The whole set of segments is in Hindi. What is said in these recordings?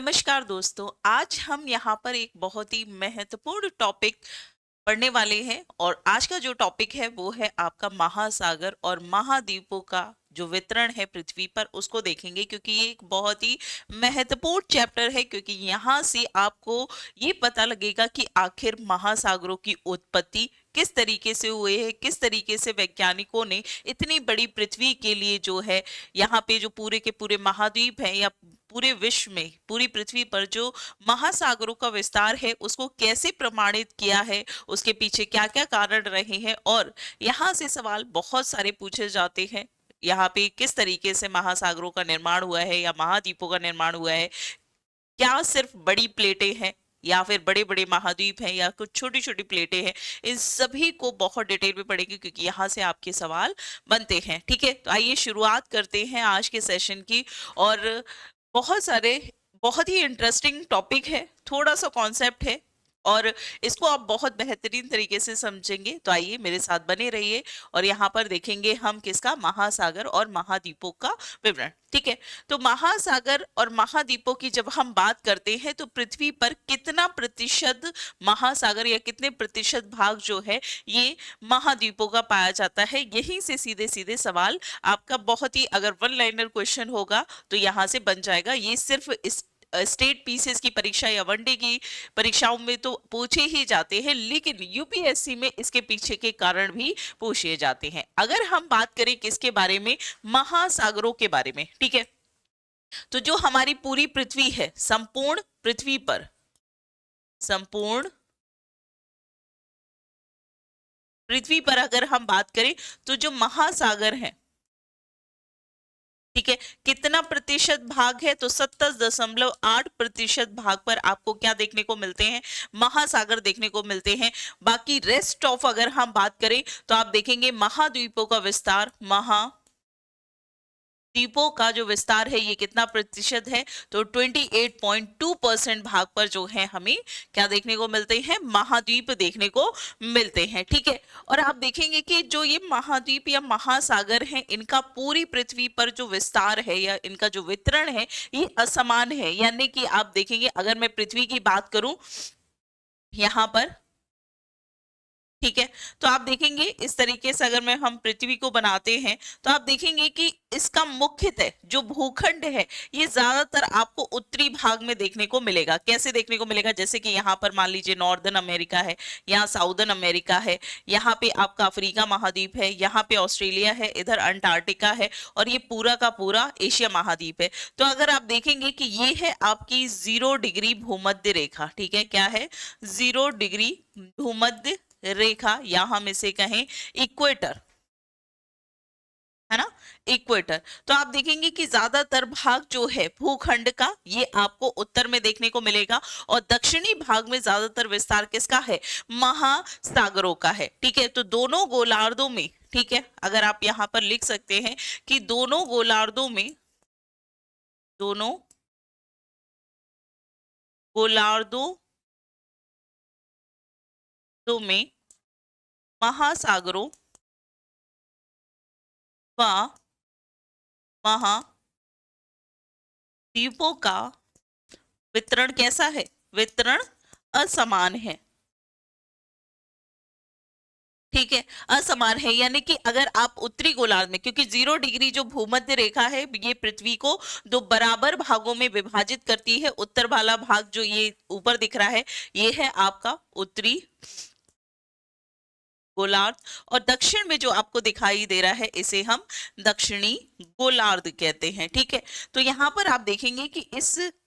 नमस्कार दोस्तों, आज हम यहाँ पर एक बहुत ही महत्वपूर्ण टॉपिक पढ़ने वाले हैं और आज का जो टॉपिक है वो है आपका महासागर और महाद्वीपों का जो वितरण है पृथ्वी पर उसको देखेंगे, क्योंकि ये एक बहुत ही महत्वपूर्ण चैप्टर है। क्योंकि यहाँ से आपको ये पता लगेगा कि आखिर महासागरों की उत्पत्ति किस तरीके से हुए है, किस तरीके से वैज्ञानिकों ने इतनी बड़ी पृथ्वी के लिए जो है यहाँ पे जो पूरे के पूरे महाद्वीप हैं या पूरे विश्व में पूरी पृथ्वी पर जो महासागरों का विस्तार है उसको कैसे प्रमाणित किया है, उसके पीछे क्या क्या कारण रहे हैं। और यहाँ से सवाल बहुत सारे पूछे जाते हैं, यहाँ पे किस तरीके से महासागरों का निर्माण हुआ है या महाद्वीपों का निर्माण हुआ है, क्या सिर्फ बड़ी प्लेटें हैं या फिर बड़े बड़े महाद्वीप हैं या कुछ छोटी छोटी प्लेटें हैं। इन सभी को बहुत डिटेल में पढ़ेंगे क्योंकि यहाँ से आपके सवाल बनते हैं। ठीक है, तो आइए शुरुआत करते हैं आज के सेशन की। और बहुत सारे बहुत ही इंटरेस्टिंग टॉपिक है, थोड़ा सा कॉन्सेप्ट है और इसको आप बहुत बेहतरीन तरीके से समझेंगे। तो आइए मेरे साथ बने रहिए और यहाँ पर देखेंगे हम किसका, महासागर और महाद्वीपों का विवरण। ठीक है, तो महासागर और महाद्वीपों की जब हम बात करते हैं तो पृथ्वी पर कितना प्रतिशत महासागर या कितने प्रतिशत भाग जो है ये महाद्वीपों का पाया जाता है, यहीं से सीधे सीधे सवाल आपका बहुत ही, अगर वन लाइनर क्वेश्चन होगा तो यहाँ से बन जाएगा। ये सिर्फ इस स्टेट पीसीएस की परीक्षा या वनडे की परीक्षाओं में तो पूछे ही जाते हैं, लेकिन यूपीएससी में इसके पीछे के कारण भी पूछे जाते हैं। अगर हम बात करें किसके बारे में, महासागरों के बारे में। ठीक है, तो जो हमारी पूरी पृथ्वी है, संपूर्ण पृथ्वी पर, संपूर्ण पृथ्वी पर अगर हम बात करें तो जो महासागर है, ठीक है, कितना प्रतिशत भाग है, तो 70.8% भाग पर आपको क्या देखने को मिलते हैं, महासागर देखने को मिलते हैं। बाकी रेस्ट ऑफ अगर हम बात करें तो आप देखेंगे महाद्वीपों का विस्तार, द्वीपों का जो विस्तार है ये कितना प्रतिशत है, तो 28.2% भाग पर जो है हमें क्या देखने को मिलते हैं, महाद्वीप देखने को मिलते हैं। ठीक है, और आप देखेंगे कि जो ये महाद्वीप या महासागर हैं इनका पूरी पृथ्वी पर जो विस्तार है या इनका जो वितरण है ये असमान है। यानी कि आप देखेंगे, अगर मैं पृथ्वी की बात करूं यहां पर, ठीक है, तो आप देखेंगे इस तरीके से अगर मैं हम पृथ्वी को बनाते हैं तो आप देखेंगे कि इसका मुख्यतः जो भूखंड है ये ज्यादातर आपको उत्तरी भाग में देखने को मिलेगा। कैसे देखने को मिलेगा, जैसे कि यहाँ पर मान लीजिए नॉर्दर्न अमेरिका है, यहाँ साउदर्न अमेरिका है, यहाँ पे आपका अफ्रीका महाद्वीप है, यहाँ पे ऑस्ट्रेलिया है, इधर अंटार्कटिका है और ये पूरा का पूरा एशिया महाद्वीप है। तो अगर आप देखेंगे कि ये है आपकी 0 डिग्री भूमध्य रेखा। ठीक है, क्या है, 0 डिग्री भूमध्य रेखा, या हम इसे कहें इक्वेटर, है ना, इक्वेटर। तो आप देखेंगे कि ज्यादातर भाग जो है भूखंड का ये आपको उत्तर में देखने को मिलेगा और दक्षिणी भाग में ज्यादातर विस्तार किसका है, महासागरों का है। ठीक है, तो दोनों गोलार्धों में, ठीक है, अगर आप यहां पर लिख सकते हैं कि दोनों गोलार्धों में, दोनों गोलार्धों में महासागरों व महाद्वीपों का वितरण कैसा है, वितरण असमान है। ठीक है, असमान है, यानी कि अगर आप उत्तरी गोलार्ध में, क्योंकि 0 डिग्री जो भूमध्य रेखा है ये पृथ्वी को दो बराबर भागों में विभाजित करती है। उत्तर वाला भाग जो ये ऊपर दिख रहा है ये है आपका उत्तरी गोलार्ध और दक्षिण में जो आपको दिखाई दे रहा है इसे हम दक्षिणी गोलार्ध कहते हैं। ठीक है, तो यहाँ पर आप देखेंगे कि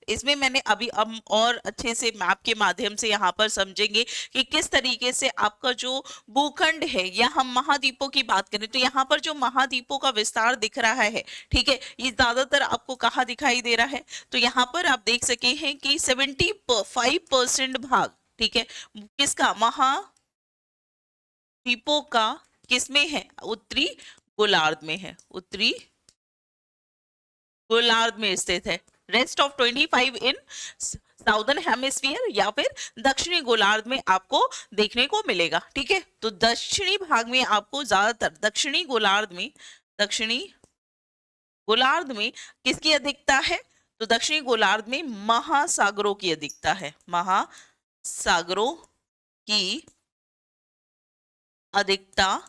इसमें मैंने अभी हम और अच्छे से मैप के माध्यम से यहाँ पर समझेंगे कि किस तरीके से आपका जो भूखंड है, या हम महाद्वीपों की बात करें तो यहाँ पर जो महाद्वीपों का विस्तार दिख रहा है, ठीक है, ये ज्यादातर आपको कहाँ दिखाई दे रहा है, तो यहाँ पर आप देख सके हैं कि 75% भाग, ठीक है, किसका, द्वीपों का किसमें है, उत्तरी गोलार्ध में है, उत्तरी गोलार्ध में स्थित है। Rest of 25 in southern hemisphere या फिर दक्षिणी गोलार्ध में आपको देखने को मिलेगा। ठीक है, तो दक्षिणी भाग में आपको ज्यादातर दक्षिणी गोलार्ध में किसकी अधिकता है, तो दक्षिणी गोलार्ध में महासागरों की अधिकता है, महासागरों की अधिकता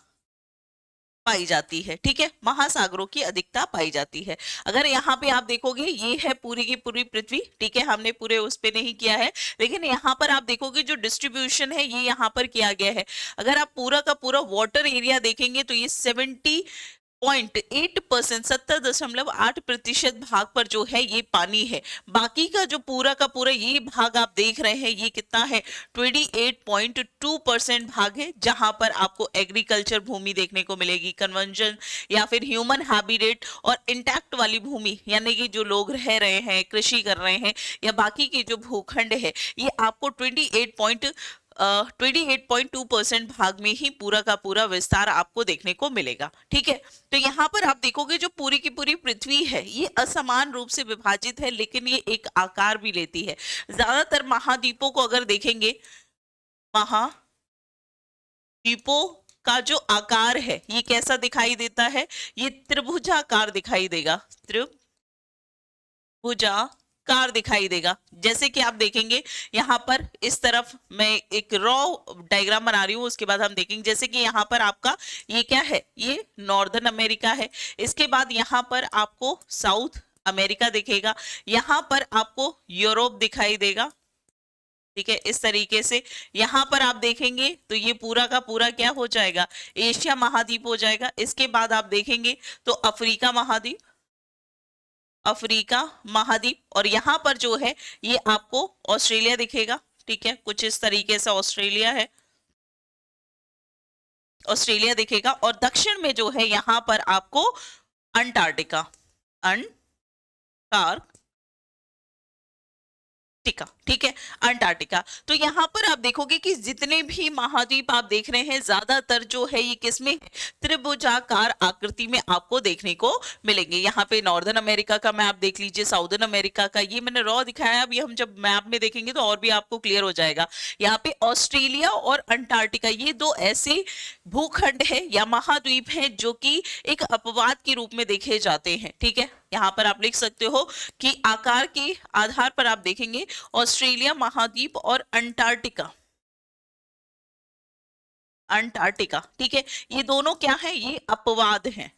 पाई जाती है। ठीक है, महासागरों की अधिकता पाई जाती है। अगर यहाँ पे आप देखोगे ये है पूरी की पूरी पृथ्वी, ठीक है, हमने पूरे उस पे नहीं किया है, लेकिन यहाँ पर आप देखोगे जो डिस्ट्रीब्यूशन है ये यहाँ पर किया गया है। अगर आप पूरा का पूरा वाटर एरिया देखेंगे तो ये 70.8%, 70.8% भाग पर जो है ये पानी है। बाकी का जो पूरा का पूरा ये भाग आप देख रहे हैं ये कितना है, 28.2% भाग है, जहां पर आपको एग्रीकल्चर भूमि देखने को मिलेगी, कन्वर्जन या फिर ह्यूमन हैबिटेट और इंटैक्ट वाली भूमि, यानी कि जो लोग रह रहे हैं, कृषि कर रहे हैं, या बाकी के जो भूखंड है ये आपको 28.2% भाग में ही पूरा का पूरा विस्तार आपको देखने को मिलेगा। ठीक है, तो यहाँ पर आप देखोगे जो पूरी की पूरी पृथ्वी है ये असमान रूप से विभाजित है, लेकिन ये एक आकार भी लेती है। ज्यादातर महाद्वीपों को अगर देखेंगे, महाद्वीपों का जो आकार है ये कैसा दिखाई देता है, ये त्रिभुजाकार दिखाई देगा, त्रिभुजाकार दिखाई देगा। जैसे कि आप देखेंगे यहाँ पर इस तरफ मैं एक रॉ डायग्राम बना रही हूँ, उसके बाद हम देखेंगे जैसे कि यहाँ पर आपका ये क्या है, ये नॉर्दर्न अमेरिका है, इसके बाद यहाँ पर आपको साउथ अमेरिका दिखेगा, यहाँ पर आपको यूरोप दिखाई देगा। ठीक है, इस तरीके से यहाँ पर आप देखेंगे तो ये पूरा का पूरा क्या हो जाएगा, एशिया महाद्वीप हो जाएगा। इसके बाद आप देखेंगे तो अफ्रीका महाद्वीप, अफ्रीका महाद्वीप, और यहाँ पर जो है ये आपको ऑस्ट्रेलिया दिखेगा। ठीक है, कुछ इस तरीके से ऑस्ट्रेलिया है, ऑस्ट्रेलिया दिखेगा, और दक्षिण में जो है यहाँ पर आपको अंटार्कटिका, अंटार्कटिका, ठीक है, अंटार्कटिका। तो यहाँ पर आप देखोगे कि जितने भी महाद्वीप आप देख रहे हैं ज्यादातर जो है ये किसमें, त्रिभुजाकार आकृति में आपको देखने को मिलेंगे। यहाँ पे नॉर्दर्न अमेरिका का मैप देख लीजिए, साउदर्न अमेरिका का, ये मैंने रॉ दिखाया, अब ये हम जब मैप में देखेंगे तो और भी आपको क्लियर हो जाएगा। यहाँ पे ऑस्ट्रेलिया और अंटार्कटिका ये दो ऐसे भूखंड है या महाद्वीप है जो कि एक अपवाद के रूप में देखे जाते हैं। ठीक है, यहाँ पर आप लिख सकते हो कि आकार के आधार पर आप देखेंगे ऑस्ट्रेलिया महाद्वीप और अंटार्कटिका, अंटार्कटिका, ठीक है, ये दोनों क्या है, ये अपवाद हैं,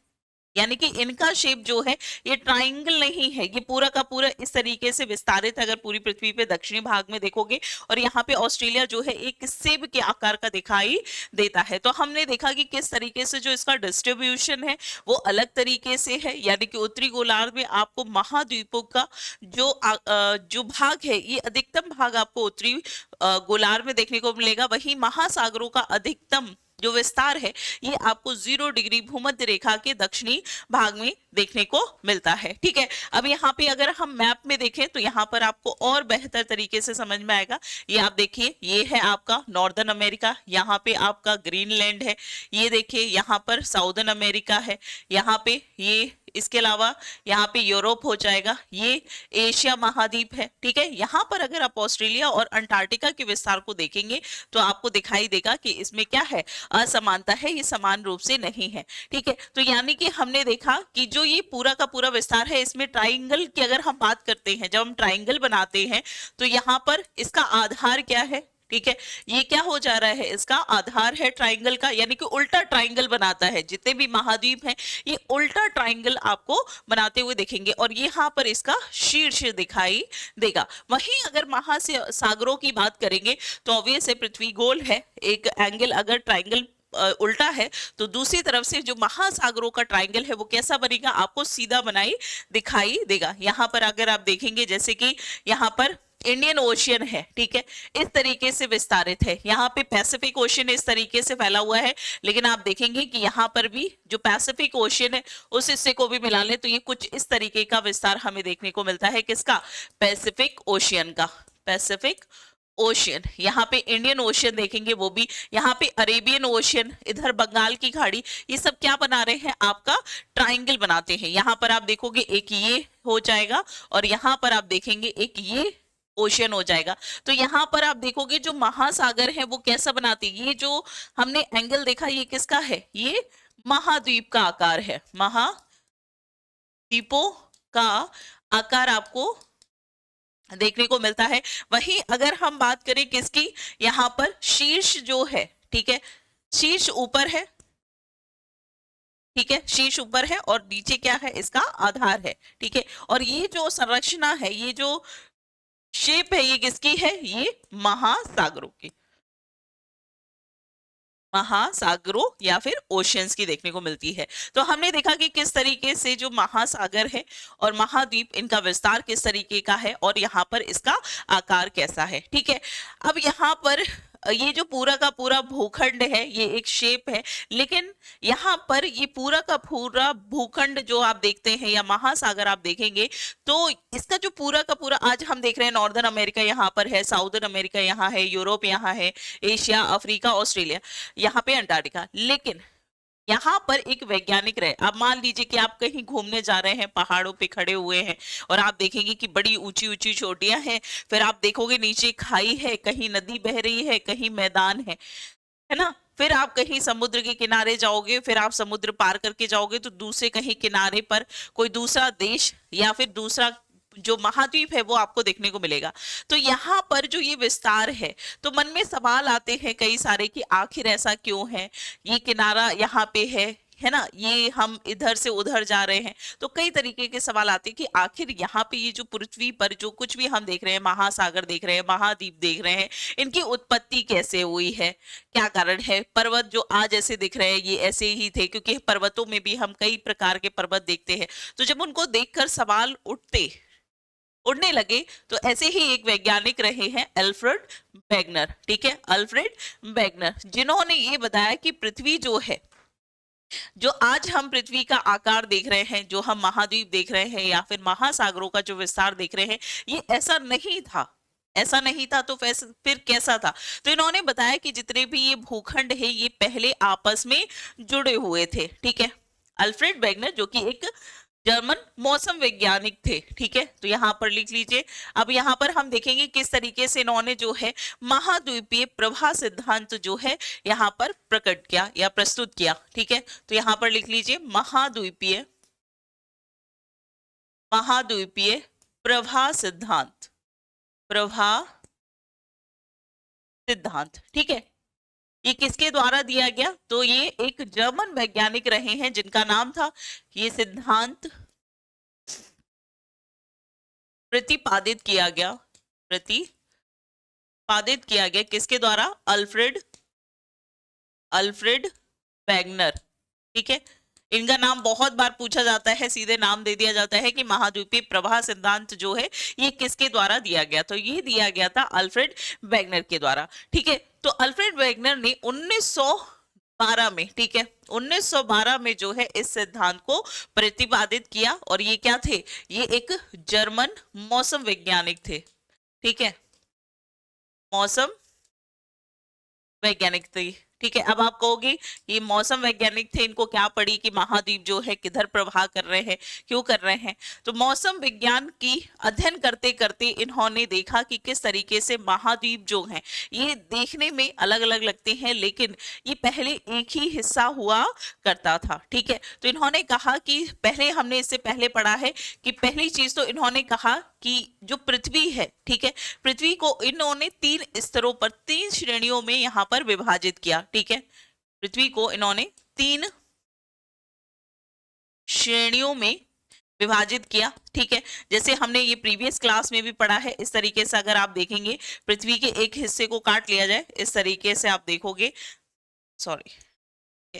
यानी कि इनका शेप जो है ये ट्राइंगल नहीं है, ये पूरा का पूरा इस तरीके से विस्तारित है अगर पूरी पृथ्वी पे दक्षिणी भाग में देखोगे, और यहाँ पे ऑस्ट्रेलिया जो है एक सेब के आकार का दिखाई देता है। तो हमने देखा कि किस तरीके से जो इसका डिस्ट्रीब्यूशन है वो अलग तरीके से है, यानी कि उत्तरी गोलार्ध में आपको महाद्वीपों का जो भाग है ये अधिकतम भाग आपको उत्तरी गोलार्ध में देखने को मिलेगा, वही महासागरों का अधिकतम जो विस्तार है ये आपको 0 डिग्री भूमध्य रेखा के दक्षिणी भाग में देखने को मिलता है। ठीक है, अब यहाँ पे अगर हम मैप में देखें तो यहाँ पर आपको और बेहतर तरीके से समझ में आएगा। ये आप देखिए, ये है आपका नॉर्दर्न अमेरिका, यहाँ पे आपका ग्रीनलैंड है, ये देखिए यहाँ पर साउदर्न अमेरिका है, यहाँ पे ये, इसके अलावा यहाँ पे यूरोप हो जाएगा, ये एशिया महाद्वीप है। ठीक है, यहाँ पर अगर आप ऑस्ट्रेलिया और अंटार्कटिका के विस्तार को देखेंगे तो आपको दिखाई देगा कि इसमें क्या है, असमानता है, ये समान रूप से नहीं है। ठीक है, तो यानी कि हमने देखा कि जो ये पूरा का पूरा विस्तार है इसमें ट्राइंगल की अगर हम बात करते हैं, जब हम ट्राइंगल बनाते हैं तो यहाँ पर इसका आधार क्या है, ठीक है, ये क्या हो जा रहा है, इसका आधार है ट्राइंगल का, यानी कि उल्टा ट्राइंगल बनाता है। जितने भी महाद्वीप हैं ये उल्टा ट्राइंगल आपको बनाते हुए दिखेंगे, और यहाँ पर इसका शीर्ष दिखाई देगा। वहीं अगर महासागरों की बात करेंगे तो ऑब्वियस है पृथ्वी गोल है, एक एंगल अगर ट्राइंगल उल्टा है तो दूसरी तरफ से जो महासागरों का ट्राइंगल है वो कैसा बनेगा, आपको सीधा बनाई दिखाई देगा। यहाँ पर अगर आप देखेंगे जैसे कि यहाँ पर इंडियन ओशियन है, ठीक है, इस तरीके से विस्तारित है, यहाँ पे पैसिफिक ओशियन इस तरीके से फैला हुआ है, लेकिन आप देखेंगे कि यहाँ पर भी जो पैसिफिक ओशियन है उस हिस्से को भी मिला ले तो ये कुछ इस तरीके का विस्तार हमें देखने को मिलता है, किसका, पैसिफिक ओशियन का, पैसिफिक ओशियन। यहाँ पे इंडियन ओशियन देखेंगे वो भी, यहाँ पे अरेबियन ओशियन, इधर बंगाल की खाड़ी, ये सब क्या बना रहे हैं, आपका ट्राइंगल बनाते हैं। यहाँ पर आप देखोगे एक ये हो जाएगा और यहाँ पर आप देखेंगे एक ये ओशियन हो जाएगा। तो यहाँ पर आप देखोगे जो महासागर है वो कैसा बनाते हैं, ये जो हमने एंगल देखा ये किसका है, ये महाद्वीप का आकार है, महाद्वीपों का आकार आपको देखने को मिलता है। वहीं अगर हम बात करें किसकी, यहाँ पर शीर्ष जो है, ठीक है, शीर्ष ऊपर है, ठीक है, शीर्ष ऊपर है और नीचे क्या है, इसका आधार है, ठीक है। और ये जो संरचना है, ये जो शेप है, ये किसकी है, ये महासागरों की, महासागरों या फिर ओशियंस की देखने को मिलती है। तो हमने देखा कि किस तरीके से जो महासागर है और महाद्वीप, इनका विस्तार किस तरीके का है और यहाँ पर इसका आकार कैसा है, ठीक है। अब यहाँ पर ये जो पूरा का पूरा भूखंड है, ये एक शेप है, लेकिन यहाँ पर ये पूरा का पूरा भूखंड जो आप देखते हैं या महासागर आप देखेंगे, तो इसका जो पूरा का पूरा, आज हम देख रहे हैं नॉर्दर्न अमेरिका यहाँ पर है, साउदर्न अमेरिका यहाँ है, यूरोप यहाँ है, एशिया, अफ्रीका, ऑस्ट्रेलिया, यहाँ पे अंटार्कटिका। लेकिन यहाँ पर एक वैज्ञानिक रहे, अब मान लीजिए कि आप कहीं घूमने जा रहे हैं, पहाड़ों पे खड़े हुए हैं और आप देखेंगे कि बड़ी ऊंची ऊंची चोटियां हैं, फिर आप देखोगे नीचे खाई है, कहीं नदी बह रही है, कहीं मैदान है ना। फिर आप कहीं समुद्र के किनारे जाओगे, फिर आप समुद्र पार करके जाओगे तो दूसरे कहीं किनारे पर कोई दूसरा देश या फिर दूसरा जो महाद्वीप है वो आपको देखने को मिलेगा। तो यहाँ पर जो ये विस्तार है, तो मन में सवाल आते हैं कई सारे कि आखिर ऐसा क्यों है, ये किनारा यहाँ पे है ना, ये हम इधर से उधर जा रहे हैं, तो कई तरीके के सवाल आते हैं कि आखिर यहाँ पे ये जो पृथ्वी पर जो कुछ भी हम देख रहे हैं, महासागर देख रहे हैं, महाद्वीप देख रहे हैं, इनकी उत्पत्ति कैसे हुई है, क्या कारण है। पर्वत जो आज ऐसे दिख रहे हैं ये ऐसे ही थे, क्योंकि पर्वतों में भी हम कई प्रकार के पर्वत देखते हैं। तो जब उनको देखकर सवाल उड़ने लगे, तो ऐसे ही एक वैज्ञानिक रहे हैं अल्फ्रेड वेगनर, ठीक है, अल्फ्रेड वेगनर, जिन्होंने ये बताया कि पृथ्वी जो है, जो आज हम पृथ्वी का आकार देख रहे हैं, जो हम महाद्वीप देख रहे हैं या फिर महासागरों का जो विस्तार देख रहे हैं, ये ऐसा नहीं था, ऐसा नहीं था। तो फिर कैसा था। तो इन्होंने बताया कि जितने भी ये भूखंड है, ये पहले आपस में जुड़े हुए थे, ठीक है। अल्फ्रेड वेगनर जो कि एक जर्मन मौसम वैज्ञानिक थे, ठीक है, तो यहाँ पर लिख लीजिए। अब यहाँ पर हम देखेंगे किस तरीके से इन्होंने जो है महाद्वीपीय प्रवाह सिद्धांत जो है यहाँ पर प्रकट किया या प्रस्तुत किया, ठीक है। तो यहाँ पर लिख लीजिए महाद्वीपीय महाद्वीपीय प्रवाह सिद्धांत, प्रवाह सिद्धांत, ठीक है। ये किसके द्वारा दिया गया, तो ये एक जर्मन वैज्ञानिक रहे हैं जिनका नाम था, ये सिद्धांत प्रतिपादित किया गया किसके द्वारा, अल्फ्रेड वैगनर, ठीक है। इनका नाम बहुत बार पूछा जाता है, सीधे नाम दे दिया जाता है कि महाद्वीपीय प्रवाह सिद्धांत जो है ये किसके द्वारा दिया गया, तो ये दिया गया था अल्फ्रेड वैगनर के द्वारा, ठीक है। तो अल्फ्रेड वैगनर ने 1912 में, ठीक है, 1912 में जो है इस सिद्धांत को प्रतिपादित किया। और ये क्या थे, ये एक जर्मन मौसम वैज्ञानिक थे, ठीक है, मौसम वैज्ञानिक थे, ठीक है। अब आप कहोगे ये मौसम वैज्ञानिक थे, इनको क्या पड़ी कि महाद्वीप जो है किधर प्रवाह कर रहे हैं, क्यों कर रहे हैं। तो मौसम विज्ञान की अध्ययन करते करते इन्होंने देखा कि किस तरीके से महाद्वीप जो हैं ये देखने में अलग अलग लगते हैं, लेकिन ये पहले एक ही हिस्सा हुआ करता था, ठीक है। तो इन्होंने कहा कि पहले हमने इससे पहले पढ़ा है कि पहली चीज तो इन्होंने कहा कि जो पृथ्वी है, ठीक है, पृथ्वी को इन्होंने 3 स्तरों पर, 3 श्रेणियों में यहाँ पर विभाजित किया, ठीक है। पृथ्वी को इन्होंने 3 श्रेणियों में विभाजित किया, ठीक है। जैसे हमने ये प्रीवियस क्लास में भी पढ़ा है, इस तरीके से अगर आप देखेंगे पृथ्वी के एक हिस्से को काट लिया जाए, इस तरीके से आप देखोगे, सॉरी,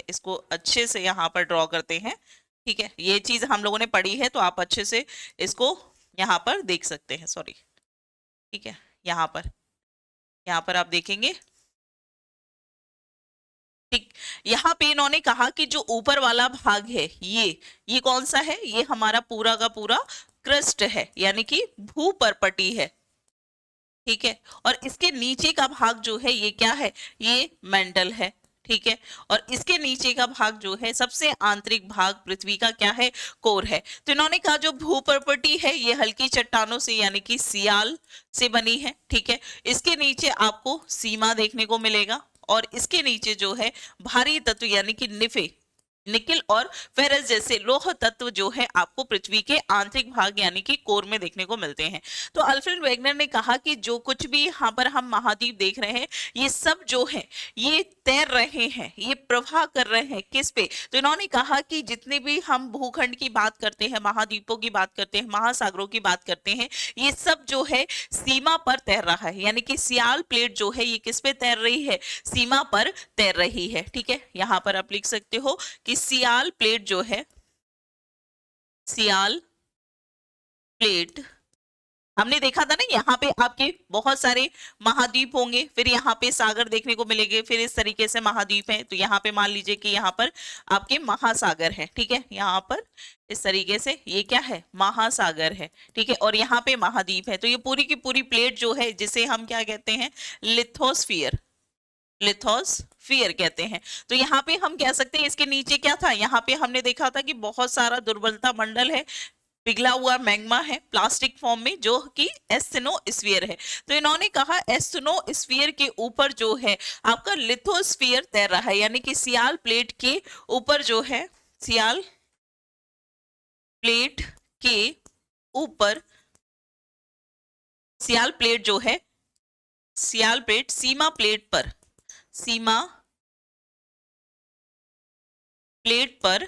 इसको अच्छे से यहाँ पर ड्रॉ करते हैं, ठीक है। ये चीज हम लोगों ने पढ़ी है, तो आप अच्छे से इसको यहाँ पर देख सकते हैं, सॉरी, ठीक है। यहाँ पर आप देखेंगे, ठीक, यहाँ पे इन्होंने कहा कि जो ऊपर वाला भाग है ये कौन सा है, ये हमारा पूरा का पूरा क्रस्ट है, यानी कि भूपर्पटी है, ठीक है। और इसके नीचे का भाग जो है ये क्या है, ये मेंटल है, ठीक है। और इसके नीचे का भाग जो है, सबसे आंतरिक भाग पृथ्वी का क्या है, कोर है। तो इन्होंने कहा जो भूपर्पटी है ये हल्की चट्टानों से यानी कि सियाल से बनी है, ठीक है। इसके नीचे आपको सीमा देखने को मिलेगा और इसके नीचे जो है भारी तत्व यानी कि निफे, निकिल और फेरस जैसे लौह तत्व जो है आपको पृथ्वी के आंतरिक भाग यानी कि कोर में देखने को मिलते हैं। तो अल्फ्रेड वेगनर ने कहा कि जो कुछ भी यहाँ पर हम महाद्वीप देख रहे हैं ये सब जो है ये तैर रहे हैं, ये प्रवाह कर रहे हैं किस पे। तो इन्होंने कहा कि जितने भी हम भूखंड की बात करते हैं, महाद्वीपों की बात करते हैं, महासागरों की बात करते हैं, ये सब जो है सीमा पर तैर रहा है, यानी कि सियाल प्लेट जो है ये किस पे तैर रही है, सीमा पर तैर रही है। ठीक है, यहाँ पर आप लिख सकते हो कि सियाल प्लेट जो है, सियाल प्लेट, हमने देखा था ना यहाँ पे आपके बहुत सारे महाद्वीप होंगे, फिर यहाँ पे सागर देखने को मिलेंगे, फिर इस तरीके से महाद्वीप है। तो यहाँ पे मान लीजिए कि यहाँ पर आपके महासागर है। ठीक है, यहाँ पर इस तरीके से ये क्या है, महासागर है। ठीक है, और यहाँ पे महाद्वीप है। तो ये पूरी की पूरी प्लेट जो है जिसे हम क्या कहते हैं, लिथोस्फियर, लिथोस्फियर कहते हैं। तो यहाँ पे हम कह सकते हैं इसके नीचे क्या था, यहाँ पे हमने देखा था कि बहुत सारा दुर्बलता मंडल है, पिघला हुआ मैग्मा है प्लास्टिक फॉर्म में जो कि एस्थेनोस्फीयर है। तो इन्होंने कहा एस्थेनोस्फीयर के ऊपर जो है आपका लिथोस्फीयर तैर रहा है, यानी कि सियाल प्लेट के ऊपर जो है, सियाल प्लेट के ऊपर, सियाल प्लेट जो है, सियाल प्लेट सीमा प्लेट पर, सीमा प्लेट पर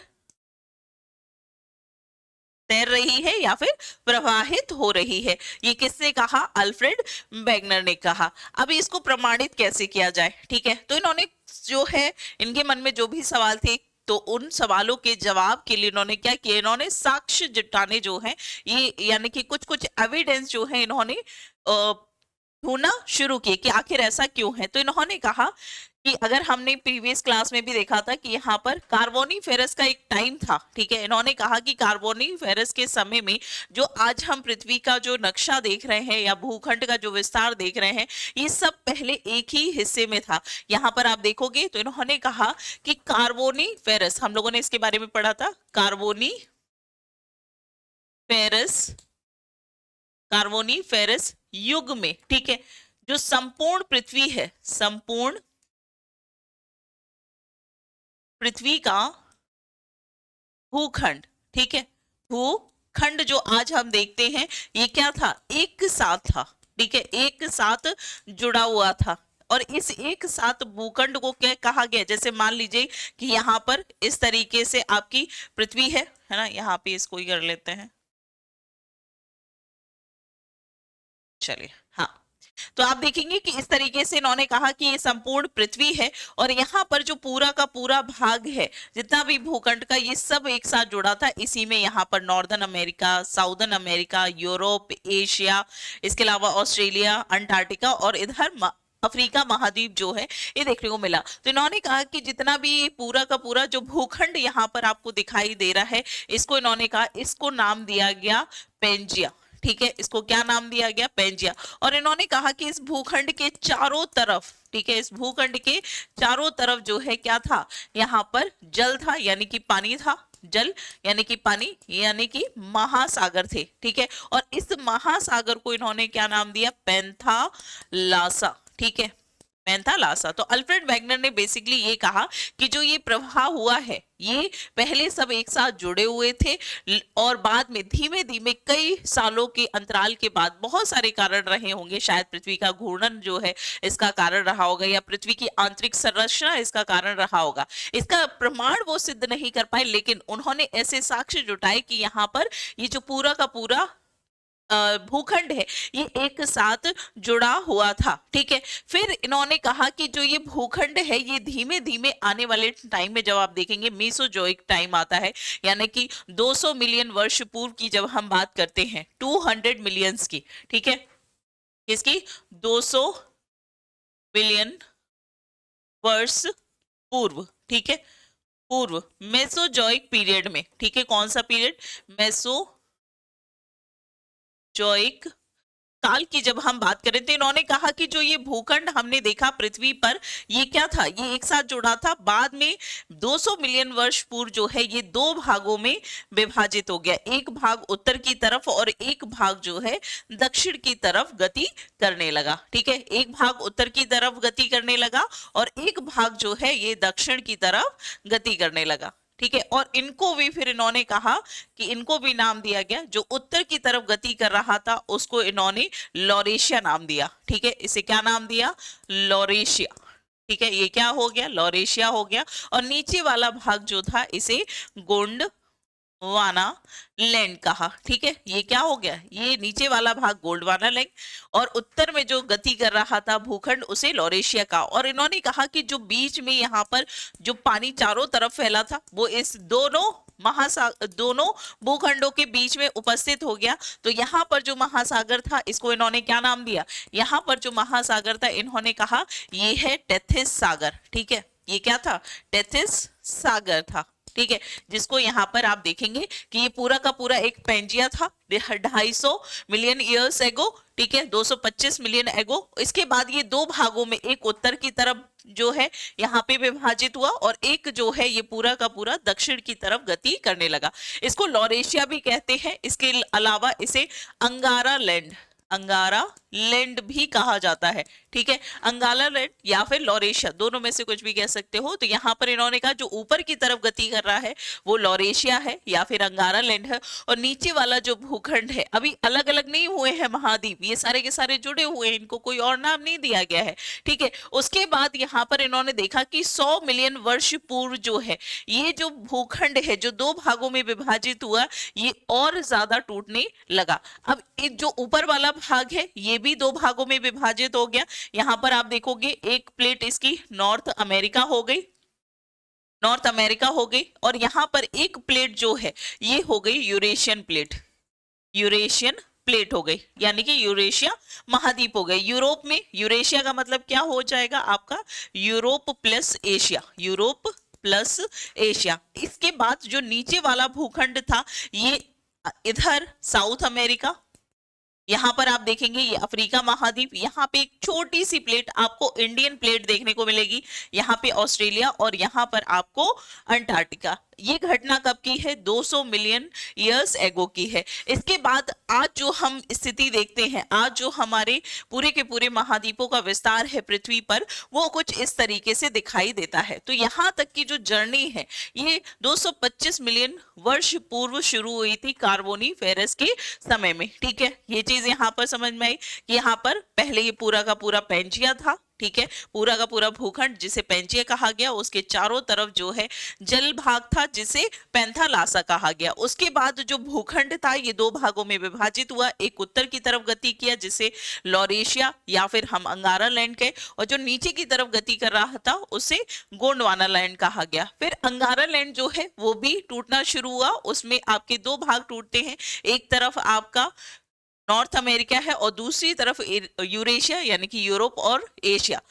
तैर रही है या फिर प्रवाहित हो रही है। ये किसने कहा, अल्फ्रेड वेगनर ने कहा। अब इसको प्रमाणित कैसे किया जाए। ठीक है, तो इन्होंने जो है इनके मन में जो भी सवाल थे तो उन सवालों के जवाब के लिए इन्होंने क्या किया, इन्होंने साक्ष्य जुटाने जो है ये, यानी कि कुछ कुछ एविडेंस जो है इन्होंने ढूंढना शुरू किए कि आखिर ऐसा क्यों है। तो इन्होंने कहा कि अगर हमने प्रीवियस क्लास में भी देखा था कि यहाँ पर कार्बोनीफेरस का एक टाइम था। ठीक है, इन्होंने कहा कि कार्बोनीफेरस के समय में जो आज हम पृथ्वी का जो नक्शा देख रहे हैं या भूखंड का जो विस्तार देख रहे हैं ये सब पहले एक ही हिस्से में था। यहाँ पर आप देखोगे तो इन्होंने कहा कि कार्बोनीफेरस, हम लोगों ने इसके बारे में पढ़ा था, कार्बोनीफेरस, कार्बोनीफेरस युग में, ठीक है, जो संपूर्ण पृथ्वी है, संपूर्ण पृथ्वी का भूखंड, ठीक है, भूखंड जो आज हम देखते हैं ये क्या था, एक साथ था। ठीक है, एक साथ जुड़ा हुआ था। और इस एक साथ भूखंड को क्या कहा गया, जैसे मान लीजिए कि यहाँ पर इस तरीके से आपकी पृथ्वी है ना, यहाँ पे इसको ही कर लेते हैं, चलिए, हाँ। तो आप देखेंगे कि इस तरीके से इन्होंने कहा कि ये संपूर्ण पृथ्वी है और यहाँ पर जो पूरा का पूरा भाग है, जितना भी भूखंड का, ये सब एक साथ जुड़ा था। इसी में यहाँ पर northern America, southern America, Europe, Asia, इसके अलावा ऑस्ट्रेलिया, अंटार्कटिका और इधर अफ्रीका महाद्वीप जो है ये देखने को मिला। तो इन्होंने कहा कि जितना भी पूरा का पूरा जो भूखंड यहाँ पर आपको दिखाई दे रहा है, इसको इन्होंने कहा, इसको नाम दिया गया पेंजिया। ठीक है, इसको क्या नाम दिया गया, पेंजिया। और इन्होंने कहा कि इस भूखंड के चारों तरफ, ठीक है, इस भूखंड के चारों तरफ जो है क्या था, यहाँ पर जल था, यानी कि पानी था, जल यानी कि पानी, यानी कि महासागर थे। ठीक है, और इस महासागर को इन्होंने क्या नाम दिया, पैंथालासा। ठीक है, पैंथालासा। तो अल्फ्रेड वेगनर ने बेसिकली ये कहा कि जो ये प्रवाह हुआ है ये पहले सब एक साथ जुड़े हुए थे और बाद में धीमे धीमे कई सालों के अंतराल के बाद बहुत सारे कारण रहे होंगे, शायद पृथ्वी का घूर्णन जो है इसका कारण रहा होगा या पृथ्वी की आंतरिक संरचना इसका कारण रहा होगा। इसका प्रमाण वो सिद्ध नहीं कर पाए, लेकिन उन्होंने ऐसे साक्ष्य जुटाए कि यहाँ पर ये जो पूरा का पूरा भूखंड है ये एक साथ जुड़ा हुआ था। ठीक है, फिर इन्होंने कहा कि जो ये भूखंड है ये धीमे धीमे आने वाले टाइम में जब आप देखेंगे मीसोजोइक टाइम आता है, यानी कि 200 मिलियन वर्ष पूर्व की जब हम बात करते हैं, 200 मिलियंस की, ठीक है, इसकी 200 मिलियन वर्ष पूर्व, ठीक है, पूर्व मेसोजोइक पीरियड में, ठीक है, कौन सा पीरियड, मेसोजोइक काल की जब हम बात करें तो इन्होंने कहा कि जो ये भूखंड हमने देखा पृथ्वी पर ये क्या था, ये एक साथ जुड़ा था, बाद में 200 मिलियन वर्ष पूर्व जो है ये दो भागों में विभाजित हो गया, एक भाग उत्तर की तरफ और एक भाग जो है दक्षिण की तरफ गति करने लगा। ठीक है, एक भाग उत्तर की तरफ गति करने लगा और एक भाग जो है ये दक्षिण की तरफ गति करने लगा। ठीक है, और इनको भी फिर इन्होंने कहा कि इनको भी नाम दिया गया, जो उत्तर की तरफ गति कर रहा था उसको इन्होंने लॉरेशिया नाम दिया। ठीक है, इसे क्या नाम दिया? लॉरेशिया। ठीक है, ये क्या हो गया? लॉरेशिया हो गया। और नीचे वाला भाग जो था इसे गोंड वाना लैंड कहा। ठीक है, ये क्या हो गया? ये नीचे वाला भाग गोल्डवाना लैंड, और उत्तर में जो गति कर रहा था भूखंड उसे लॉरेशिया का। और इन्होंने कहा कि जो बीच में यहाँ पर जो पानी चारों तरफ फैला था वो इस दोनों भूखंडों के बीच में उपस्थित हो गया। तो यहाँ पर जो महासागर था इसको इन्होंने क्या नाम दिया? यहाँ पर जो महासागर था इन्होंने कहा ये है टेथिस सागर। ठीक है, ये क्या था? टेथिस सागर था। ठीक है, जिसको यहाँ पर आप देखेंगे कि ये पूरा का पूरा एक पेंजिया था 250 मिलियन ईयर्स एगो। ठीक है, 225 मिलियन एगो। इसके बाद ये दो भागों में, एक उत्तर की तरफ जो है यहाँ पे विभाजित हुआ और एक जो है ये पूरा का पूरा दक्षिण की तरफ गति करने लगा। इसको लॉरेशिया भी कहते हैं। इसके अलावा इसे अंगारा लैंड, अंगारा लैंड भी कहा जाता है। ठीक है, अंगाला लैंड या फिर लॉरेशिया, दोनों में से कुछ भी कह सकते हो। तो यहाँ पर इन्होंने कहा जो ऊपर की तरफ गति कर रहा है वो लॉरेशिया है या फिर अंगारा लैंड है, और नीचे वाला जो भूखंड है, अभी अलग अलग नहीं हुए हैं महाद्वीप, ये सारे के सारे जुड़े हुए हैं, इनको कोई और नाम नहीं दिया गया है। ठीक है, उसके बाद यहाँ पर इन्होंने देखा कि 100 मिलियन वर्ष पूर्व जो है ये जो भूखंड है जो दो भागों में विभाजित हुआ ये और ज्यादा टूटने लगा। अब जो ऊपर वाला भाग है ये भी दो भागों में विभाजित हो गया। यहां पर आप देखोगे एक प्लेट इसकी नॉर्थ अमेरिका हो गई, नॉर्थ अमेरिका हो गई, और यहां पर एक प्लेट जो है ये हो गई यूरेशियन प्लेट, यूरेशियन प्लेट हो गई, यानी कि यूरेशिया महाद्वीप हो गई। यूरोप में यूरेशिया का मतलब क्या हो जाएगा आपका? Europe plus Asia, Europe plus Asia. इसके बाद जो नीचे वाला भूखंड था ये इधर साउथ अमेरिका, यहाँ पर आप देखेंगे ये अफ्रीका महाद्वीप, यहाँ पे एक छोटी सी प्लेट आपको इंडियन प्लेट देखने को मिलेगी, यहाँ पे ऑस्ट्रेलिया, और यहाँ पर आपको अंटार्कटिका। ये घटना कब की है? 200 मिलियन ईयर्स एगो की है। इसके बाद आज जो हम स्थिति देखते हैं, आज जो हमारे पूरे के पूरे महाद्वीपों का विस्तार है पृथ्वी पर, वो कुछ इस तरीके से दिखाई देता है। तो यहाँ तक की जो जर्नी है ये 225 मिलियन वर्ष पूर्व शुरू हुई थी कार्बोनीफेरस के समय में। ठीक है, ये चीज यहाँ पर समझ में आई कि यहाँ पर पहले ये पूरा का पूरा पेंजिया था। ठीक है, पूरा का पूरा भूखंड जिसे पेंजिया कहा गया, उसके चारों तरफ जो है जल भाग था जिसे पैंथालासा कहा गया। उसके बाद जो भूखंड था ये दो भागों में विभाजित हुआ, एक उत्तर की तरफ गति किया जिसे लॉरेशिया या फिर हम अंगारा लैंड कहे, और जो नीचे की तरफ गति कर रहा था उसे गोंडवाना लैंड कहा गया। फिर अंगारा लैंड जो है वो भी टूटना शुरू हुआ, उसमें आपके दो भाग टूटते हैं, एक तरफ आपका नॉर्थ अमेरिका है और दूसरी तरफ यूरेशिया यानी कि यूरोप और एशिया।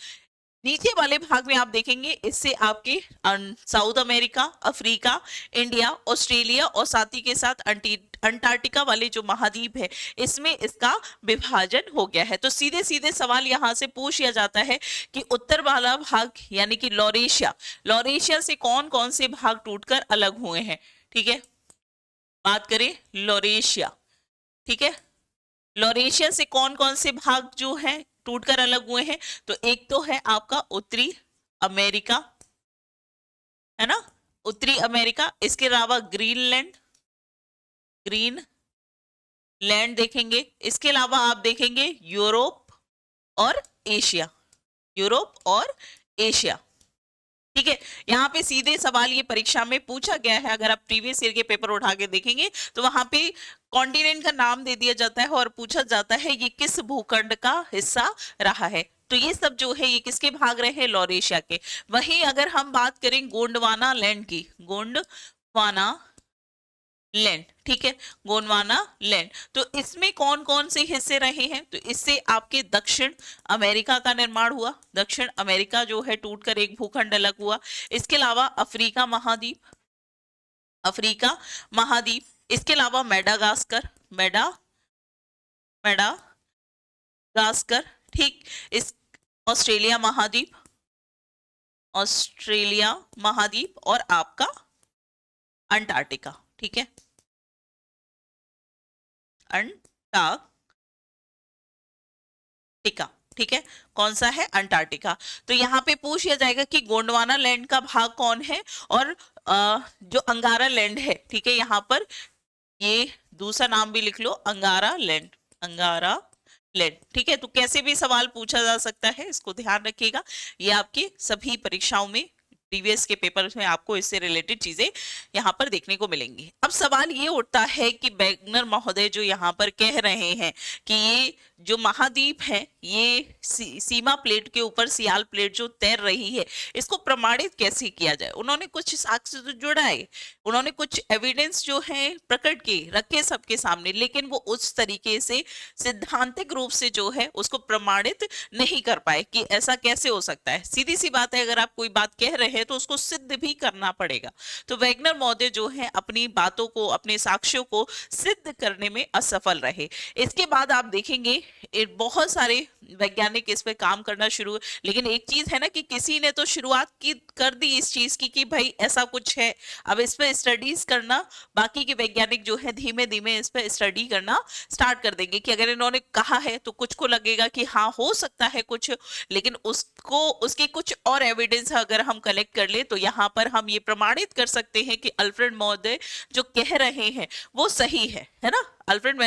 नीचे वाले भाग में आप देखेंगे इससे आपके south America, Africa, India, Australia और साथ ही के साथ अंटार्कटिका वाले जो महाद्वीप है इसमें इसका विभाजन हो गया है। तो सीधे सीधे सवाल यहां से पूछ लिया जाता है कि उत्तर वाला भाग यानी कि लॉरेशिया, लॉरेशिया से कौन कौन से भाग टूटकर अलग हुए हैं? ठीक है, बात करें लॉरेशिया। ठीक है, लॉरेशिया से कौन कौन से भाग जो हैं टूटकर अलग हुए हैं? तो एक तो है आपका उत्तरी अमेरिका, है ना, उत्तरी अमेरिका। इसके अलावा ग्रीनलैंड, ग्रीनलैंड देखेंगे। इसके अलावा आप देखेंगे यूरोप और एशिया, यूरोप और एशिया। ठीक है, यहाँ पे सीधे सवाल ये परीक्षा में पूछा गया है, अगर आप प्रीवियस ईयर के पेपर उठा के देखेंगे तो वहां पे कॉन्टिनेंट का नाम दे दिया जाता है और पूछा जाता है ये किस भूखंड का हिस्सा रहा है। तो ये सब जो है ये किसके भाग रहे हैं? लॉरेशिया के। वहीं अगर हम बात करें गोंडवाना लैंड की, गोंडवाना लैंड, ठीक है, गोंडवाना लैंड, तो इसमें कौन कौन से हिस्से रहे हैं? तो इससे आपके दक्षिण अमेरिका का निर्माण हुआ, दक्षिण अमेरिका जो है टूटकर एक भूखंड अलग हुआ। इसके अलावा अफ्रीका महाद्वीप, अफ्रीका महाद्वीप। इसके अलावा मेडागास्कर, मेडागास्कर, ठीक। इस ऑस्ट्रेलिया महाद्वीप, ऑस्ट्रेलिया महाद्वीप, और आपका अंटार्कटिका। ठीक है, अंटार्कटिका। ठीक है, कौन सा है? अंटार्कटिका। तो यहाँ पे पूछ लिया जाएगा कि गोंडवाना लैंड का भाग कौन है, और जो अंगारा लैंड है, ठीक है, यहाँ पर ये दूसरा नाम भी लिख लो, अंगारा लैंड, अंगारा लैंड, ठीक है। तो कैसे भी सवाल पूछा जा सकता है, इसको ध्यान रखिएगा। ये आपके सभी परीक्षाओं में, प्रीवियस के पेपर्स में आपको इससे रिलेटेड चीजें यहाँ पर देखने को मिलेंगी। अब सवाल ये उठता है कि वैगनर महोदय जो यहाँ पर कह रहे हैं कि ये जो महाद्वीप है ये सीमा प्लेट के ऊपर सियाल प्लेट जो तैर रही है, इसको प्रमाणित कैसे किया जाए। उन्होंने कुछ साक्ष्य तो जुड़ाए, उन्होंने कुछ एविडेंस जो है प्रकट किए, रखे सबके सामने, लेकिन वो उस तरीके से सिद्धांतिक रूप से जो है उसको प्रमाणित नहीं कर पाए कि ऐसा कैसे हो सकता है। सीधी सी बात है, अगर आप कोई बात कह रहे हैं तो उसको सिद्ध भी करना पड़ेगा। तो वैगनर महोदय जो है अपनी बातों को, अपने साक्ष्यों को सिद्ध करने में असफल रहे। इसके बाद आप देखेंगे बहुत सारे वैज्ञानिक इस पे काम करना शुरू, लेकिन एक चीज है ना कि किसी ने तो शुरुआत की कर दी इस चीज की कि भाई ऐसा कुछ है, अब इस पे स्टडीज करना, बाकी के वैज्ञानिक जो है धीमे धीमे इस पे स्टडी करना स्टार्ट कर देंगे कि अगर इन्होंने कहा है तो कुछ को लगेगा कि हाँ हो सकता है कुछ, लेकिन उसको उसकी कुछ और एविडेंस अगर हम कलेक्ट कर ले तो यहाँ पर हम ये प्रमाणित कर सकते हैं कि अल्फ्रेड महोदय जो कह रहे हैं वो सही है ना। अल्फ्रेड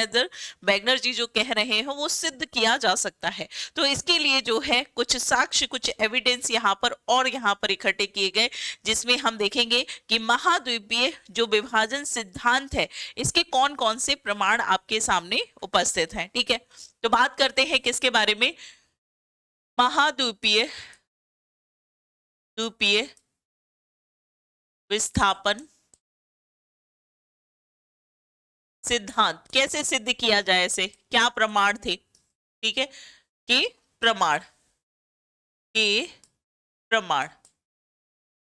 वैगनर जी जो कह रहे हैं वो सिद्ध किया जा सकता है। तो इसके लिए जो है कुछ साक्ष्य, कुछ एविडेंस यहाँ पर और यहाँ पर इकट्ठे किए गए, जिसमें हम देखेंगे कि महाद्वीपीय जो विभाजन सिद्धांत है इसके कौन कौन से प्रमाण आपके सामने उपस्थित हैं। ठीक है, तो बात करते हैं किसके बारे में, महाद्वीपीय द्वीपीय विस्थापन सिद्धांत। कैसे सिद्ध किया जाए इसे, क्या प्रमाण थे। ठीक है, कि प्रमाण, के प्रमाण,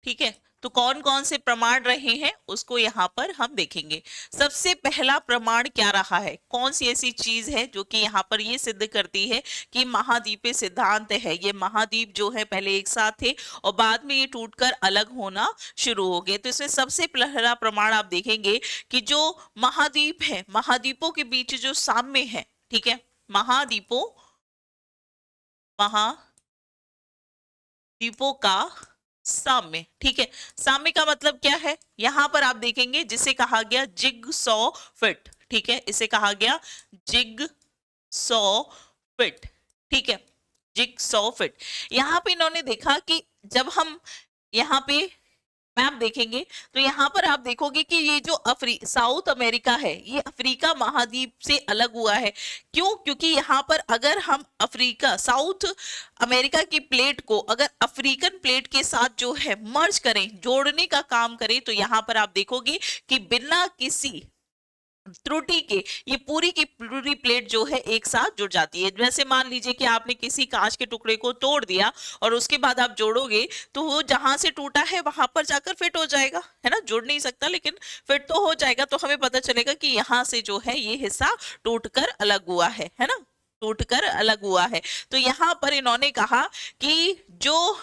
ठीक है। तो कौन कौन से प्रमाण रहे हैं उसको यहाँ पर हम देखेंगे। सबसे पहला प्रमाण क्या रहा है, कौन सी ऐसी चीज है जो कि यहाँ पर ये सिद्ध करती है कि महाद्वीपीय सिद्धांत है, ये महाद्वीप जो है पहले एक साथ थे और बाद में ये टूटकर अलग होना शुरू हो गए। तो इसमें सबसे पहला प्रमाण आप देखेंगे कि जो महाद्वीप है, महाद्वीपों के बीच जो साम्य है, ठीक है, महाद्वीपों का साम्य, ठीक है। साम्य का मतलब क्या है, यहां पर आप देखेंगे जिसे कहा गया जिगसॉ फिट, ठीक है, इसे कहा गया जिगसॉ फिट, ठीक है, जिगसॉ फिट। यहां पे इन्होंने देखा कि जब हम यहाँ पे मैप देखेंगे तो यहाँ पर आप देखोगे कि ये जो साउथ अमेरिका है ये अफ्रीका महाद्वीप से अलग हुआ है। क्यों? क्योंकि यहाँ पर अगर हम अफ्रीका, साउथ अमेरिका की प्लेट को अगर अफ्रीकन प्लेट के साथ जो है मर्ज करें, जोड़ने का काम करें, तो यहाँ पर आप देखोगे कि बिना किसी त्रुटि के ये पूरी की पूरी प्लेट जो है एक साथ जुड़ जाती है। जैसे मान लीजिए कि आपने किसी कांच के टुकड़े को तोड़ दिया और उसके बाद आप जोड़ोगे तो वो जहां से टूटा है वहां पर जाकर फिट हो जाएगा, है ना, जुड़ नहीं सकता लेकिन फिट तो हो जाएगा। तो हमें पता चलेगा कि यहाँ से जो है ये हिस्सा टूटकर अलग हुआ है ना, टूटकर अलग हुआ है। तो यहाँ पर इन्होंने कहा कि जो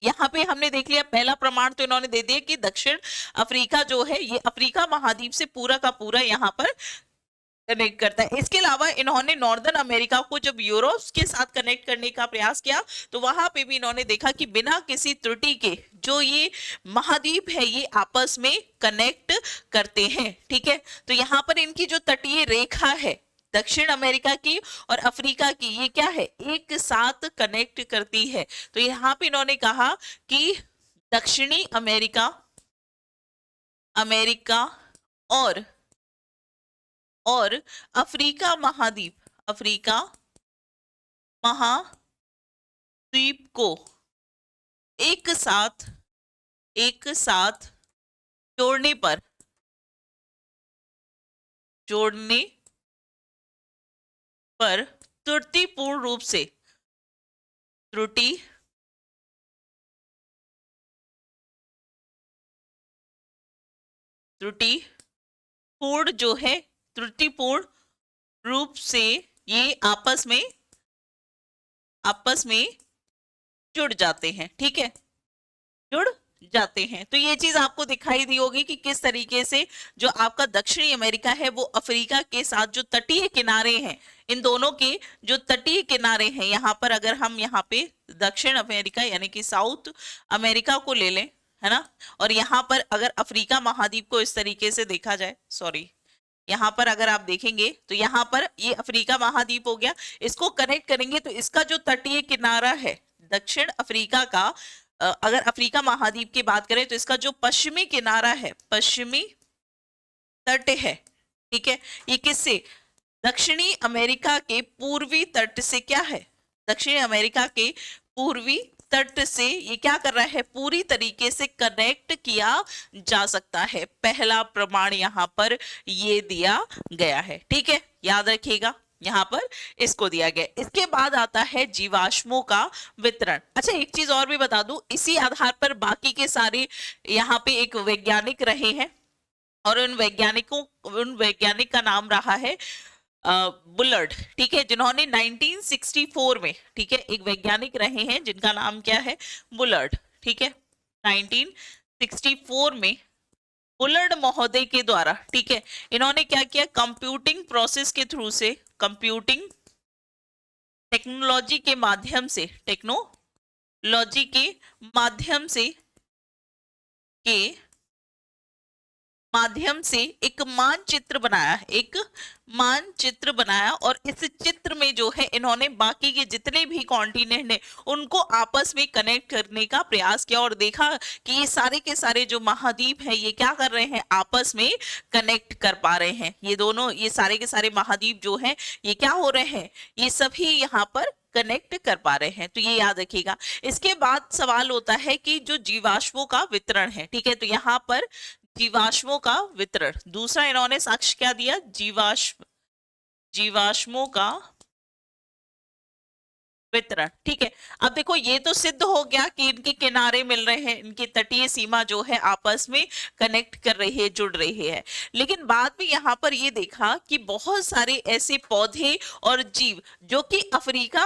यहाँ पे हमने देख लिया पहला प्रमाण, तो इन्होंने दे दिया कि दक्षिण अफ्रीका जो है ये अफ्रीका महाद्वीप से पूरा का पूरा यहाँ पर कनेक्ट करता है। इसके अलावा इन्होंने नॉर्दर्न अमेरिका को जब यूरोप के साथ कनेक्ट करने का प्रयास किया तो वहां पे भी इन्होंने देखा कि बिना किसी त्रुटि के जो ये महाद्वीप है ये आपस में कनेक्ट करते हैं, ठीक है। तो यहाँ पर इनकी जो तटीय रेखा है दक्षिण अमेरिका की और अफ्रीका की, ये क्या है, एक साथ कनेक्ट करती है। तो यहाँ पे इन्होंने कहा कि दक्षिणी अमेरिका अमेरिका और अफ्रीका महाद्वीप को एक साथ जोड़ने पर त्रुटिपूर्ण रूप से त्रुटिपूर्ण जो है त्रुटिपूर्ण रूप से ये आपस में जुड़ जाते हैं, ठीक है, जुड़ जाते हैं। तो ये चीज आपको दिखाई दी होगी कि किस तरीके से जो आपका दक्षिणी अमेरिका है वो अफ्रीका के साथ जो तटीय किनारे हैं, इन दोनों के जो तटीय किनारे हैं, यहाँ पर अगर हम यहाँ पे दक्षिण अमेरिका यानी कि साउथ अमेरिका को ले लें, है ना, और यहाँ पर अगर अफ्रीका महाद्वीप को इस तरीके से देखा जाए, सॉरी, यहाँ पर अगर आप देखेंगे तो यहाँ पर ये अफ्रीका महाद्वीप हो गया, इसको कनेक्ट करेंगे तो इसका जो तटीय किनारा है दक्षिण अफ्रीका का, अगर अफ्रीका महाद्वीप की बात करें तो इसका जो पश्चिमी किनारा है, पश्चिमी तट है, ठीक है, ये किससे, दक्षिणी अमेरिका के पूर्वी तट से क्या है, दक्षिणी अमेरिका के पूर्वी तट से ये क्या कर रहा है, पूरी तरीके से कनेक्ट किया जा सकता है। पहला प्रमाण यहाँ पर ये दिया गया है, ठीक है, याद रखिएगा, यहाँ पर इसको दिया गया। इसके बाद आता है जीवाश्मों का वितरण। अच्छा, एक चीज और भी बता दूं, इसी आधार पर बाकी के सारे यहाँ पे एक वैज्ञानिक रहे हैं और उन वैज्ञानिक का नाम रहा है बुलर्ड, ठीक है, जिन्होंने 1964 में, ठीक है, एक वैज्ञानिक रहे हैं जिनका नाम क्या है, बुलर्ड, ठीक है, 1964 में बुलर्ड महोदय के द्वारा, ठीक है, इन्होंने क्या किया, कंप्यूटिंग प्रोसेस के थ्रू से, कंप्यूटिंग टेक्नोलॉजी के माध्यम से, टेक्नोलॉजी के माध्यम से एक मानचित्र बनाया, एक मानचित्र बनाया, और इस चित्र में जो है इन्होंने बाकी के जितने भी कॉन्टिनेंट हैं उनको आपस में कनेक्ट करने का प्रयास किया और देखा कि ये सारे के सारे जो महाद्वीप हैं ये क्या कर रहे हैं, आपस में कनेक्ट कर पा रहे हैं। ये दोनों, ये सारे के सारे महाद्वीप जो हैं ये क्या हो रहे हैं, ये सभी यहाँ पर कनेक्ट कर पा रहे हैं, तो ये याद रखिएगा। इसके बाद सवाल होता है कि जो जीवाश्मों का वितरण है, ठीक है, तो यहाँ पर जीवाश्मों का वितरण, दूसरा इन्होंने साक्ष्य क्या दिया, जीवाश्मों का वितरण, ठीक है। अब देखो ये तो सिद्ध हो गया कि इनके किनारे मिल रहे हैं, इनकी तटीय सीमा जो है आपस में कनेक्ट कर रही है, जुड़ रही है, लेकिन बाद में यहाँ पर ये देखा कि बहुत सारे ऐसे पौधे और जीव जो कि अफ्रीका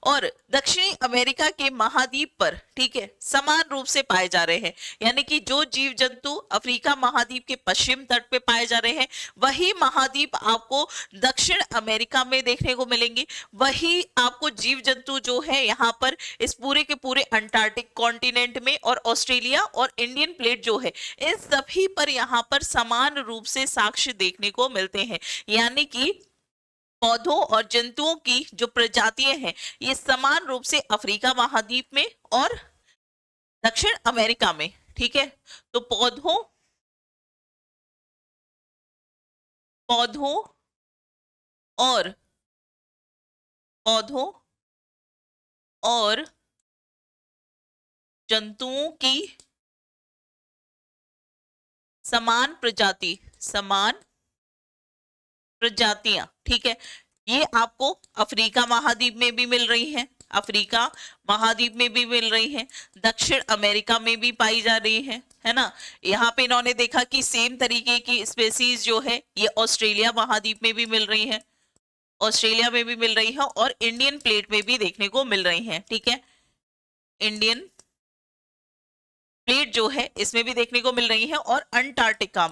और दक्षिणी अमेरिका के महाद्वीप पर, ठीक है, समान रूप से पाए जा रहे हैं, यानी कि जो जीव जंतु अफ्रीका महाद्वीप के पश्चिम तट पे पाए जा रहे हैं वही महाद्वीप आपको दक्षिण अमेरिका में देखने को मिलेंगे, वही आपको जीव जंतु जो है यहाँ पर इस पूरे के पूरे अंटार्कटिक कॉन्टिनेंट में और ऑस्ट्रेलिया और इंडियन प्लेट जो है इन सभी पर यहाँ पर समान रूप से साक्ष्य देखने को मिलते हैं, यानी कि पौधों और जंतुओं की जो प्रजातियां हैं ये समान रूप से अफ्रीका महाद्वीप में और दक्षिण अमेरिका में, ठीक है, तो पौधों और जंतुओं की समान प्रजातियां, ठीक है, ये आपको अफ्रीका महाद्वीप में भी मिल रही है, अफ्रीका महाद्वीप में भी मिल रही है, दक्षिण अमेरिका में भी पाई जा रही है ना। यहाँ पे इन्होंने देखा कि सेम तरीके की स्पेसीज जो है ये ऑस्ट्रेलिया महाद्वीप में भी मिल रही है, ऑस्ट्रेलिया में भी मिल रही है और इंडियन प्लेट में भी देखने को मिल रही है, ठीक है, इंडियन प्लेट जो है इसमें भी देखने को मिल रही है और अंटार्कटिका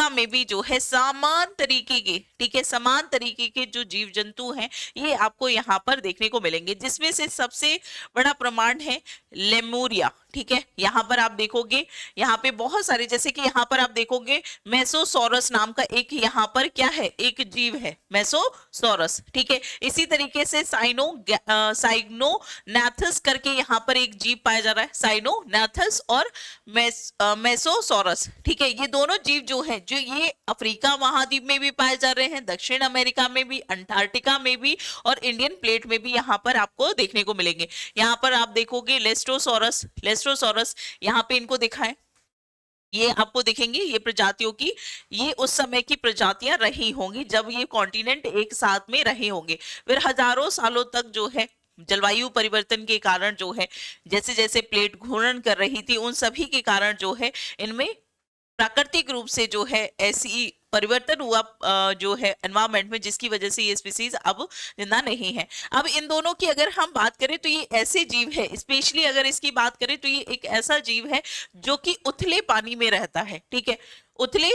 में भी जो है समान तरीके के, ठीक है, समान तरीके के जो जीव जंतु हैं ये आपको यहाँ पर देखने को मिलेंगे, जिसमें से सबसे बड़ा प्रमाण है लेमुरिया, ठीक है, यहाँ पर आप देखोगे यहाँ पे बहुत सारे, जैसे कि यहाँ पर आप देखोगे मेसोसोरस नाम का एक यहाँ पर क्या है, एक जीव है मेसोसोरस, ठीक है, इसी तरीके से साइग्नोनैथस करके यहाँ पर एक जीव पाया जा रहा है, साइग्नोनैथस और मेसोसोरस, ठीक है, ये दोनों जीव जो है जो ये अफ्रीका महाद्वीप में भी पाए जा रहे हैं, दक्षिण अमेरिका में भी, अंटार्कटिका में भी और इंडियन प्लेट में भी यहाँ पर आपको देखने को मिलेंगे। यहाँ पर आप देखोगे लेस्टोसोरस यहाँ पे इनको दिखाएं, ये आपको दिखेंगे, ये प्रजातियों की, ये उस समय की प्रजातियां रही होंगी जब ये कॉन्टिनेंट एक साथ में रहे होंगे, फिर हजारों सालों तक जो है जलवायु परिवर्तन के कारण जो है जैसे जैसे प्लेट घूर्णन कर रही थी उन सभी के कारण जो है इनमें प्राकृतिक रूप से जो है ऐसी परिवर्तन हुआ जो है एनवायरमेंट में, जिसकी वजह से ये स्पीसीज अब जिंदा नहीं है। अब इन दोनों की अगर हम बात करें तो ये ऐसे जीव है, स्पेशली अगर इसकी बात करें तो ये एक ऐसा जीव है जो कि उथले पानी में रहता है, ठीक है, उथले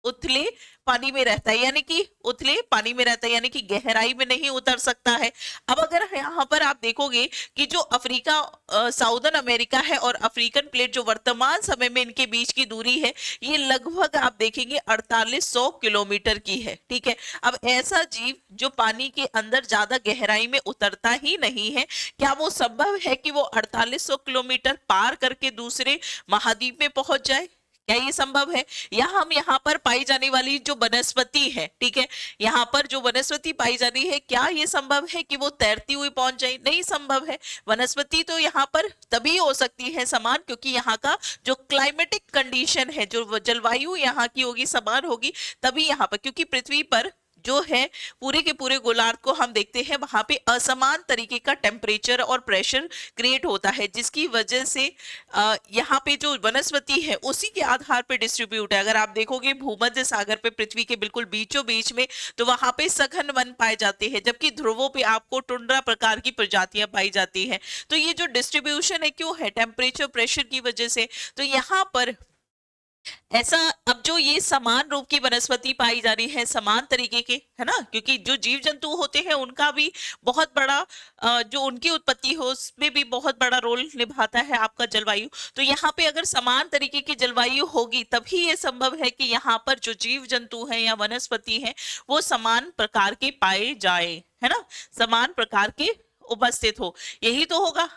उथले पानी में रहता है, यानी कि उथले पानी में रहता है, यानी कि गहराई में नहीं उतर सकता है। अब अगर यहाँ पर आप देखोगे कि जो अफ्रीका, साउदर्न अमेरिका है और अफ्रीकन प्लेट, जो वर्तमान समय में इनके बीच की दूरी है, ये लगभग आप देखेंगे 4800 किलोमीटर की है, ठीक है। अब ऐसा जीव जो पानी के अंदर ज्यादा गहराई में उतरता ही नहीं है, क्या वो संभव है कि वो 4800 किलोमीटर पार करके दूसरे महाद्वीप में पहुंच जाए? क्या ये संभव है? या हम यहाँ पर पाई जाने वाली जो वनस्पति है, ठीक है, यहाँ पर जो वनस्पति पाई जानी है, क्या ये संभव है कि वो तैरती हुई पहुंच जाए? नहीं संभव है। वनस्पति तो यहाँ पर तभी हो सकती है समान, क्योंकि यहाँ का जो क्लाइमेटिक कंडीशन है, जो जलवायु यहाँ की होगी, समान होगी, तभी यहाँ पर, क्योंकि पृथ्वी पर जो है पूरे के पूरे गोलार्ध को हम देखते हैं, वहां पे असमान तरीके का टेम्परेचर और प्रेशर क्रिएट होता है, जिसकी वजह से यहाँ पे जो वनस्पति है उसी के आधार पे डिस्ट्रीब्यूट है। अगर आप देखोगे भूमध्य सागर पे, पृथ्वी के बिल्कुल बीचों बीच में, तो वहां पे सघन वन पाए जाते हैं, जबकि ध्रुवों पे आपको टुंड्रा प्रकार की प्रजातियां पाई जाती हैं। तो ये जो डिस्ट्रीब्यूशन है क्यों है? टेम्परेचर प्रेशर की वजह से। तो यहाँ पर ऐसा, अब जो ये समान रूप की वनस्पति पाई जा रही है, समान तरीके के, है ना, क्योंकि जो जीव जंतु होते हैं उनका भी बहुत बड़ा जो उनकी उत्पत्ति हो उसमें भी बहुत बड़ा रोल निभाता है आपका जलवायु। तो यहाँ पे अगर समान तरीके की जलवायु होगी तभी ये संभव है कि यहाँ पर जो जीव जंतु है या वनस्पति है वो समान प्रकार के पाए जाए, है ना, समान प्रकार के उपस्थित हो, यही तो होगा।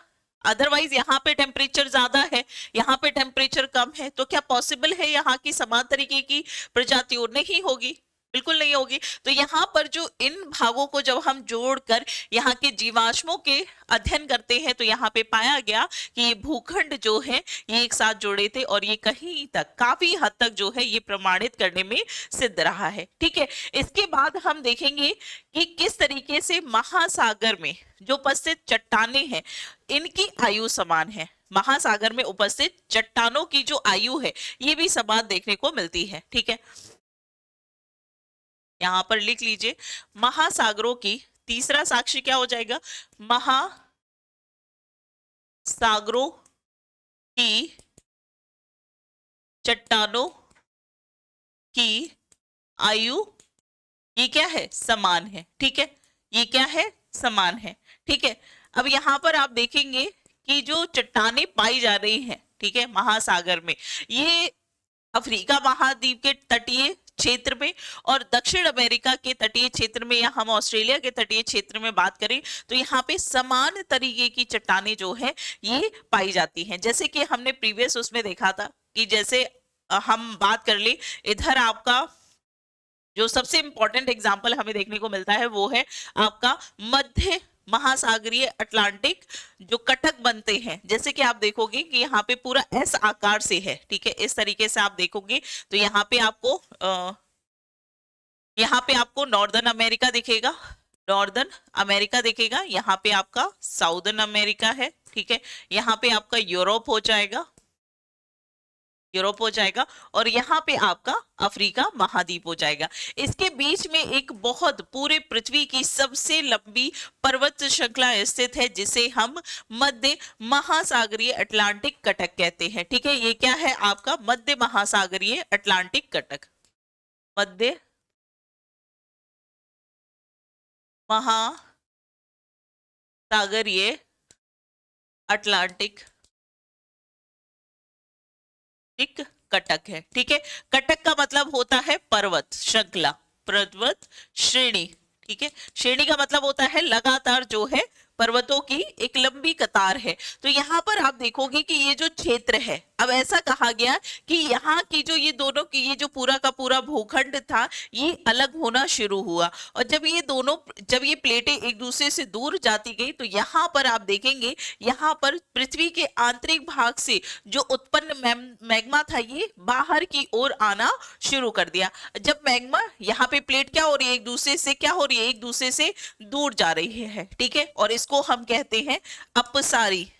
अदरवाइज यहाँ पे टेम्परेचर ज्यादा है, यहाँ पे टेम्परेचर कम है, तो क्या पॉसिबल है यहाँ की समान तरीके की प्रजाति? और नहीं होगी, बिल्कुल नहीं होगी। तो यहाँ पर जो इन भागों को जब हम जोड़कर यहाँ के जीवाश्मों के अध्ययन करते हैं, तो यहाँ पे पाया गया कि ये भूखंड जो है ये एक साथ जुड़े थे, और ये कहीं तक, काफी हद तक जो है ये प्रमाणित करने में सिद्ध रहा है, ठीक है। इसके बाद हम देखेंगे कि किस तरीके से महासागर में जो उपस्थित चट्टाने हैं इनकी आयु समान है। महासागर में उपस्थित चट्टानों की जो आयु है ये भी समान देखने को मिलती है, ठीक है। यहां पर लिख लीजिए, महासागरों की तीसरा साक्ष्य क्या हो जाएगा? महासागरों की चट्टानों की आयु ये क्या है? समान है, ठीक है, ये क्या है? समान है, ठीक है। अब यहां पर आप देखेंगे कि जो चट्टानें पाई जा रही हैं, ठीक है, महासागर में, ये अफ्रीका महाद्वीप के तटीय क्षेत्र में और दक्षिण अमेरिका के तटीय क्षेत्र में, या हम ऑस्ट्रेलिया के तटीय क्षेत्र में बात करें तो यहाँ पे समान तरीके की चट्टानें जो है ये पाई जाती हैं। जैसे कि हमने प्रीवियस उसमें देखा था कि जैसे हम बात कर ले, इधर आपका जो सबसे इंपॉर्टेंट एग्जाम्पल हमें देखने को मिलता है वो है आपका मध्य महासागरीय अटलांटिक जो कटक बनते हैं। जैसे कि आप देखोगे कि यहाँ पे पूरा एस आकार से है, ठीक है, इस तरीके से आप देखोगे तो यहाँ पे आपको नॉर्दर्न अमेरिका दिखेगा, नॉर्दर्न अमेरिका दिखेगा, यहाँ पे आपका साउदर्न अमेरिका है, ठीक है, यहाँ पे आपका यूरोप हो जाएगा, यूरोप हो जाएगा, और यहाँ पे आपका अफ्रीका महाद्वीप हो जाएगा। इसके बीच में एक बहुत, पूरे पृथ्वी की सबसे लंबी पर्वत श्रृंखला स्थित है जिसे हम मध्य महासागरीय अटलांटिक कटक कहते हैं, ठीक है। ये क्या है? आपका मध्य महासागरीय अटलांटिक कटक, मध्य महासागरीय अटलांटिक कटक है, ठीक है। कटक का मतलब होता है पर्वत श्रृंखला, पर्वत श्रेणी, ठीक है। श्रेणी का मतलब होता है लगातार जो है पर्वतों की एक लंबी कतार है। तो यहाँ पर आप देखोगे कि ये जो क्षेत्र है, अब ऐसा कहा गया कि यहाँ की जो ये दोनों की ये जो पूरा का पूरा भूखंड था ये अलग होना शुरू हुआ, और जब ये प्लेटें एक दूसरे से दूर जाती गई तो यहाँ पर आप देखेंगे, यहाँ पर पृथ्वी के आंतरिक भाग से जो उत्पन्न मैग्मा था ये बाहर की ओर आना शुरू कर दिया। जब मैग्मा, यहाँ पे प्लेट क्या हो रही है? एक दूसरे से क्या हो रही है? एक दूसरे से दूर जा रही है, ठीक है, और इसको हम कहते हैं अपसारी।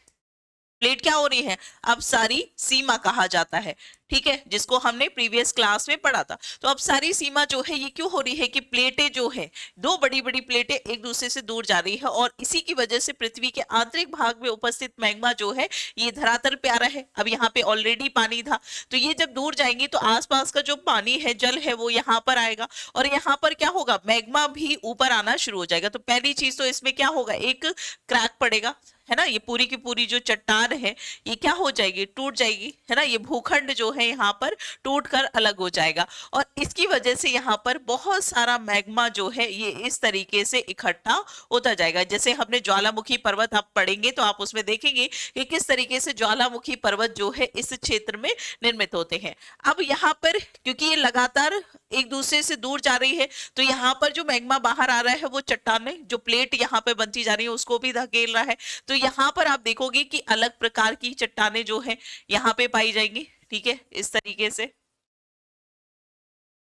प्लेट क्या हो रही है? अब सारी सीमा कहा जाता है, ठीक है, जिसको हमने प्रीवियस क्लास में पढ़ा था। तो अब सारी सीमा जो है ये क्यों हो रही है कि प्लेटें जो है, दो बड़ी बड़ी प्लेटें एक दूसरे से दूर जा रही है, और इसी की वजह से पृथ्वी के आंतरिक भाग में उपस्थित मैग्मा जो है ये धरातल पे आ रहा है। अब यहाँ पे ऑलरेडी पानी था, तो ये जब दूर जाएंगी तो आसपास का जो पानी है, जल है, वो यहाँ पर आएगा, और यहाँ पर क्या होगा, मैग्मा भी ऊपर आना शुरू हो जाएगा। तो पहली चीज तो इसमें क्या होगा, एक क्रैक पड़ेगा, है ना, ये पूरी की पूरी जो चट्टान है ये क्या हो जाएगी, टूट जाएगी, है ना, ये भूखंड जो है यहाँ पर टूट कर अलग हो जाएगा, और इसकी वजह से यहाँ पर बहुत सारा मैग्मा जो है ये इस तरीके से इकट्ठा होता जाएगा। जैसे हमने ज्वालामुखी पर्वत आप पढ़ेंगे तो आप उसमें देखेंगे कि किस तरीके से ज्वालामुखी पर्वत जो है इस क्षेत्र में निर्मित होते हैं। अब यहाँ पर क्योंकि ये लगातार एक दूसरे से दूर जा रही है, तो यहाँ पर जो मैग्मा बाहर आ रहा है वो चट्टाने, जो प्लेट यहाँ पे बनती जा रही है उसको भी धकेल रहा है। तो यहाँ पर आप देखोगे कि अलग प्रकार की चट्टाने जो है यहाँ पे पाई जाएंगी, ठीक है, इस तरीके से,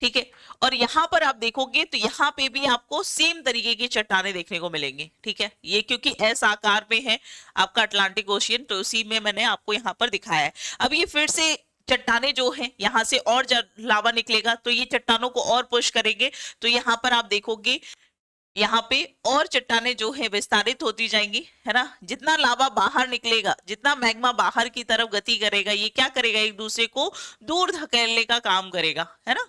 ठीक है। और यहाँ पर आप देखोगे तो यहाँ पे भी आपको सेम तरीके की चट्टाने देखने को मिलेंगी, ठीक है। ये क्योंकि एस आकार में है आपका अटलांटिक ओशियन, तो उसी में मैंने आपको यहाँ पर दिखाया है। अब ये फिर से चट्टाने जो है यहाँ से और लावा निकलेगा, तो ये चट्टानों को और पुश करेंगे, तो यहाँ पर आप देखोगे यहाँ पे और चट्टाने जो है विस्तारित होती जाएंगी, है ना। जितना लावा बाहर निकलेगा, जितना मैग्मा बाहर की तरफ गति करेगा, ये क्या करेगा, एक दूसरे को दूर धकेलने का काम करेगा, है ना।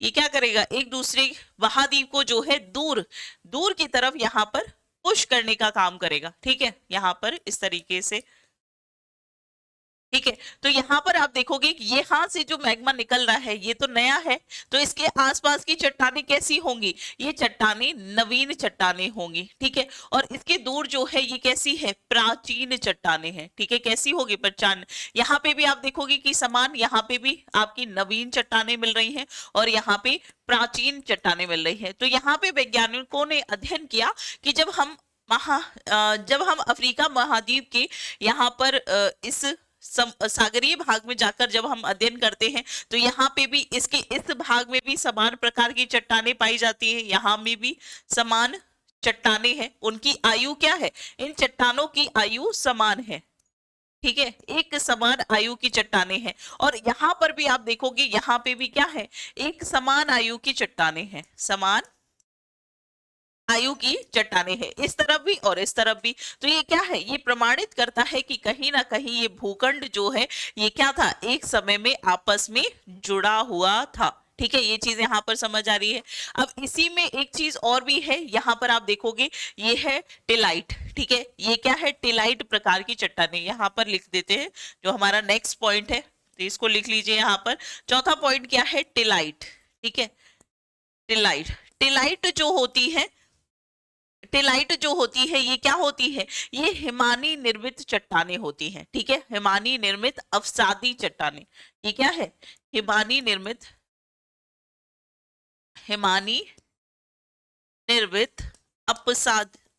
ये क्या करेगा, एक दूसरे महाद्वीप को जो है दूर दूर की तरफ यहाँ पर पुश करने का काम करेगा, ठीक है, यहाँ पर इस तरीके से, ठीक है। तो यहाँ पर आप देखोगे कि यहाँ से जो मैग्मा निकल रहा है ये तो नया है, तो इसके आसपास की चट्टानें कैसी होंगी, ये चट्टानें नवीन चट्टानें होंगी, ठीक है। और इसके दूर जो है ये कैसी है, प्राचीन चट्टानें हैं, ठीक है, कैसी होगी, पहचान। यहाँ पे भी आप देखोगे कि समान, यहाँ पे भी आपकी नवीन चट्टानें मिल रही हैं और यहाँ पे प्राचीन चट्टानें मिल रही है। तो यहाँ पे वैज्ञानिकों ने अध्ययन किया कि जब हम अफ्रीका महाद्वीप के यहाँ पर इस सागरीय भाग में जाकर जब हम अध्ययन करते हैं, तो यहाँ पे भी इसके इस भाग में भी समान प्रकार की चट्टानें पाई जाती हैं, यहाँ में भी समान चट्टानें हैं। उनकी आयु क्या है, इन चट्टानों की आयु समान है, ठीक है, एक समान आयु की चट्टानें हैं। और यहाँ पर भी आप देखोगे यहाँ पे भी क्या है, एक समान आयु की चट्टानें हैं, समान आयु की चट्टानें हैं, इस तरफ भी और इस तरफ भी। तो ये क्या है, ये प्रमाणित करता है कि कहीं ना कहीं ये भूखंड जो है ये क्या था, एक समय में आपस में जुड़ा हुआ था, ठीक है। ये चीज यहाँ पर समझ आ रही है। अब इसी में एक चीज और भी है, यहाँ पर आप देखोगे ये है टिलाइट, ठीक है, ये क्या है, टिलाइट प्रकार की चट्टानें, यहाँ पर लिख देते हैं जो हमारा नेक्स्ट पॉइंट है, तो इसको लिख लीजिए यहाँ पर। चौथा पॉइंट क्या है, टिलाइट, ठीक है, टिलाइट। टिलाइट जो होती है ये क्या होती है, ये हिमानी निर्मित चट्टानें होती हैं, ठीक है, हिमानी निर्मित अवसादी चट्टानें। ये क्या है, हिमानी निर्मित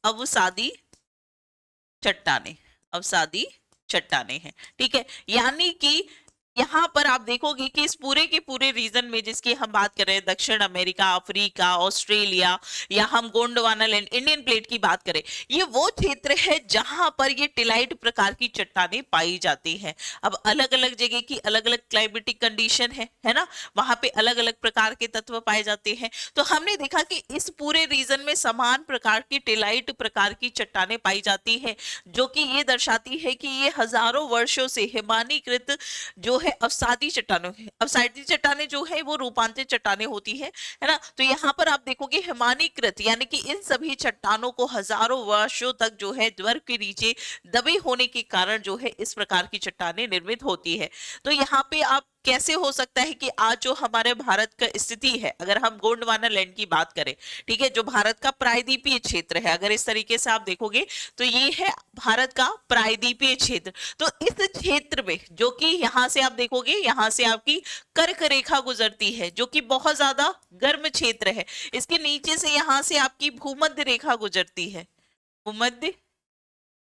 अवसादी चट्टानें हैं, ठीक है। यानी कि यहाँ पर आप देखोगे कि इस पूरे के पूरे रीजन में जिसकी हम बात कर रहे हैं, दक्षिण अमेरिका, अफ्रीका, ऑस्ट्रेलिया, या हम गोंडवाना लैंड, इंडियन प्लेट की बात करें, ये वो क्षेत्र है जहां पर ये टिलाइट प्रकार की चट्टानें पाई जाती हैं। अब अलग अलग जगह की अलग अलग क्लाइमेटिक कंडीशन है ना, वहां पे अलग अलग प्रकार के तत्व पाए जाते हैं। तो हमने देखा कि इस पूरे रीजन में समान प्रकार की टिलाइट प्रकार की चट्टानें पाई जाती है, जो कि ये दर्शाती है कि ये हजारों वर्षों से हिमानीकृत जो है अवसादी चट्टानें जो है वो रूपांतरित चट्टानें होती है ना। तो यहाँ पर आप देखोगे हिमानीकृत, यानी कि इन सभी चट्टानों को हजारों वर्षों तक जो है बर्फ के नीचे दबे होने के कारण जो है इस प्रकार की चट्टानें निर्मित होती है। तो यहाँ पे आप कैसे हो सकता है कि आज जो हमारे भारत का स्थिति है, अगर हम गोंडवाना लैंड की बात करें, ठीक है, जो भारत का प्रायद्वीपीय क्षेत्र है, अगर इस तरीके से आप देखोगे तो ये है भारत का प्रायद्वीपीय क्षेत्र। तो इस क्षेत्र में जो कि यहाँ से आप देखोगे, यहाँ से आपकी कर्क रेखा गुजरती है जो कि बहुत ज्यादा गर्म क्षेत्र है, इसके नीचे से यहाँ से आपकी भूमध्य रेखा गुजरती है, भूमध्य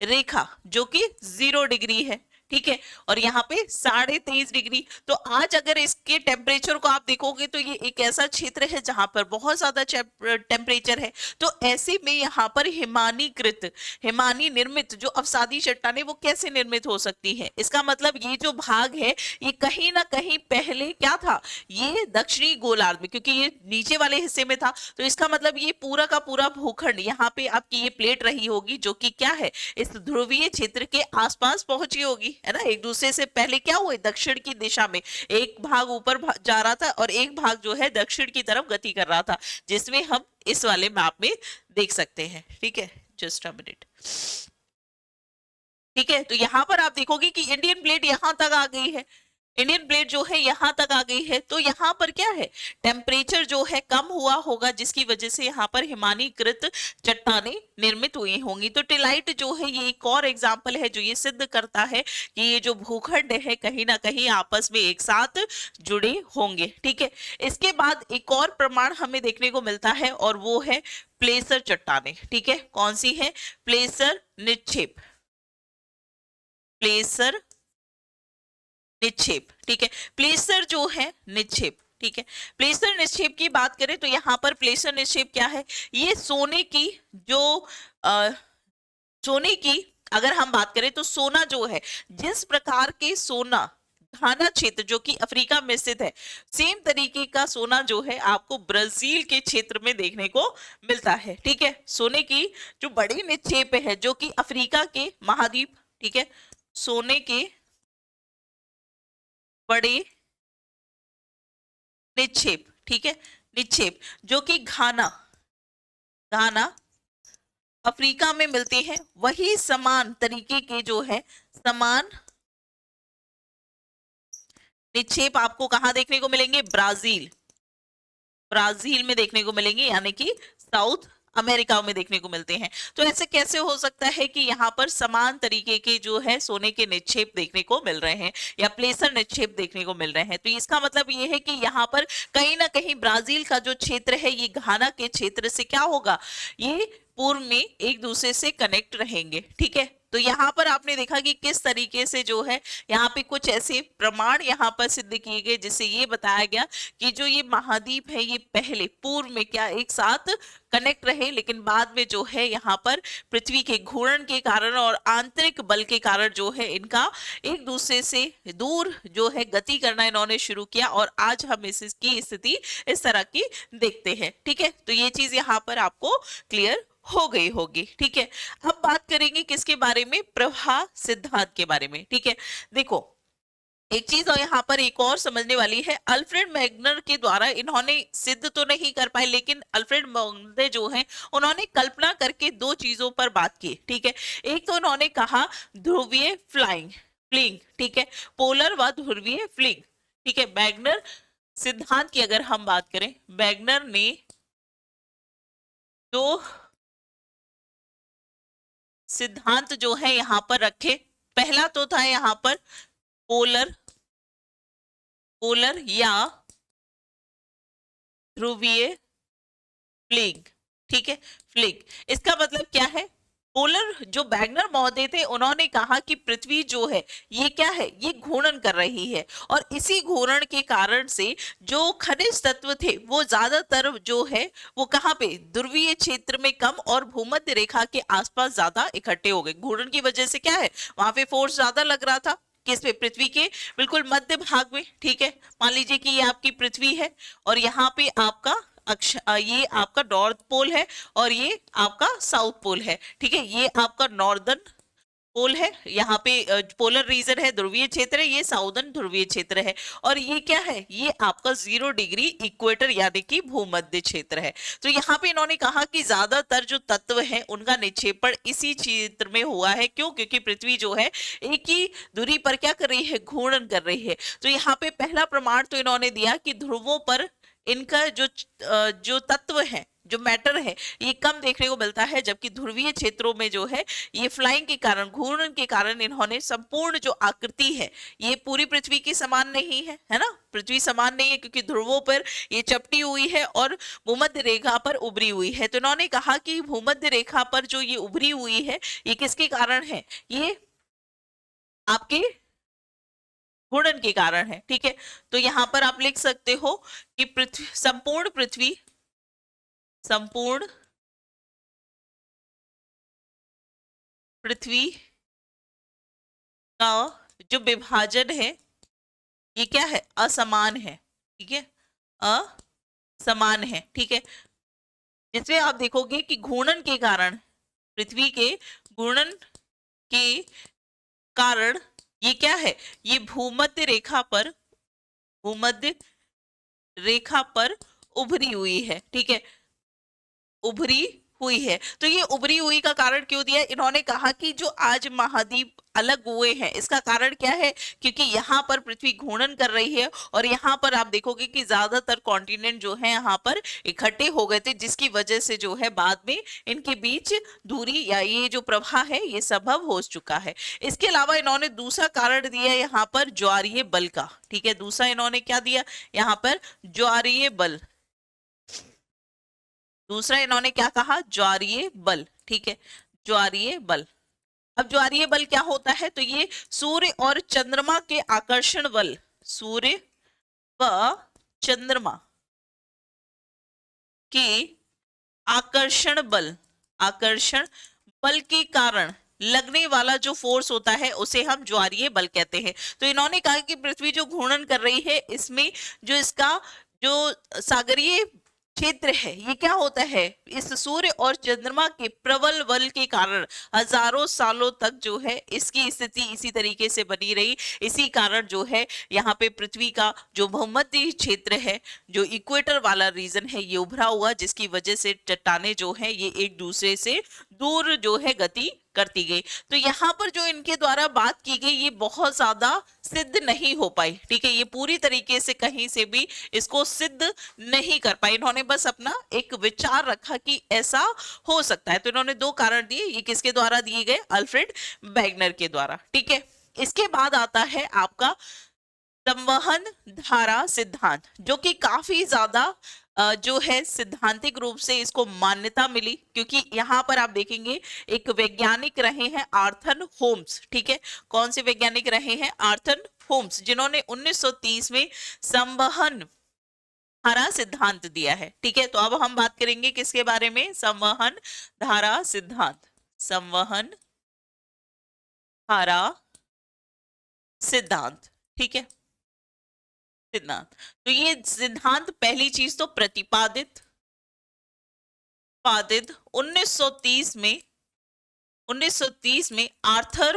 रेखा जो कि 0 डिग्री है, ठीक है, और यहाँ पे 23.5 डिग्री। तो आज अगर इसके टेम्परेचर को आप देखोगे तो ये एक ऐसा क्षेत्र है जहां पर बहुत ज्यादा टेम्परेचर है। तो ऐसे में यहाँ पर हिमानीकृत, हिमानी निर्मित जो अवसादी चट्टानें वो कैसे निर्मित हो सकती है? इसका मतलब ये जो भाग है ये कहीं ना कहीं पहले क्या था, ये दक्षिणी गोलार्ध में, क्योंकि ये नीचे वाले हिस्से में था, तो इसका मतलब ये पूरा का पूरा भूखंड यहाँ पे आपकी ये प्लेट रही होगी जो कि क्या है, इस ध्रुवीय क्षेत्र के आसपास पहुंची होगी, है ना। एक दूसरे से पहले क्या हुए, दक्षिण की दिशा में एक भाग ऊपर जा रहा था और एक भाग जो है दक्षिण की तरफ गति कर रहा था, जिसमें हम इस वाले मैप में देख सकते हैं। ठीक है, जस्ट अ मिनट। ठीक है, तो यहां पर आप देखोगे कि इंडियन प्लेट यहां तक आ गई है, इंडियन प्लेट जो है यहां तक आ गई है। तो यहाँ पर क्या है, टेम्परेचर जो है कम हुआ होगा, जिसकी वजह से यहाँ पर हिमानीकृत चट्टानें निर्मित हुई होंगी। तो टिलाइट जो है ये एक और एग्जाम्पल है जो ये सिद्ध करता है कि ये जो भूखंड है कहीं ना कहीं आपस में एक साथ जुड़े होंगे। ठीक है, इसके बाद एक और प्रमाण हमें देखने को मिलता है और वो है प्लेसर चट्टानें। ठीक है, कौन सी है, प्लेसर निक्षेप, प्लेसर निक्षेप। ठीक है, प्लेसर जो है निक्षेप। ठीक है, प्लेसर निक्षेप की बात करें तो यहाँ पर प्लेसर निक्षेप क्या है, ये सोने की जो सोने की अगर हम बात करें तो सोना जो है, जिस प्रकार के सोना घाना क्षेत्र जो कि अफ्रीका में स्थित है, सेम तरीके का सोना जो है आपको ब्राजील के क्षेत्र में देखने को मिलता है। ठीक है, सोने की जो बड़ी निक्षेप है जो कि अफ्रीका के महाद्वीप, ठीक है, सोने के बड़े निक्षेप, ठीक है, निक्षेप जो कि घाना, घाना अफ्रीका में मिलते हैं, वही समान तरीके के जो है समान निक्षेप आपको कहां देखने को मिलेंगे, ब्राजील, ब्राजील में देखने को मिलेंगे, यानी कि साउथ अमेरिका में देखने को मिलते हैं। तो ऐसे कैसे हो सकता है कि यहाँ पर समान तरीके के जो है सोने के निक्षेप देखने को मिल रहे हैं या प्लेसर निक्षेप देखने को मिल रहे हैं? तो इसका मतलब ये है कि यहाँ पर कहीं ना कहीं ब्राजील का जो क्षेत्र है ये घाना के क्षेत्र से क्या होगा, ये पूर्व में एक दूसरे से कनेक्ट रहेंगे। ठीक है, तो यहाँ पर आपने देखा कि किस तरीके से जो है यहाँ पे कुछ ऐसे प्रमाण यहाँ पर सिद्ध किए गए जिससे ये बताया गया कि जो ये महाद्वीप है ये पहले पूर्व में क्या एक साथ कनेक्ट रहे, लेकिन बाद में जो है यहाँ पर पृथ्वी के घूर्णन के कारण और आंतरिक बल के कारण जो है इनका एक दूसरे से दूर जो है गति करना इन्होंने शुरू किया और आज हम इसकी स्थिति इस तरह की देखते हैं। ठीक है, तो ये चीज यहाँ पर आपको क्लियर हो गई होगी। ठीक है, अब बात करेंगे किसके बारे में, प्रवाह सिद्धांत के बारे में। ठीक है, देखो एक चीज और यहाँ पर एक और समझने वाली है, अल्फ्रेड मैग्नर के द्वारा इन्होंने सिद्ध तो नहीं कर पाए, लेकिन अल्फ्रेड मैग्नर जो है उन्होंने कल्पना करके दो चीजों पर बात की। ठीक है, एक तो उन्होंने कहा ध्रुवीय फ्लाइंग फ्लिंग, ठीक है, पोलर व ध्रुवीय फ्लिंग। ठीक है, मैग्नर सिद्धांत की अगर हम बात करें, मैग्नर ने दो सिद्धांत जो है यहां पर रखे। पहला तो था यहां पर पोलर, पोलर या ध्रुवीय फ्लिंग। ठीक है, फ्लिंग इसका मतलब क्या है, पोलर जो मैग्नर महोदय थे उन्होंने कहा कि पृथ्वी जो है ये क्या है, ये घूर्णन कर रही है और इसी घूर्णन के कारण से जो खनिज तत्व थे वो ज्यादातर जो है वो कहाँ पे, ध्रुवीय क्षेत्र में कम और भूमध्य रेखा के आसपास ज्यादा इकट्ठे हो गए। घूर्णन की वजह से क्या है, वहां पे फोर्स ज्यादा लग रहा था, किस पे, पृथ्वी के बिल्कुल मध्य भाग में। ठीक है, मान लीजिए कि ये आपकी पृथ्वी है और यहाँ पे आपका ये आपका नॉर्थ पोल है और ये आपका साउथ पोल है। ठीक है, ये आपका नॉर्दर्न पोल है, यहाँ पे पोलर रीजन है, ध्रुवीय क्षेत्र है, ये साउदर्न ध्रुवीय क्षेत्र है और ये क्या है, ये आपका 0 डिग्री इक्वेटर यानी कि भूमध्य क्षेत्र है। तो यहाँ पे इन्होंने कहा कि ज्यादातर जो तत्व है उनका निक्षेपण इसी क्षेत्र में हुआ है। क्यों, क्योंकि पृथ्वी जो है एक ही दूरी पर क्या कर रही है, घूर्णन कर रही है। तो यहाँ पे पहला प्रमाण तो इन्होंने दिया कि ध्रुवों पर इनका जो तत्व है, जो मैटर है, ये कम देखने को मिलता है, जबकि ध्रुवीय क्षेत्रों में जो है ये फ्लाइंग के कारण, घूर्णन के कारण इन्होंने संपूर्ण जो आकृति है ये पूरी पृथ्वी की समान नहीं है ना, पृथ्वी समान नहीं है क्योंकि ध्रुवों पर ये चपटी हुई है और भूमध्य रेखा पर उभरी हुई है। तो इन्होंने कहा कि भूमध्य रेखा पर जो ये उभरी हुई है ये किसके कारण है, ये आपके घूर्णन के कारण है। ठीक है, तो यहां पर आप लिख सकते हो कि पृथ्वी, संपूर्ण पृथ्वी का जो विभाजन है ये क्या है, असमान है। ठीक है, असमान है। ठीक है, जिसमें आप देखोगे कि घूर्णन के कारण, पृथ्वी के घूर्णन के कारण ये क्या है, ये भूमध्य रेखा पर उभरी हुई है। ठीक है, उभरी हुई है। तो ये उभरी हुई का कारण क्यों दिया, इन्होंने कहा कि जो आज महाद्वीप अलग हुए हैं इसका कारण क्या है, क्योंकि यहाँ पर पृथ्वी घूर्णन कर रही है और यहाँ पर आप देखोगे कि ज्यादातर कॉन्टिनेंट जो है यहाँ पर इकट्ठे हो गए थे, जिसकी वजह से जो है बाद में इनके बीच दूरी या ये जो प्रवाह है ये संभव हो चुका है। इसके अलावा इन्होंने दूसरा कारण दिया यहाँ पर ज्वारीय बल का। ठीक है, दूसरा इन्होंने क्या दिया यहाँ पर, ज्वारीय बल। दूसरा इन्होंने क्या कहा, ज्वारीय बल। ठीक है, ज्वारीय बल। अब ज्वारीय बल क्या होता है, तो ये सूर्य और चंद्रमा के आकर्षण बल, सूर्य व चंद्रमा के आकर्षण बल के कारण लगने वाला जो फोर्स होता है उसे हम ज्वारीय बल कहते हैं। तो इन्होंने कहा कि पृथ्वी जो घूर्णन कर रही है इसमें जो इसका जो सागरीय क्षेत्र है ये क्या होता है, इस सूर्य और चंद्रमा के प्रबल बल के कारण हजारों सालों तक जो है इसकी स्थिति इसी तरीके से बनी रही। इसी कारण जो है यहाँ पे पृथ्वी का जो भूमध्य क्षेत्र है, जो इक्वेटर वाला रीजन है ये उभरा हुआ, जिसकी वजह से चट्टाने जो है ये एक दूसरे से दूर जो है गति करती गई। तो यहाँ पर जो इनके द्वारा बात की गई ये बहुत ज्यादा सिद्ध नहीं हो पाई। ठीक है, ये पूरी तरीके से कहीं से भी इसको सिद्ध नहीं कर पाई, इन्होंने बस अपना एक विचार रखा कि ऐसा हो सकता है। तो इन्होंने दो कारण दिए, ये किसके द्वारा दिए गए, अल्फ्रेड वेगनर के द्वारा। ठीक है, इसके बाद आता है आपका संवहन धारा सिद्धांत, जो कि काफी ज्यादा जो है सिद्धांतिक रूप से इसको मान्यता मिली, क्योंकि यहाँ पर आप देखेंगे एक वैज्ञानिक रहे हैं आर्थर होम्स। ठीक है, कौन से वैज्ञानिक रहे हैं, आर्थर होम्स, जिन्होंने 1930 में संवहन धारा सिद्धांत दिया है। ठीक है, तो अब हम बात करेंगे किसके बारे में, संवहन धारा सिद्धांत, संवहन धारा सिद्धांत। ठीक है, सिद्धांत, तो ये सिद्धांत पहली चीज तो प्रतिपादित 1930 में आर्थर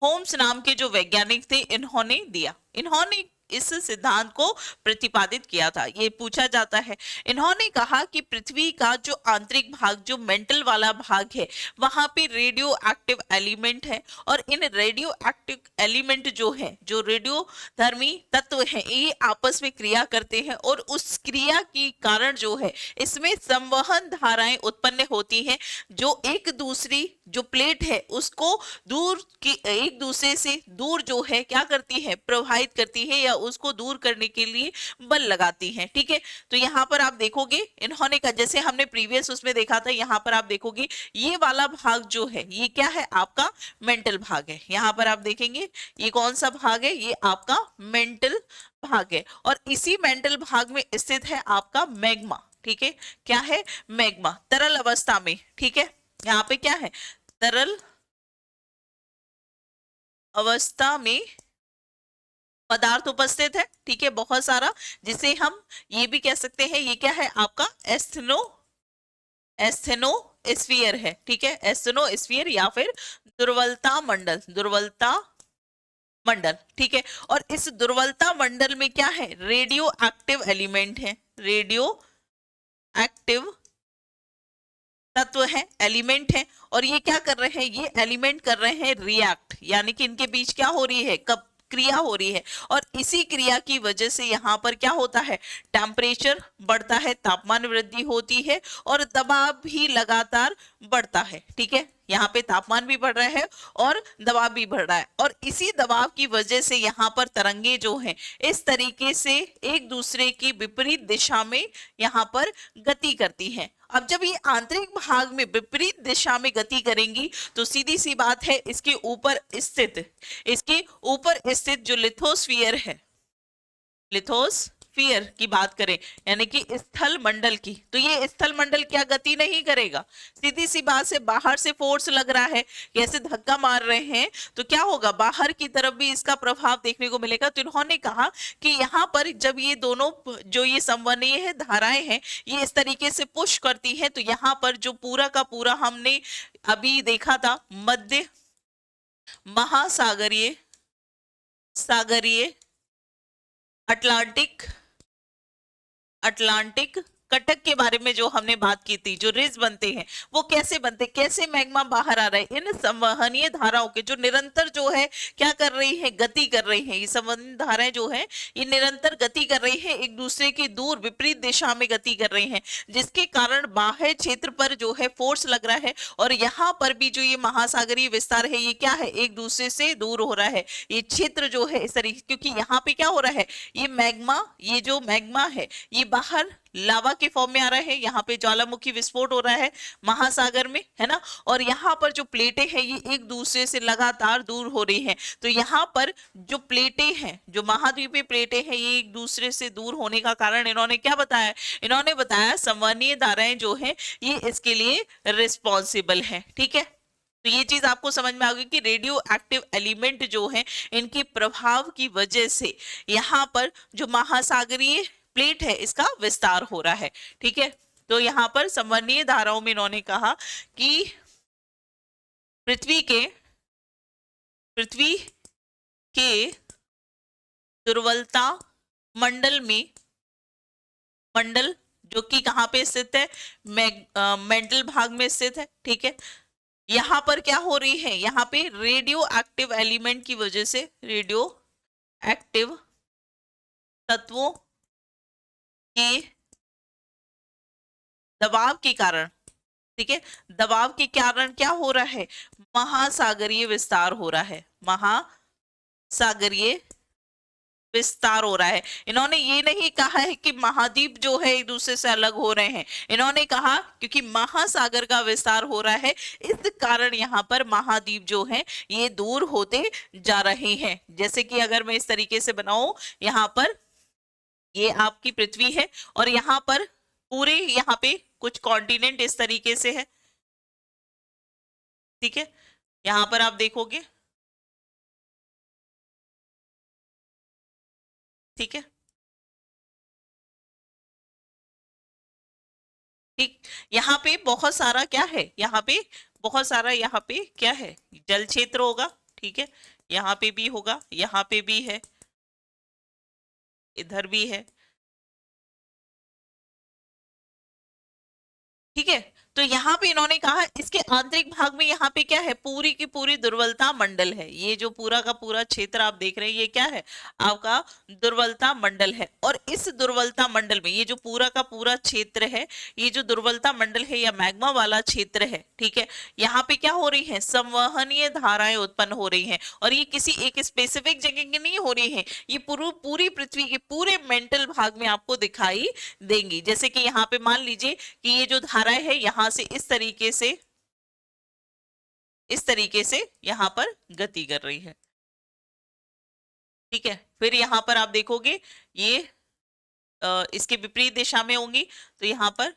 होम्स नाम के जो वैज्ञानिक थे इन्होंने दिया, इन्होंने इस सिद्धांत को प्रतिपादित किया था। ये पूछा जाता है, इन्होंने कहा कि पृथ्वी का जो आंतरिक भाग, जो मेंटल वाला भाग है, वहां पे रेडियो एक्टिव एलिमेंट है और इन रेडियो एक्टिव एलिमेंट जो है, जो रेडियो धर्मी तत्व है, ये आपस में क्रिया करते हैं और उस क्रिया के कारण जो है इसमें संवहन धाराएं उत्पन्न होती हैं, जो एक दूसरी जो प्लेट है उसको दूर की, एक दूसरे से दूर जो है क्या करती है, प्रवाहित करती है या उसको दूर करने के लिए बल लगाती हैं। ठीक है, तो यहाँ पर आप देखोगे इन्होंने का, जैसे हमने प्रीवियस उसमें देखा था, यहाँ पर आप देखोगे ये वाला भाग जो है ये क्या है, आपका मेंटल भाग है। यहाँ पर आप देखेंगे ये कौन सा भाग है, ये आपका मेंटल भाग है और इसी मेंटल भाग में स्थित है आपका मैग्मा। ठीक है, क्या है, मैग्मा, तरल अवस्था में। ठीक है, यहाँ पे क्या है, तरल अवस्था में पदार्थ उपस्थित है। ठीक है, बहुत सारा, जिसे हम ये भी कह सकते हैं ये क्या है, आपका एस्थेनोस्फीयर है। ठीक है, एस्थेनोस्फीयर या फिर दुर्वलता मंडल। ठीक है, और इस दुर्वलता मंडल में क्या है, रेडियो एक्टिव एलिमेंट है, रेडियो एक्टिव तत्व है, एलिमेंट है, और ये क्या कर रहे हैं, ये एलिमेंट कर रहे हैं रिएक्ट, यानी कि इनके बीच क्या हो रही है, कब क्रिया हो रही है, और इसी क्रिया की वजह से यहाँ पर क्या होता है, टेम्परेचर बढ़ता है, तापमान वृद्धि होती है और दबाव भी लगातार बढ़ता है। ठीक है, यहाँ पे तापमान भी बढ़ रहा है और दबाव भी बढ़ रहा है, और इसी दबाव की वजह से यहाँ पर तरंगे जो हैं इस तरीके से एक दूसरे की विपरीत दिशा में यहाँ पर गति करती हैं। अब जब ये आंतरिक भाग में विपरीत दिशा में गति करेंगी तो सीधी सी बात है, इसके ऊपर स्थित जो लिथोस्फीयर है, लिथोस्फीयर की बात करें यानी कि स्थल मंडल की, तो ये स्थल मंडल क्या गति नहीं करेगा। सीधी सी बात से बाहर से फोर्स लग रहा है, कैसे धक्का मार रहे हैं, तो क्या होगा, बाहर की तरफ भी इसका प्रभाव देखने को मिलेगा। तो इन्होंने कहा कि यहाँ पर जब ये दोनों जो ये संवहनीय है धाराएं हैं ये इस तरीके से पुश करती है, तो यहाँ पर जो पूरा का पूरा हमने अभी देखा था मध्य महासागरीय, सागरीय, अटलांटिक कटक के बारे में जो हमने बात की थी, जो रिज बनते हैं वो कैसे बनते, कैसे मैग्मा बाहर आ रहा है, इन संवहनीय धाराओं के जो निरंतर जो है क्या कर रही है, गति कर रही है। ये संवहनीय धाराएं जो है ये निरंतर गति कर रही है, एक दूसरे की दूर विपरीत दिशा में गति कर रही हैं, जिसके कारण बाह्य क्षेत्र पर जो है फोर्स लग रहा है, और यहाँ पर भी जो ये महासागरीय विस्तार है ये क्या है, एक दूसरे से दूर हो रहा है। ये क्षेत्र जो है इस तरीके, क्योंकि यहाँ पे क्या हो रहा है, ये जो मैग्मा है ये बाहर लावा के फॉर्म में आ रहा है, यहाँ पे ज्वालामुखी विस्फोट हो रहा है महासागर में, है ना, और यहाँ पर जो प्लेटें हैं ये एक दूसरे से लगातार दूर हो रही हैं। तो यहाँ पर जो प्लेटें हैं, जो महाद्वीपीय प्लेटें हैं, ये एक दूसरे से दूर होने का कारण इन्होंने क्या बताया, इन्होंने बताया संवहनीय धाराएं जो है ये इसके लिए रिस्पॉन्सिबल है। ठीक है, तो ये चीज आपको समझ में आ गई कि रेडियो एक्टिव एलिमेंट जो है इनके प्रभाव की वजह से यहाँ पर जो महासागरीय प्लेट है इसका विस्तार हो रहा है। ठीक है, तो यहाँ पर संवहनीय धाराओं में इन्होंने कहा कि पृथ्वी के दुर्वलता मंडल जो कि कहाँ पे स्थित है, मेंटल भाग में स्थित है। ठीक है, यहाँ पर क्या हो रही है, यहाँ पे रेडियो एक्टिव एलिमेंट की वजह से, रेडियो एक्टिव तत्वों के दबाव के कारण, ठीक है, दबाव के कारण क्या हो रहा है, महासागरीय विस्तार हो रहा है, महासागरीय विस्तार हो रहा है। इन्होंने ये नहीं कहा है कि महाद्वीप जो है एक दूसरे से अलग हो रहे हैं, इन्होंने कहा क्योंकि महासागर का विस्तार हो रहा है इस कारण यहाँ पर महाद्वीप जो है ये दूर होते जा रहे हैं। जैसे कि अगर मैं इस तरीके से बनाऊं, यहाँ पर ये आपकी पृथ्वी है और यहाँ पर पूरे यहाँ पे कुछ कॉन्टिनेंट इस तरीके से है। ठीक है, यहाँ पर आप देखोगे, ठीक है, ठीक, यहाँ पे बहुत सारा क्या है, यहाँ पे बहुत सारा, यहाँ पे क्या है, जल क्षेत्र होगा। ठीक है, यहाँ पे भी होगा, यहाँ पे भी है, इधर भी है। ठीक है, तो यहाँ पे इन्होंने कहा इसके आंतरिक भाग में यहाँ पे क्या है, पूरी की पूरी दुर्बलता मंडल है। ये जो पूरा का पूरा क्षेत्र आप देख रहे हैं ये क्या है, आपका दुर्बलता मंडल है। और इस दुर्बलता मंडल में ये जो पूरा का पूरा क्षेत्र है, ये जो दुर्बलता मंडल है या मैग्मा वाला क्षेत्र है, ठीक है, यहाँ पे क्या हो रही है, संवहनीय धाराएं उत्पन्न हो रही हैं। और ये किसी एक स्पेसिफिक जगह की नहीं हो रही है, ये पूरी पृथ्वी के पूरे मेंटल भाग में आपको दिखाई देंगी। जैसे कि यहाँ पे मान लीजिए कि ये जो धाराएं है यहाँ से इस तरीके से यहाँ पर गति कर रही है। ठीक है, फिर यहाँ पर आप देखोगे ये इसके विपरीत दिशा में होंगी, तो यहाँ पर,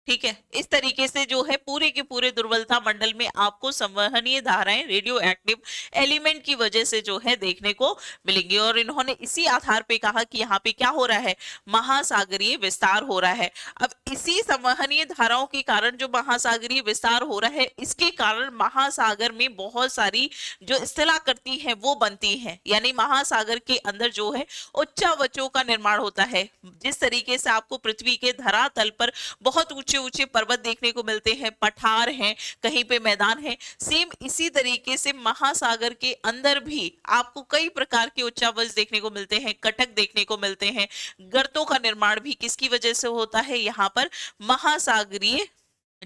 ठीक है, इस तरीके से जो है पूरे के पूरे दुर्बलता मंडल में आपको संवहनीय धाराएं रेडियो एक्टिव एलिमेंट की वजह से जो है देखने को मिलेंगी। और इन्होंने इसी आधार पे कहा कि यहाँ पे क्या हो रहा है, महासागरीय विस्तार हो रहा है। अब इसी संवहनीय धाराओं के कारण जो महासागरीय विस्तार हो रहा है, इसके कारण महासागर में बहुत सारी जो स्थलाकृति है वो बनती है, यानी महासागर के अंदर जो है उच्चावचों का निर्माण होता है। जिस तरीके से आपको पृथ्वी के धरातल पर बहुत ऊंचे ऊंचे पर्वत देखने को मिलते हैं, पठार हैं, कहीं पे मैदान है, सेम इसी तरीके से महासागर के अंदर भी आपको कई प्रकार के उच्चावच देखने को मिलते हैं, कटक देखने को मिलते हैं। गर्तों का निर्माण भी किसकी वजह से होता है, यहाँ पर महासागरीय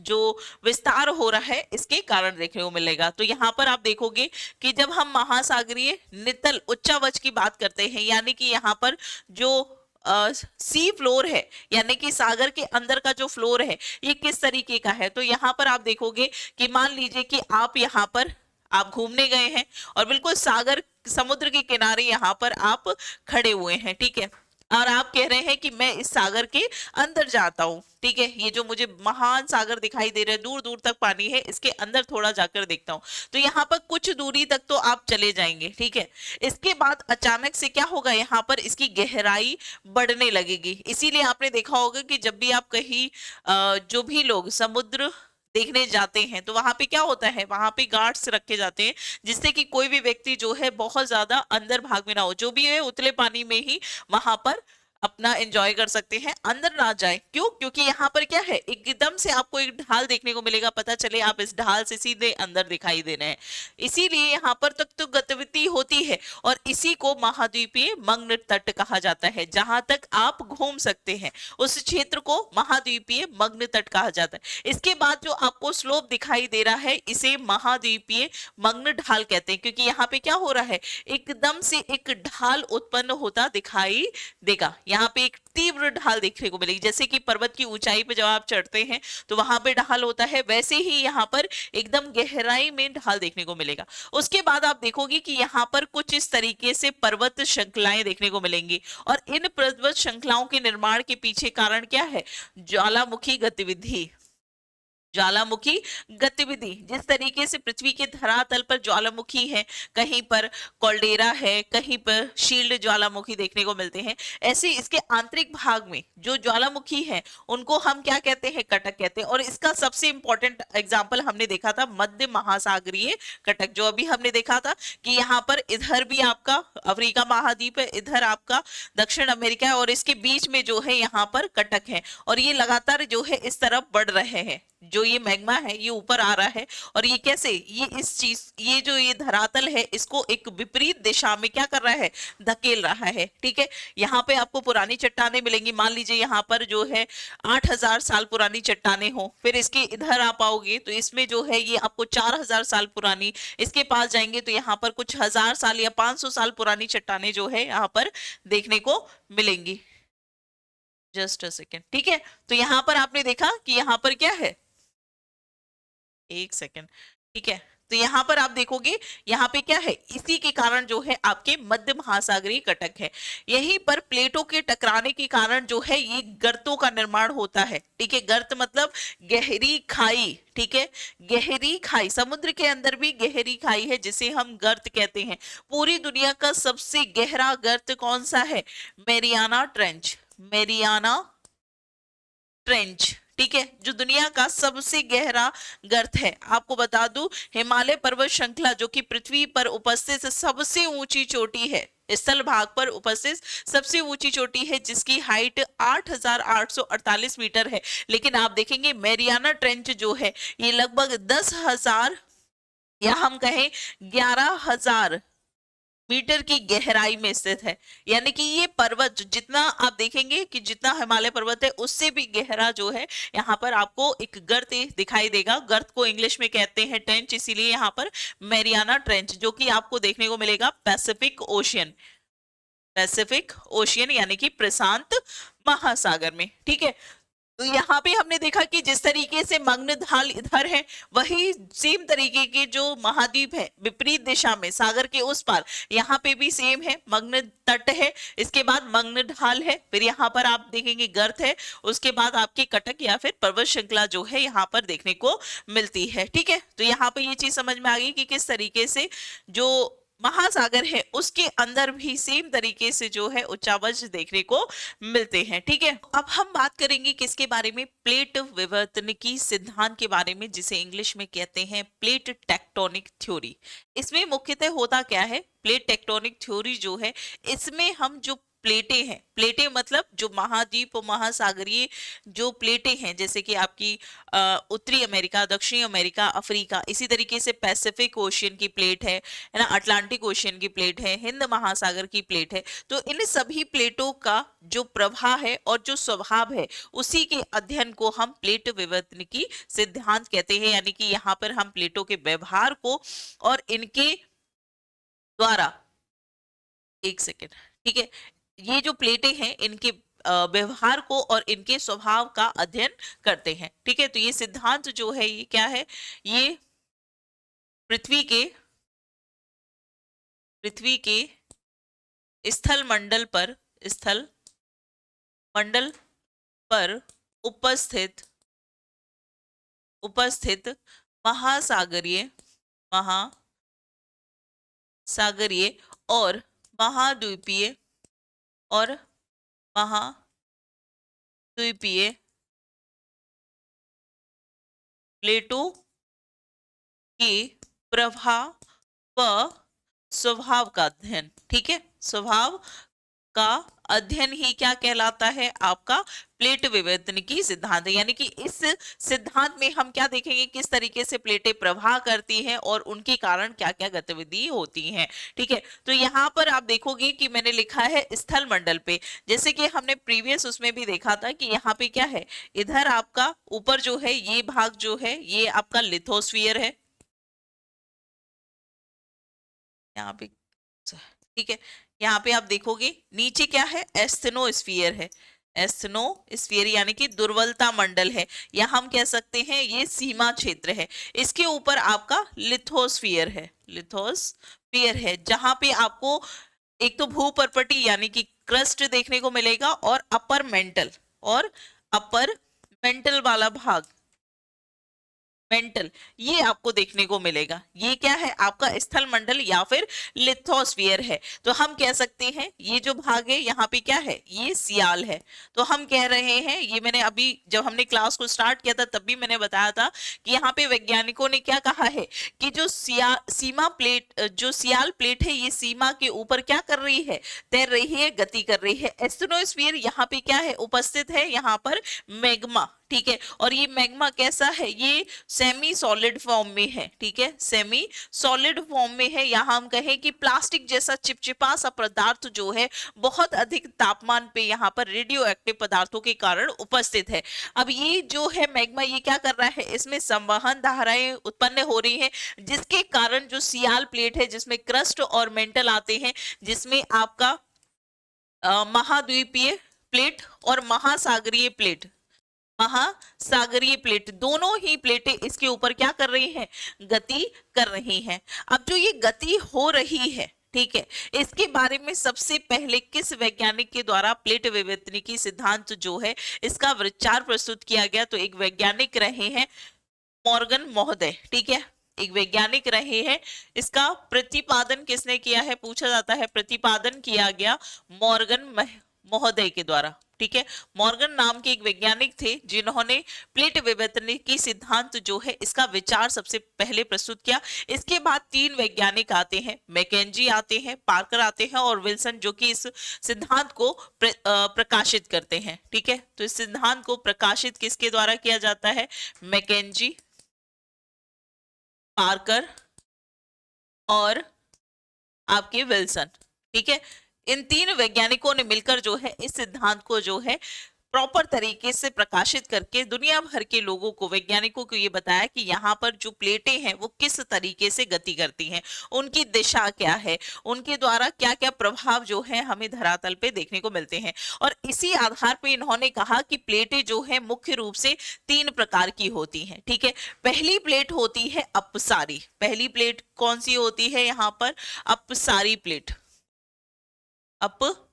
जो विस्तार हो रहा है इसके कारण देखने को मिलेगा। तो यहाँ पर आप देखोगे कि जब हम महासागरीय नितल उच्चावच की बात करते हैं, यानी कि यहाँ पर जो सी फ्लोर है, यानी कि सागर के अंदर का जो फ्लोर है ये किस तरीके का है, तो यहाँ पर आप देखोगे कि मान लीजिए कि आप यहाँ पर आप घूमने गए हैं और बिल्कुल सागर समुद्र के किनारे यहाँ पर आप खड़े हुए हैं, ठीक है, और आप कह रहे हैं कि मैं इस सागर के अंदर जाता हूँ, ठीक है, ये जो मुझे महान सागर दिखाई दे रहा है, दूर दूर तक पानी है, इसके अंदर थोड़ा जाकर देखता हूँ, तो यहाँ पर कुछ दूरी तक तो आप चले जाएंगे, ठीक है। इसके बाद अचानक से क्या होगा, यहाँ पर इसकी गहराई बढ़ने लगेगी। इसीलिए आपने देखा होगा कि जब भी आप कहीं जो भी लोग समुद्र देखने जाते हैं तो वहां पे क्या होता है, वहां पे गार्ड्स रखे जाते हैं जिससे कि कोई भी व्यक्ति जो है बहुत ज्यादा अंदर भाग में ना हो, जो भी है उतले पानी में ही वहां पर अपना एंजॉय कर सकते हैं, अंदर ना जाए। क्यों? क्योंकि यहाँ पर क्या है, एकदम से आपको एक ढाल देखने को मिलेगा, पता चले आप इस ढाल से सीधे अंदर दिखाई दे रहे हैं, इसीलिए यहाँ पर तक तो गतिविधि होती है और इसी को महाद्वीपीय मग्न तट कहा जाता है। जहां तक आप घूम सकते हैं उस क्षेत्र को महाद्वीपीय मग्न तट कहा जाता है। इसके बाद जो आपको स्लोप दिखाई दे रहा है इसे महाद्वीपीय मग्न ढाल कहते हैं, क्योंकि यहाँ पे क्या हो रहा है, एकदम से एक ढाल उत्पन्न होता दिखाई देगा। यहाँ पे एक तीव्र ढाल देखने को मिलेगी, जैसे कि पर्वत की ऊंचाई पे जब आप चढ़ते हैं तो वहां पे ढाल होता है, वैसे ही यहाँ पर एकदम गहराई में ढाल देखने को मिलेगा। उसके बाद आप देखोगे कि यहाँ पर कुछ इस तरीके से पर्वत श्रृंखलाएं देखने को मिलेंगी और इन पर्वत श्रृंखलाओं के निर्माण के पीछे कारण क्या है, ज्वालामुखी गतिविधि। ज्वालामुखी गतिविधि, जिस तरीके से पृथ्वी के धरातल पर ज्वालामुखी है, कहीं पर कॉल्डेरा है, कहीं पर शील्ड ज्वालामुखी देखने को मिलते हैं, ऐसे इसके आंतरिक भाग में जो ज्वालामुखी है उनको हम क्या कहते हैं, कटक कहते हैं। और इसका सबसे इंपॉर्टेंट एग्जाम्पल हमने देखा था मध्य महासागरीय कटक, जो अभी हमने देखा था कि यहाँ पर इधर भी आपका अफ्रीका महाद्वीप है, इधर आपका दक्षिण अमेरिका है और इसके बीच में जो है यहाँ पर कटक है और ये लगातार जो है इस तरफ बढ़ रहे हैं। जो ये मैग्मा है ये ऊपर आ रहा है और ये कैसे, ये इस चीज, ये जो ये धरातल है इसको एक विपरीत दिशा में क्या कर रहा है, धकेल रहा है, ठीक है। यहाँ पे आपको पुरानी चट्टानें मिलेंगी, मान लीजिए यहाँ पर जो है 8000 साल पुरानी चट्टानें हो, फिर इसके इधर आप आओगे तो इसमें जो है ये आपको 4000 साल पुरानी, इसके पास जाएंगे तो यहाँ पर कुछ 1000 साल या 500 साल पुरानी चट्टानें जो है यहाँ पर देखने को मिलेंगी। जस्ट अ सेकेंड, ठीक है। तो यहाँ पर आपने देखा कि यहाँ पर क्या है, एक सेकेंड, ठीक है। तो यहाँ पर आप देखोगे यहाँ पे क्या है, इसी के कारण जो है आपके मध्य महासागरीय कटक है, यहीं पर प्लेटों के टकराने के कारण जो है ये गर्तों का निर्माण होता है, ठीक है। गर्त मतलब गहरी खाई, ठीक है, गहरी खाई, समुद्र के अंदर भी गहरी खाई है जिसे हम गर्त कहते हैं। पूरी दुनिया का सबसे गहरा गर्त कौन सा है, मेरियाना ट्रेंच, मेरियाना ट्रेंच, ठीक है, जो दुनिया का सबसे गहरा गर्त है। आपको बता दूं हिमालय पर्वत श्रृंखला जो कि पृथ्वी पर उपस्थित सबसे ऊंची चोटी है, स्थल भाग पर उपस्थित सबसे ऊंची चोटी है जिसकी हाइट 8848 मीटर है, लेकिन आप देखेंगे मेरियाना ट्रेंच जो है ये लगभग 10,000 या हम कहें 11,000 मीटर की गहराई में स्थित है। यानी कि ये पर्वत जितना आप देखेंगे कि जितना हिमालय पर्वत है उससे भी गहरा जो है यहाँ पर आपको एक गर्त दिखाई देगा। गर्त को इंग्लिश में कहते हैं ट्रेंच, इसीलिए यहाँ पर मैरियाना ट्रेंच जो कि आपको देखने को मिलेगा पैसिफिक ओशियन, पैसिफिक ओशियन यानी कि प्रशांत महासागर में, ठीक है। तो यहाँ पे हमने देखा कि जिस तरीके से मग्न ढाल इधर है वही सेम तरीके के जो महाद्वीप है विपरीत दिशा में सागर के उस पार यहाँ पे भी सेम है, मग्न तट है, इसके बाद मग्न ढाल है, फिर यहाँ पर आप देखेंगे गर्त है, उसके बाद आपकी कटक या फिर पर्वत श्रृंखला जो है यहाँ पर देखने को मिलती है, ठीक है। तो यहाँ पे ये चीज समझ में आ गई कि किस तरीके से जो महासागर है उसके अंदर भी सेम तरीके से जो है उच्चावच देखने को मिलते हैं, ठीक है। अब हम बात करेंगे किसके बारे में, प्लेट विवर्तनिकी सिद्धांत के बारे में, जिसे इंग्लिश में कहते हैं प्लेट टेक्टोनिक थ्योरी। इसमें मुख्यतः होता क्या है, प्लेट टेक्टोनिक थ्योरी जो है इसमें हम जो प्लेटें हैं, प्लेटें मतलब जो महाद्वीप और महासागरीय जो प्लेटें हैं, जैसे कि आपकी उत्तरी अमेरिका, दक्षिणी अमेरिका, अफ्रीका, इसी तरीके से पैसिफिक ओशियन की प्लेट है ना, अटलांटिक ओशियन की प्लेट है, हिंद महासागर की प्लेट है। तो इन सभी प्लेटों का जो प्रवाह है और जो स्वभाव है, उसी के अध्ययन को हम प्लेट विवर्तनिकी सिद्धांत कहते हैं। यानी कि यहाँ पर हम प्लेटों के व्यवहार को और इनके द्वारा, एक सेकेंड, ठीक है, ये जो प्लेटें हैं इनके व्यवहार को और इनके स्वभाव का अध्ययन करते हैं। ठीक है, तो ये सिद्धांत जो है ये क्या है, ये पृथ्वी के स्थल मंडल पर उपस्थित उपस्थित महासागरीय महासागरीय और महाद्वीपीय और महाद्वीपीय प्लेटों के प्रभाव व स्वभाव का अध्ययन। ठीक है, स्वभाव का अध्ययन ही क्या कहलाता है, आपका प्लेट विवर्तनिकी सिद्धांत है। यानी कि इस सिद्धांत में हम क्या देखेंगे, किस तरीके से प्लेटें प्रवाह करती हैं और उनके कारण क्या क्या गतिविधि होती हैं। ठीक है, तो यहाँ पर आप देखोगे कि मैंने लिखा है स्थल मंडल पे, जैसे कि हमने प्रीवियस उसमें भी देखा था कि यहाँ पे क्या है, इधर आपका ऊपर जो है ये भाग जो है ये आपका लिथोस्फीयर है, यहाँ पे, ठीक है, यहाँ पे आप देखोगे नीचे क्या है, एस्थेनोस्फीयर है, एस्थेनोस्फीयर यानी कि दुर्बलता मंडल है, या हम कह सकते हैं ये सीमा क्षेत्र है। इसके ऊपर आपका लिथोस्फीयर है जहां पे आपको एक तो भूपर्पटी यानी कि क्रस्ट देखने को मिलेगा, और अपर मेंटल वाला भाग, मेंटल, ये आपको देखने को मिलेगा। ये क्या है, आपका स्थल मंडल या फिर लिथोस्फीयर है। तो हम कह सकते हैं ये जो भाग है यहाँ पे क्या है, ये सियाल है। तो हम कह रहे हैं, ये मैंने अभी जब हमने क्लास को स्टार्ट किया था तब भी मैंने बताया था कि यहाँ पे वैज्ञानिकों ने क्या कहा है कि जो सीमा प्लेट, जो सियाल प्लेट है, ये सीमा के ऊपर क्या कर रही है, तैर रही है, गति कर रही है। एस्थेनोस्फीयर यहाँ पे क्या है, उपस्थित है यहाँ पर मैग्मा। ठीक है, और ये मैग्मा कैसा है, ये सेमी सॉलिड फॉर्म में है। ठीक है, सेमी सॉलिड फॉर्म में है, या हम कहें कि प्लास्टिक जैसा चिपचिपा सा पदार्थ जो है बहुत अधिक तापमान पे यहाँ पर रेडियो एक्टिव पदार्थों के कारण उपस्थित है। अब ये जो है मैग्मा, ये क्या कर रहा है, इसमें संवहन धाराएं उत्पन्न हो रही हैं, जिसके कारण जो सियाल प्लेट है जिसमें क्रस्ट और मेंटल आते हैं, जिसमें आपका महाद्वीपीय प्लेट और महासागरीय प्लेट दोनों ही प्लेटें इसके ऊपर क्या कर रही हैं, गति कर रही हैं। अब जो ये गति हो रही है, ठीक है, इसके बारे में सबसे पहले किस वैज्ञानिक के द्वारा प्लेट विवर्तनिकी सिद्धांत जो है इसका विचार प्रस्तुत किया गया, तो एक वैज्ञानिक रहे हैं मॉर्गन महोदय। ठीक है, एक वैज्ञानिक रहे हैं, इसका प्रतिपादन किसने किया है, पूछा जाता है, प्रतिपादन किया गया मॉर्गन महोदय के द्वारा। ठीक है, मॉर्गन नाम के एक वैज्ञानिक थे जिन्होंने प्लेट विवर्तनिकी सिद्धांत जो है इसका विचार सबसे पहले प्रस्तुत किया। इसके बाद तीन वैज्ञानिक आते हैं, मैकेंजी आते हैं, पार्कर आते हैं और विल्सन, जो कि इस सिद्धांत को प्रकाशित करते हैं। ठीक है, तो इस सिद्धांत को प्रकाशित किसके द्वारा किया जाता है, मैकेंजी, पार्कर और आपके विल्सन। ठीक है, इन तीन वैज्ञानिकों ने मिलकर जो है इस सिद्धांत को जो है प्रॉपर तरीके से प्रकाशित करके दुनिया भर के लोगों को, वैज्ञानिकों को ये बताया कि यहाँ पर जो प्लेटें हैं वो किस तरीके से गति करती हैं, उनकी दिशा क्या है, उनके द्वारा क्या क्या प्रभाव जो है हमें धरातल पे देखने को मिलते हैं। और इसी आधार पे इन्होंने कहा कि प्लेटें जो है मुख्य रूप से तीन प्रकार की होती हैं। ठीक है, पहली प्लेट होती है अपसारी। पहली प्लेट कौन सी होती है, यहाँ पर अपसारी प्लेट, अपसारी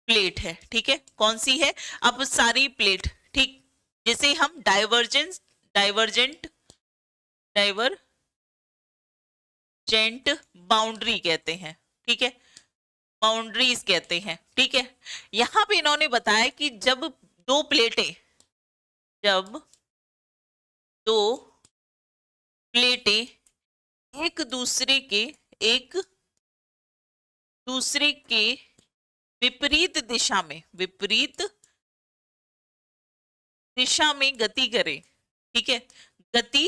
प्लेट है। ठीक है, कौन सी है, अपसारी प्लेट। ठीक, जिसे हम डाइवर्जेंट बाउंड्री कहते हैं। ठीक है, बाउंड्रीज कहते हैं। ठीक है, यहां पे इन्होंने बताया कि जब दो प्लेटें एक दूसरे के दूसरे के विपरीत दिशा में, विपरीत दिशा में गति करे, ठीक है, गति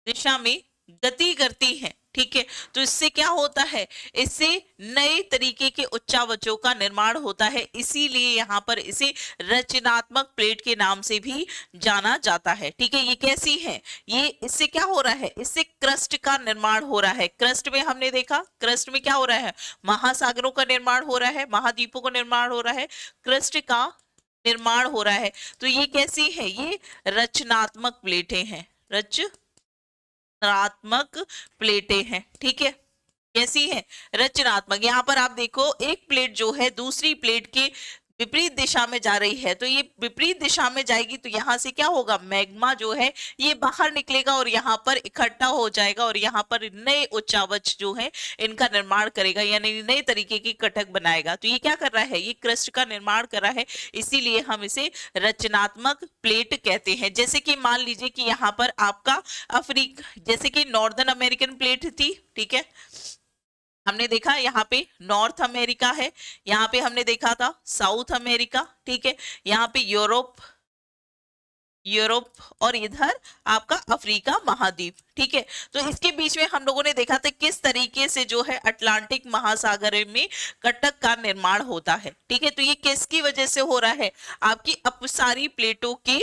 दिशा में गति करती है, ठीक है। तो इससे क्या होता है, इससे नए तरीके के उच्चावचों का निर्माण होता है, इसीलिए यहाँ पर इसे रचनात्मक प्लेट के नाम से भी जाना जाता है, ठीक है। ये कैसी है, ये इससे क्या हो रहा है, इससे क्रस्ट का निर्माण हो रहा है। क्रस्ट में हमने देखा, क्रस्ट में क्या हो रहा है, महासागरों का निर्माण हो रहा है, महाद्वीपों का निर्माण हो रहा है, क्रस्ट का निर्माण हो रहा है। तो ये कैसी है, ये रचनात्मक प्लेटें हैं, रचनात्मक प्लेटें हैं, ठीक है। कैसी है, रचनात्मक। यहाँ पर आप देखो, एक प्लेट जो है दूसरी प्लेट के विपरीत दिशा में जा रही है, तो ये विपरीत दिशा में जाएगी, तो यहाँ से क्या होगा, मैग्मा जो है ये बाहर निकलेगा और यहाँ पर इकट्ठा हो जाएगा और यहाँ पर नए उच्चावच जो है इनका निर्माण करेगा, यानी नए तरीके की कटक बनाएगा। तो ये क्या कर रहा है, ये क्रस्ट का निर्माण कर रहा है, इसीलिए हम इसे रचनात्मक प्लेट कहते हैं। जैसे कि मान लीजिए कि यहाँ पर आपका अफ्रीका, जैसे कि नॉर्दर्न अमेरिकन प्लेट थी, ठीक है, हमने देखा यहाँ पे नॉर्थ अमेरिका है, यहाँ पे हमने देखा था साउथ अमेरिका, ठीक है, यहाँ पे यूरोप और इधर आपका अफ्रीका महाद्वीप, ठीक है। तो इसके बीच में हम लोगों ने देखा था किस तरीके से जो है अटलांटिक महासागर में कटक का निर्माण होता है, ठीक है। तो ये किसकी वजह से हो रहा है, आपकी अपसारी प्लेटों के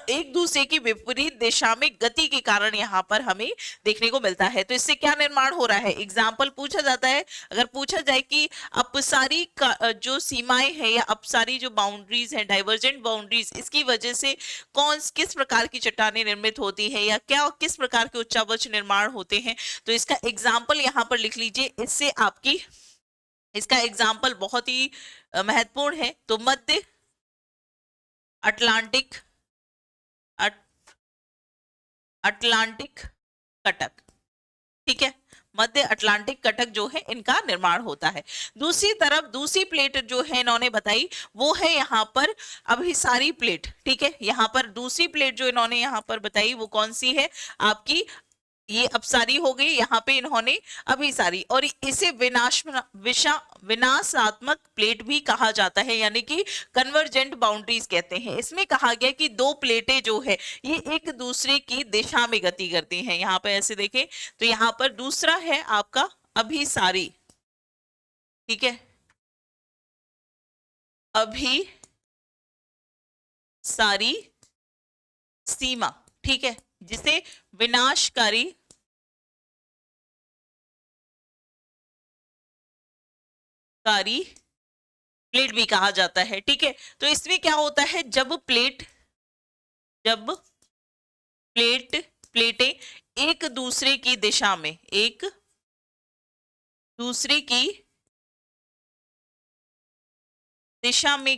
एक दूसरे की विपरीत दिशा में गति के कारण यहाँ पर हमें देखने को मिलता है। तो इससे क्या निर्माण हो रहा है, एग्जाम्पल पूछा जाता है, अगर पूछा जाए कि अपसारी का जो सीमाएं हैं या अपसारी जो बाउंड्रीज हैं, डाइवर्जेंट बाउंड्रीज, इसकी वजह से किस प्रकार की चट्टानें निर्मित होती है या क्या किस प्रकार के उच्चावच निर्माण होते हैं, तो इसका एग्जाम्पल यहाँ पर लिख लीजिए। इससे आपकी इसका एग्जाम्पल बहुत ही महत्वपूर्ण है। तो मध्य अटलांटिक कटक, ठीक है, मध्य अटलांटिक कटक जो है इनका निर्माण होता है। दूसरी तरफ दूसरी प्लेट जो है इन्होंने बताई वो है यहाँ पर अभिसारी प्लेट, ठीक है। यहाँ पर दूसरी प्लेट जो इन्होंने यहाँ पर बताई वो कौन सी है, आपकी ये अपसारी हो गई, यहाँ पे इन्होंने अभिसारी, और इसे विनाशात्मक प्लेट भी कहा जाता है, यानी कि कन्वर्जेंट बाउंड्रीज कहते हैं। इसमें कहा गया कि दो प्लेटें जो है ये एक दूसरे की दिशा में गति करती हैं। यहाँ पे ऐसे देखें तो यहाँ पर दूसरा है आपका अभिसारी, ठीक है, अभिसारी सीमा, ठीक है, जिसे विनाशकारी प्लेट भी कहा जाता है, ठीक है। तो इसमें क्या होता है, जब प्लेटें एक दूसरे की दिशा में, एक दूसरे की दिशा में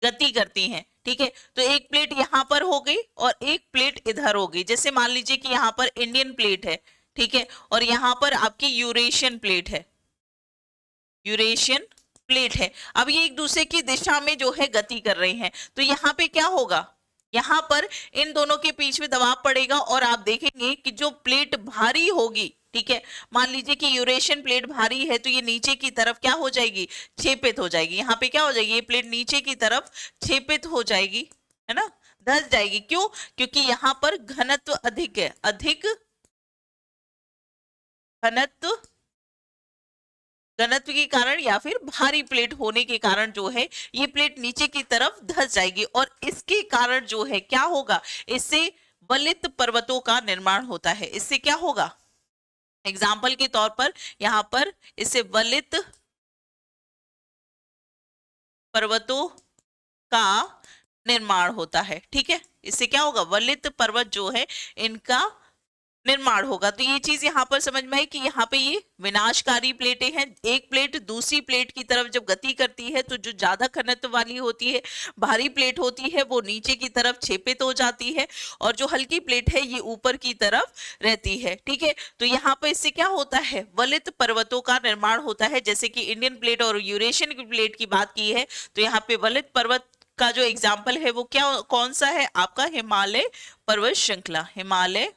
गति करती हैं, ठीक है। तो एक प्लेट यहां पर हो गई और एक प्लेट इधर हो गई। जैसे मान लीजिए कि यहाँ पर इंडियन प्लेट है, ठीक है, और यहाँ पर आपकी यूरेशियन प्लेट है, अब ये एक दूसरे की दिशा में जो है गति कर रहे हैं। तो यहाँ पे क्या होगा, यहाँ पर इन दोनों के बीच में दबाव पड़ेगा और आप देखेंगे कि जो प्लेट भारी होगी, ठीक है, मान लीजिए कि यूरेशियन प्लेट भारी है तो ये नीचे की तरफ क्या हो जाएगी, छेपित हो जाएगी। यहाँ पे क्या हो जाएगी, ये प्लेट नीचे की तरफ छेपित हो जाएगी, है ना, धंस जाएगी। क्यों, क्योंकि यहाँ पर घनत्व अधिक है, अधिक घनत्व के कारण या फिर भारी प्लेट होने के कारण जो है ये प्लेट नीचे की तरफ धंस जाएगी और इसके कारण जो है क्या होगा, इससे वलित पर्वतों का निर्माण होता है। इससे क्या होगा, एग्जाम्पल के तौर पर यहां पर इससे वलित पर्वतों का निर्माण होता है, ठीक है। इससे क्या होगा, वलित पर्वत जो है इनका निर्माण होगा। तो ये चीज यहाँ पर समझ में आई कि यहाँ पे ये विनाशकारी प्लेटें हैं। एक प्लेट दूसरी प्लेट की तरफ जब गति करती है तो जो ज्यादा घनत्व वाली होती है, भारी प्लेट होती है, वो नीचे की तरफ छेपित हो जाती है और जो हल्की प्लेट है ये ऊपर की तरफ रहती है, ठीक है। तो यहाँ पर इससे क्या होता है, वलित पर्वतों का निर्माण होता है। जैसे कि इंडियन प्लेट और यूरेशियन की प्लेट की बात की है तो यहाँ पे वलित पर्वत का जो एग्जाम्पल है वो क्या कौन सा है, आपका हिमालय पर्वत श्रृंखला, हिमालय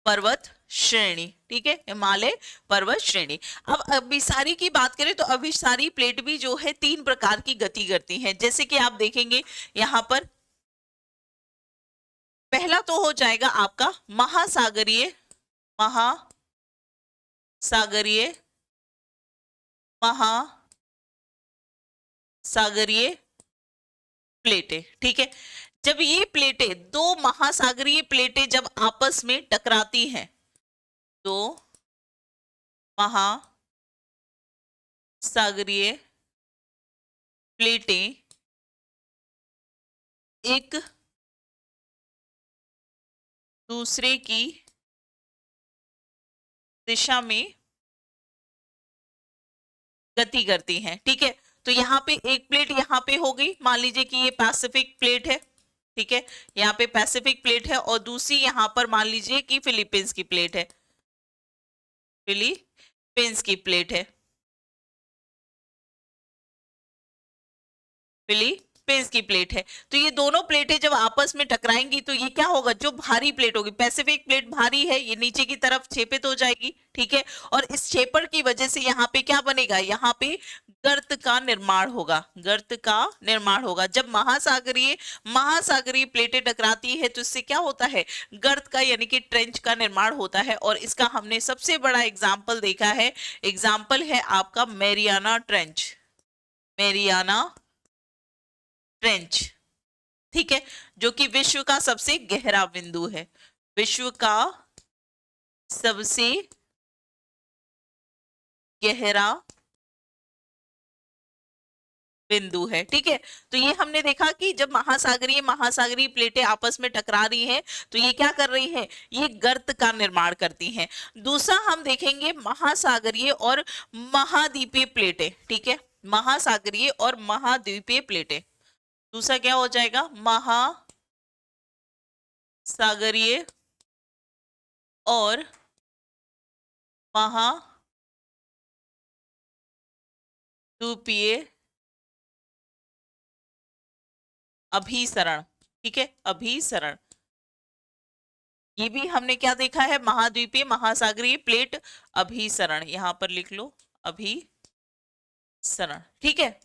पर्वत श्रेणी, ठीक है, हिमालय पर्वत श्रेणी। अब अभिसारी की बात करें तो अभिसारी प्लेट भी जो है 3 प्रकार की गति करती है, जैसे कि आप देखेंगे यहाँ पर। पहला तो हो जाएगा आपका महासागरीय, महासागरीय, महासागरीय प्लेटें, ठीक है। जब ये प्लेटें, दो महासागरीय प्लेटें जब आपस में टकराती हैं, दो महासागरीय प्लेटें एक दूसरे की दिशा में गति करती हैं, ठीक है। तो यहाँ पे एक प्लेट यहाँ पे हो गई, मान लीजिए कि ये पैसिफिक प्लेट है, ठीक है, यहाँ पे पैसिफिक प्लेट है, और दूसरी यहाँ पर मान लीजिए कि फिलीपींस की प्लेट है, फिलीपींस की प्लेट है, फिलीपींस की प्लेट है। तो ये दोनों प्लेटें जब आपस में टकराएंगी तो ये क्या होगा, जो भारी प्लेट होगी, पैसिफिक प्लेट भारी है, ये नीचे की तरफ छेपित हो जाएगी, ठीक है। और इस छेपड़ की वजह से यहाँ पे क्या बनेगा, यहाँ पे गर्त का निर्माण होगा, गर्त का निर्माण होगा। जब महासागरीय महासागरीय प्लेटें टकराती है तो इससे क्या होता है, गर्त का यानी कि ट्रेंच का निर्माण होता है। और इसका हमने सबसे बड़ा एग्जाम्पल देखा है, एग्जाम्पल है आपका मैरियाना ट्रेंच, मैरियाना ट्रेंच, ठीक है, जो कि विश्व का सबसे गहरा बिंदु है, विश्व का सबसे गहरा बिंदु है, ठीक है। तो ये हमने देखा कि जब महासागरीय प्लेटें आपस में टकरा रही हैं तो ये क्या कर रही हैं, ये गर्त का निर्माण करती हैं। दूसरा हम देखेंगे महासागरीय और महाद्वीपीय प्लेटें, ठीक है, महासागरीय और महाद्वीपीय प्लेटें। दूसरा क्या हो जाएगा, महासागरीय और महाद्वीपीय अभिसरण, ठीक है, अभिसरण। ये भी हमने क्या देखा है, महाद्वीपीय महासागरीय प्लेट अभिसरण, यहां पर लिख लो अभिसरण, ठीक है।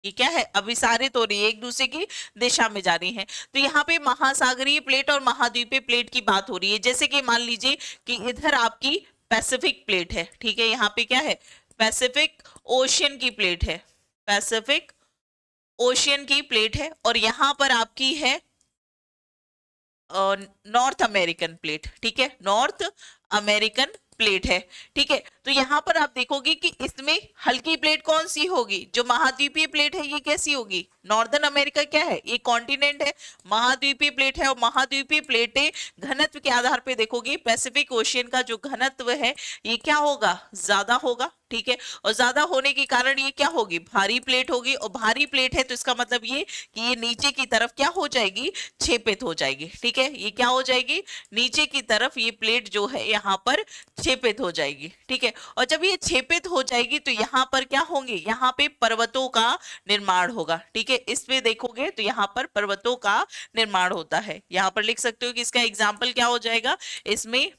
ये क्या है, अभिसारित हो रही है, एक दूसरे की दिशा में जा रही है। तो यहाँ पे महासागरीय प्लेट और महाद्वीपीय प्लेट की बात हो रही है। जैसे कि मान लीजिए कि इधर आपकी पैसिफिक प्लेट है, ठीक है, यहाँ पे क्या है, पैसिफिक ओशियन की प्लेट है, पैसिफिक ओशियन की प्लेट है, और यहाँ पर आपकी है नॉर्थ अमेरिकन प्लेट, ठीक है, नॉर्थ अमेरिकन प्लेट है, ठीक है। तो यहाँ पर आप देखोगे कि इसमें हल्की प्लेट कौन सी होगी, जो महाद्वीपीय प्लेट है ये कैसी होगी, नॉर्दर्न अमेरिका क्या है, ये कॉन्टिनेंट है, महाद्वीपीय प्लेट है, और महाद्वीपीय प्लेटें घनत्व के आधार पे देखोगे पैसिफिक ओशियन का जो घनत्व है ये क्या होगा, ज्यादा होगा, ठीक है। और ज्यादा होने के कारण ये क्या होगी, भारी प्लेट होगी, और भारी प्लेट है तो इसका मतलब ये कि ये नीचे की तरफ क्या हो जाएगी, छेपित हो जाएगी, ठीक है, ये क्या हो जाएगी, नीचे की तरफ ये प्लेट जो है यहाँ पर छेपित हो जाएगी, ठीक है। और जब ये छेपित हो जाएगी तो यहाँ पर क्या होंगे, यहाँ पे पर्वतों का निर्माण होगा, ठीक है। इस पे देखोगे तो यहाँ पर पर्वतों का निर्माण होता है, यहाँ पर लिख सकते हो कि इसका एग्जाम्पल क्या हो जाएगा, इसमें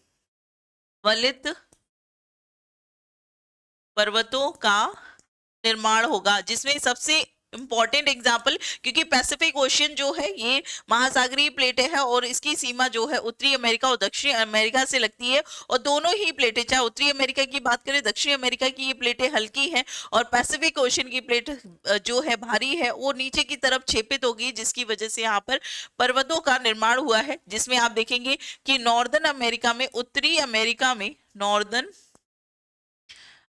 वलित पर्वतों का निर्माण होगा, जिसमें सबसे इंपॉर्टेंट एग्जाम्पल, क्योंकि पैसिफिक ओशियन जो है ये महासागरीय प्लेटें है और इसकी सीमा जो है उत्तरी अमेरिका और दक्षिण अमेरिका से लगती है, और दोनों ही प्लेटें, चाहे उत्तरी अमेरिका की बात करें, दक्षिण अमेरिका की ये प्लेटें हल्की हैं, और पैसिफिक ओशियन की प्लेट जो है भारी है, वो नीचे की तरफ छेपित होगी, जिसकी वजह से यहाँ पर पर्वतों का निर्माण हुआ है। जिसमें आप देखेंगे कि नॉर्दर्न अमेरिका में, उत्तरी अमेरिका में, नॉर्दर्न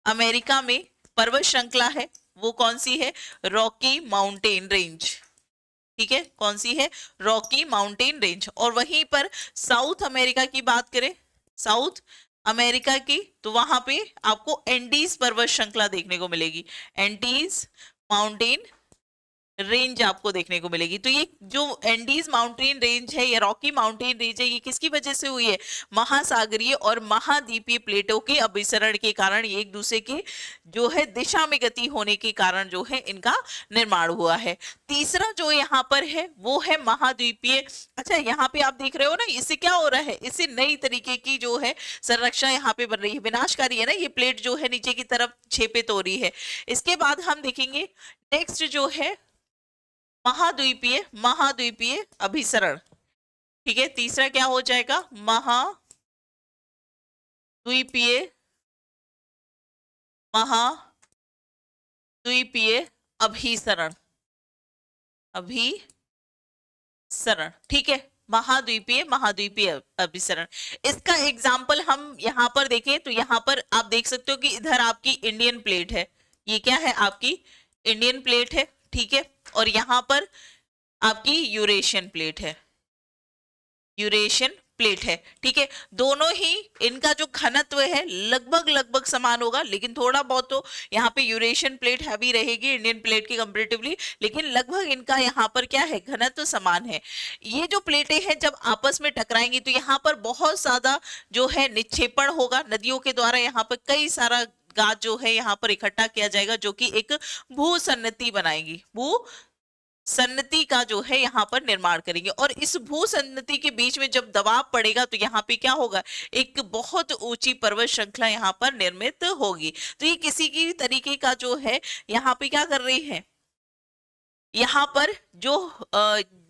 अमेरिका में पर्वत श्रृंखला है, वो कौन सी है, रॉकी माउंटेन रेंज, ठीक है, कौन सी है, रॉकी माउंटेन रेंज। और वहीं पर साउथ अमेरिका की बात करें, साउथ अमेरिका की, तो वहां पे आपको एंडीज पर्वत श्रृंखला देखने को मिलेगी, एंडीज माउंटेन रेंज आपको देखने को मिलेगी। तो ये जो एंडीज माउंटेन रेंज है या रॉकी माउंटेन रेंज है, ये किसकी वजह से हुई है? महासागरीय और महाद्वीपीय प्लेटों के अभिसरण के कारण, एक दूसरे के जो है दिशा में गति होने के कारण जो है इनका निर्माण हुआ है। तीसरा जो यहाँ पर है वो है महाद्वीपीय। अच्छा, यहाँ पे आप देख रहे हो ना, इससे क्या हो रहा है, इससे नई तरीके की जो है संरचना यहाँ पे बन रही है, विनाशकारी है ना, ये प्लेट जो है नीचे की तरफ छेपित हो रही है। इसके बाद हम देखेंगे नेक्स्ट जो है महाद्वीपीय, महाद्वीपीय अभिसरण। ठीक है, तीसरा क्या हो जाएगा? महाद्वीपीय, महाद्वीपीय अभिसरण, अभिसरण। ठीक है, महाद्वीपीय, महाद्वीपीय अभिसरण। इसका एग्जाम्पल हम यहाँ पर देखें तो यहाँ पर आप देख सकते हो कि इधर आपकी इंडियन प्लेट है, ये क्या है? आपकी इंडियन प्लेट है। ठीक है, और यहाँ पर आपकी यूरेशियन प्लेट है, यूरेशियन प्लेट है। ठीक है, दोनों ही इनका जो घनत्व है लगभग लगभग समान होगा, लेकिन थोड़ा बहुत तो यहाँ पे यूरेशियन प्लेट हैवी रहेगी इंडियन प्लेट के कंपैरेटिवली, लेकिन लगभग इनका यहाँ पर क्या है? घनत्व समान है। ये जो प्लेटें हैं जब आपस में टकराएंगी तो यहाँ पर बहुत ज्यादा जो है निक्षेपण होगा नदियों के द्वारा, यहाँ पर कई सारा गाद जो है यहाँ पर इकट्ठा किया जाएगा, जो कि एक भूसन्नति बनाएगी, भू सन्नति का जो है यहाँ पर निर्माण करेंगे। और इस भू सन्नति के बीच में जब दबाव पड़ेगा तो यहाँ पे क्या होगा? एक बहुत ऊंची पर्वत श्रृंखला यहाँ पर निर्मित होगी। तो ये किसी की तरीके का जो है यहाँ पे क्या कर रही है, यहाँ पर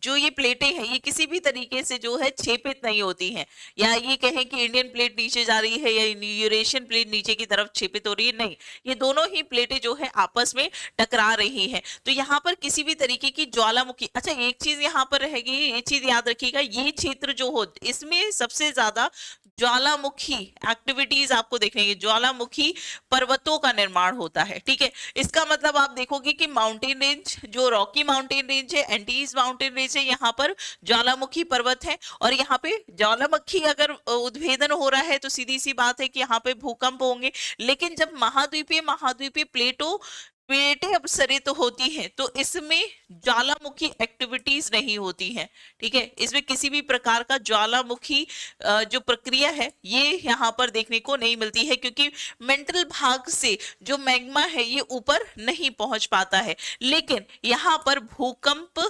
जो ये प्लेटें हैं ये किसी भी तरीके से जो है छेपित नहीं होती हैं, या ये कहें कि इंडियन प्लेट नीचे जा रही है या यूरेशियन प्लेट नीचे की तरफ छेपित हो रही है, नहीं, ये दोनों ही प्लेटें जो है आपस में टकरा रही हैं। तो यहाँ पर किसी भी तरीके की ज्वालामुखी, अच्छा एक चीज यहाँ पर रहेगी, ये चीज याद रखिएगा, ये क्षेत्र जो हो इसमें सबसे ज्यादा ज्वालामुखी एक्टिविटीज आपको देखेंगे, ज्वालामुखी पर्वतों का निर्माण होता है। ठीक है, इसका मतलब आप देखोगे कि माउंटेन रेंज, जो रॉकी माउंटेन रेंज है, एंटीज माउंटेन रेंज है, यहाँ पर ज्वालामुखी पर्वत है, और यहाँ पे ज्वालामुखी अगर उद्भेदन हो रहा है तो सीधी सी बात है कि यहाँ पे भूकंप होंगे। लेकिन जब महाद्वीपीय, महाद्वीपीय प्लेटें अपसरित होती हैं तो इसमें ज्वालामुखी एक्टिविटीज नहीं होती हैं। ठीक है, इसमें किसी भी प्रकार का ज्वालामुखी जो प्रक्रिया है ये यहाँ पर देखने को नहीं मिलती है, क्योंकि मेंटल भाग से जो मैग्मा है ये ऊपर नहीं पहुंच पाता है। लेकिन यहाँ पर भूकंप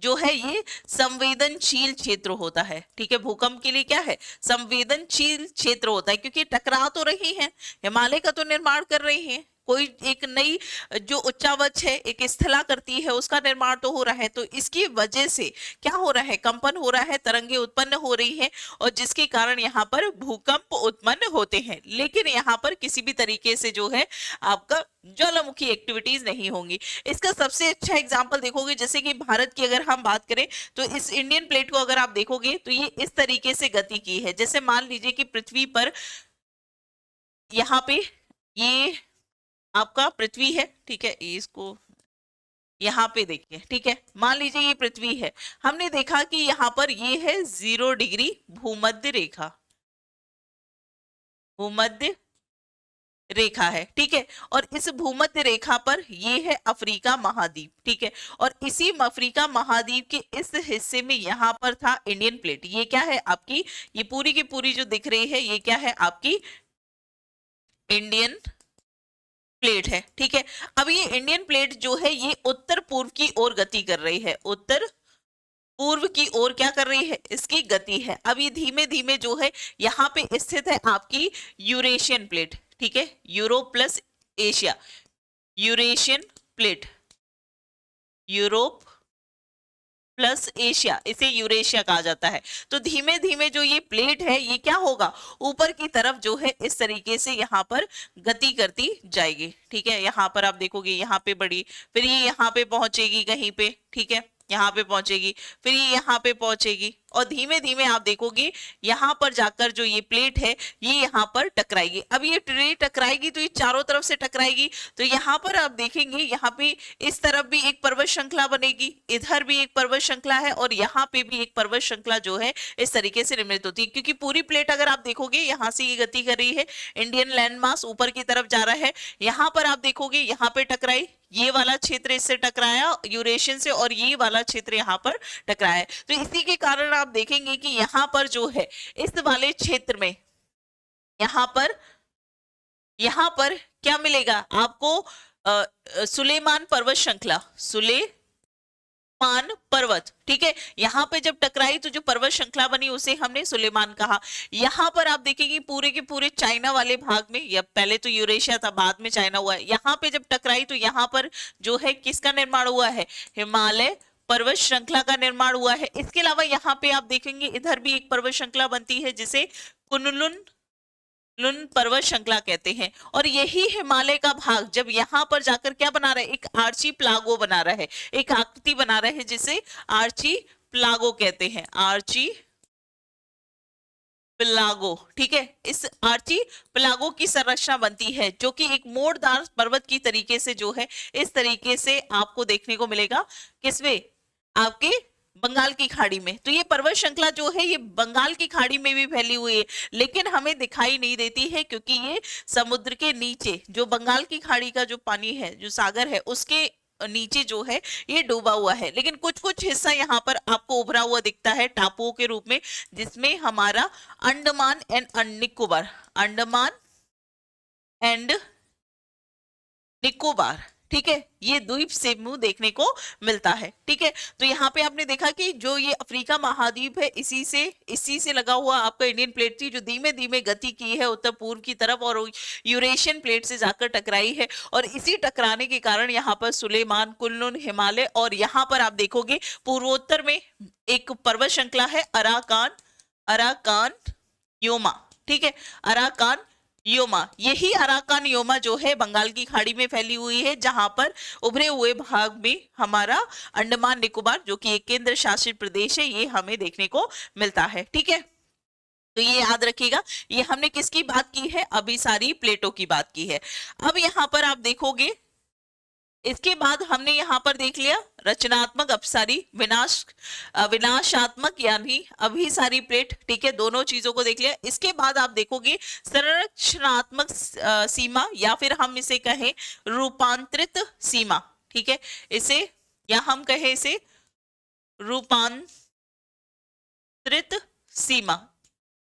जो है ये संवेदनशील क्षेत्र होता है। ठीक है, भूकंप के लिए क्या है? संवेदनशील क्षेत्र होता है, क्योंकि टकरा तो रही है, हिमालय का तो निर्माण कर रही है, कोई एक नई जो उच्चावच है, एक स्थला करती है, उसका निर्माण तो हो रहा है। तो इसकी वजह से क्या हो रहा है? कंपन हो रहा है, तरंगे उत्पन्न हो रही है, और जिसके कारण यहाँ पर भूकंप उत्पन्न होते हैं। लेकिन यहाँ पर किसी भी तरीके से जो है आपका ज्वालामुखी एक्टिविटीज नहीं होंगी। इसका सबसे अच्छा एग्जाम्पल देखोगे, जैसे कि भारत की अगर हम बात करें तो इस इंडियन प्लेट को अगर आप देखोगे तो ये इस तरीके से गति की है। जैसे मान लीजिए कि पृथ्वी पर यहाँ पे ये आपका पृथ्वी है। ठीक है, इसको यहाँ पे देखिए। ठीक है, मान लीजिए ये पृथ्वी है, हमने देखा कि यहाँ पर ये है 0 डिग्री भूमध्य रेखा, भूमध्य रेखा है। ठीक है, और इस भूमध्य रेखा पर ये है अफ्रीका महाद्वीप। ठीक है, और इसी अफ्रीका महाद्वीप के इस हिस्से में यहाँ पर था इंडियन प्लेट। ये क्या है आपकी? ये पूरी की पूरी जो दिख रही है ये क्या है? आपकी इंडियन प्लेट है। ठीक है, अब ये इंडियन प्लेट जो है ये उत्तर पूर्व की ओर गति कर रही है, उत्तर पूर्व की ओर क्या कर रही है? इसकी गति है। अब ये धीमे धीमे जो है यहाँ पे स्थित है आपकी यूरेशियन प्लेट। ठीक है, Europe plus Asia, Eurasian plate, Europe plus Asia, इसे यूरेशिया कहा जाता है। तो धीमे धीमे जो ये प्लेट है ये क्या होगा? ऊपर की तरफ जो है इस तरीके से यहाँ पर गति करती जाएगी। ठीक है, यहाँ पर आप देखोगे यहाँ पे बड़ी, फिर ये यहाँ पे पहुंचेगी कहीं पे। ठीक है, यहाँ पे पहुंचेगी, फिर ये यहाँ पे पहुंचेगी, और धीमे धीमे आप देखोगे यहाँ पर जाकर जो ये प्लेट है ये यहाँ पर टकराएगी। अब ये ट्रे टकराएगी तो ये चारों तरफ से टकराएगी, तो यहाँ पर आप देखेंगे यहाँ पे इस तरफ भी एक पर्वत श्रृंखला बनेगी, इधर भी एक पर्वत श्रृंखला है और यहाँ पे भी एक पर्वत श्रृंखला जो है इस तरीके से निर्मित होती है। क्योंकि पूरी प्लेट अगर आप देखोगे यहाँ से ये गति कर रही है, इंडियन लैंड मास ऊपर की तरफ जा रहा है, यहाँ पर आप देखोगे यहाँ पे टकराई, ये वाला क्षेत्र इससे टकराया यूरेशियन से और ये वाला क्षेत्र यहाँ पर टकराया। तो इसी के कारण आप देखेंगे कि यहाँ पर जो है इस वाले क्षेत्र में यहाँ पर क्या मिलेगा आपको, सुलेमान पर्वत श्रृंखला, सुलेमान पर्वत, ठीक है। यहाँ पे जब टकराई तो जो पर्वत श्रृंखला बनी उसे हमने सुलेमान कहा। यहाँ पर आप देखेंगे पूरे के पूरे चाइना वाले भाग में, या पहले तो यूरेशिया था बाद में चाइना हुआ है, यहाँ पे जब टकराई तो यहाँ पर जो है किसका निर्माण हुआ है, हिमालय पर्वत श्रृंखला का निर्माण हुआ है। इसके अलावा यहाँ पे आप देखेंगे इधर भी एक पर्वत श्रृंखला बनती है जिसे कुनलुन पर्वत श्रृंखला कहते हैं। और यही हिमालय का भाग जब यहाँ पर जाकर क्या बना रहा है, एक आर्ची प्लागो बना रहा है, एक आकृति बना रहा है जिसे आर्ची प्लागो कहते हैं, आर्ची प्लागो, ठीक है। इस आर्ची प्लागो की संरचना बनती है जो कि एक मोड़दार पर्वत की तरीके से जो है इस तरीके से आपको देखने को मिलेगा, किसमें, आपके बंगाल की खाड़ी में। तो ये पर्वत श्रृंखला जो है ये बंगाल की खाड़ी में भी फैली हुई है, लेकिन हमें दिखाई नहीं देती है क्योंकि ये समुद्र के नीचे जो बंगाल की खाड़ी का जो पानी है, जो सागर है, उसके नीचे जो है ये डूबा हुआ है। लेकिन कुछ कुछ हिस्सा यहाँ पर आपको उभरा हुआ दिखता है टापुओं के रूप में, जिसमें हमारा अंडमान एंड निकोबार, अंडमान एंड निकोबार, ठीक है, ये द्वीप समूह देखने को मिलता है, ठीक है। तो यहाँ पे आपने देखा कि जो ये अफ्रीका महाद्वीप है इसी से लगा हुआ आपका इंडियन प्लेट थी, जो धीमे धीमे गति की है उत्तर पूर्व की तरफ और यूरेशियन प्लेट से जाकर टकराई है। और इसी टकराने के कारण यहाँ पर सुलेमान, कुनलुन, हिमालय, और यहाँ पर आप देखोगे पूर्वोत्तर में एक पर्वत श्रृंखला है अराकान योमा, ठीक है, अराकान योमा। यही अराकान योमा जो है बंगाल की खाड़ी में फैली हुई है, जहां पर उभरे हुए भाग में हमारा अंडमान निकोबार जो कि एक केंद्र शासित प्रदेश है ये हमें देखने को मिलता है, ठीक है। तो ये याद रखिएगा, ये हमने किसकी बात की है, अभी सारी प्लेटों की बात की है। अब यहाँ पर आप देखोगे इसके बाद हमने यहाँ पर देख लिया रचनात्मक, अपसारी, विनाशात्मक यानी अभिसारी प्लेट, ठीक है, दोनों चीजों को देख लिया। इसके बाद आप देखोगे संरचनात्मक सीमा या फिर हम इसे कहें रूपांतरित सीमा, ठीक है, इसे या हम कहें इसे रूपांतरित सीमा,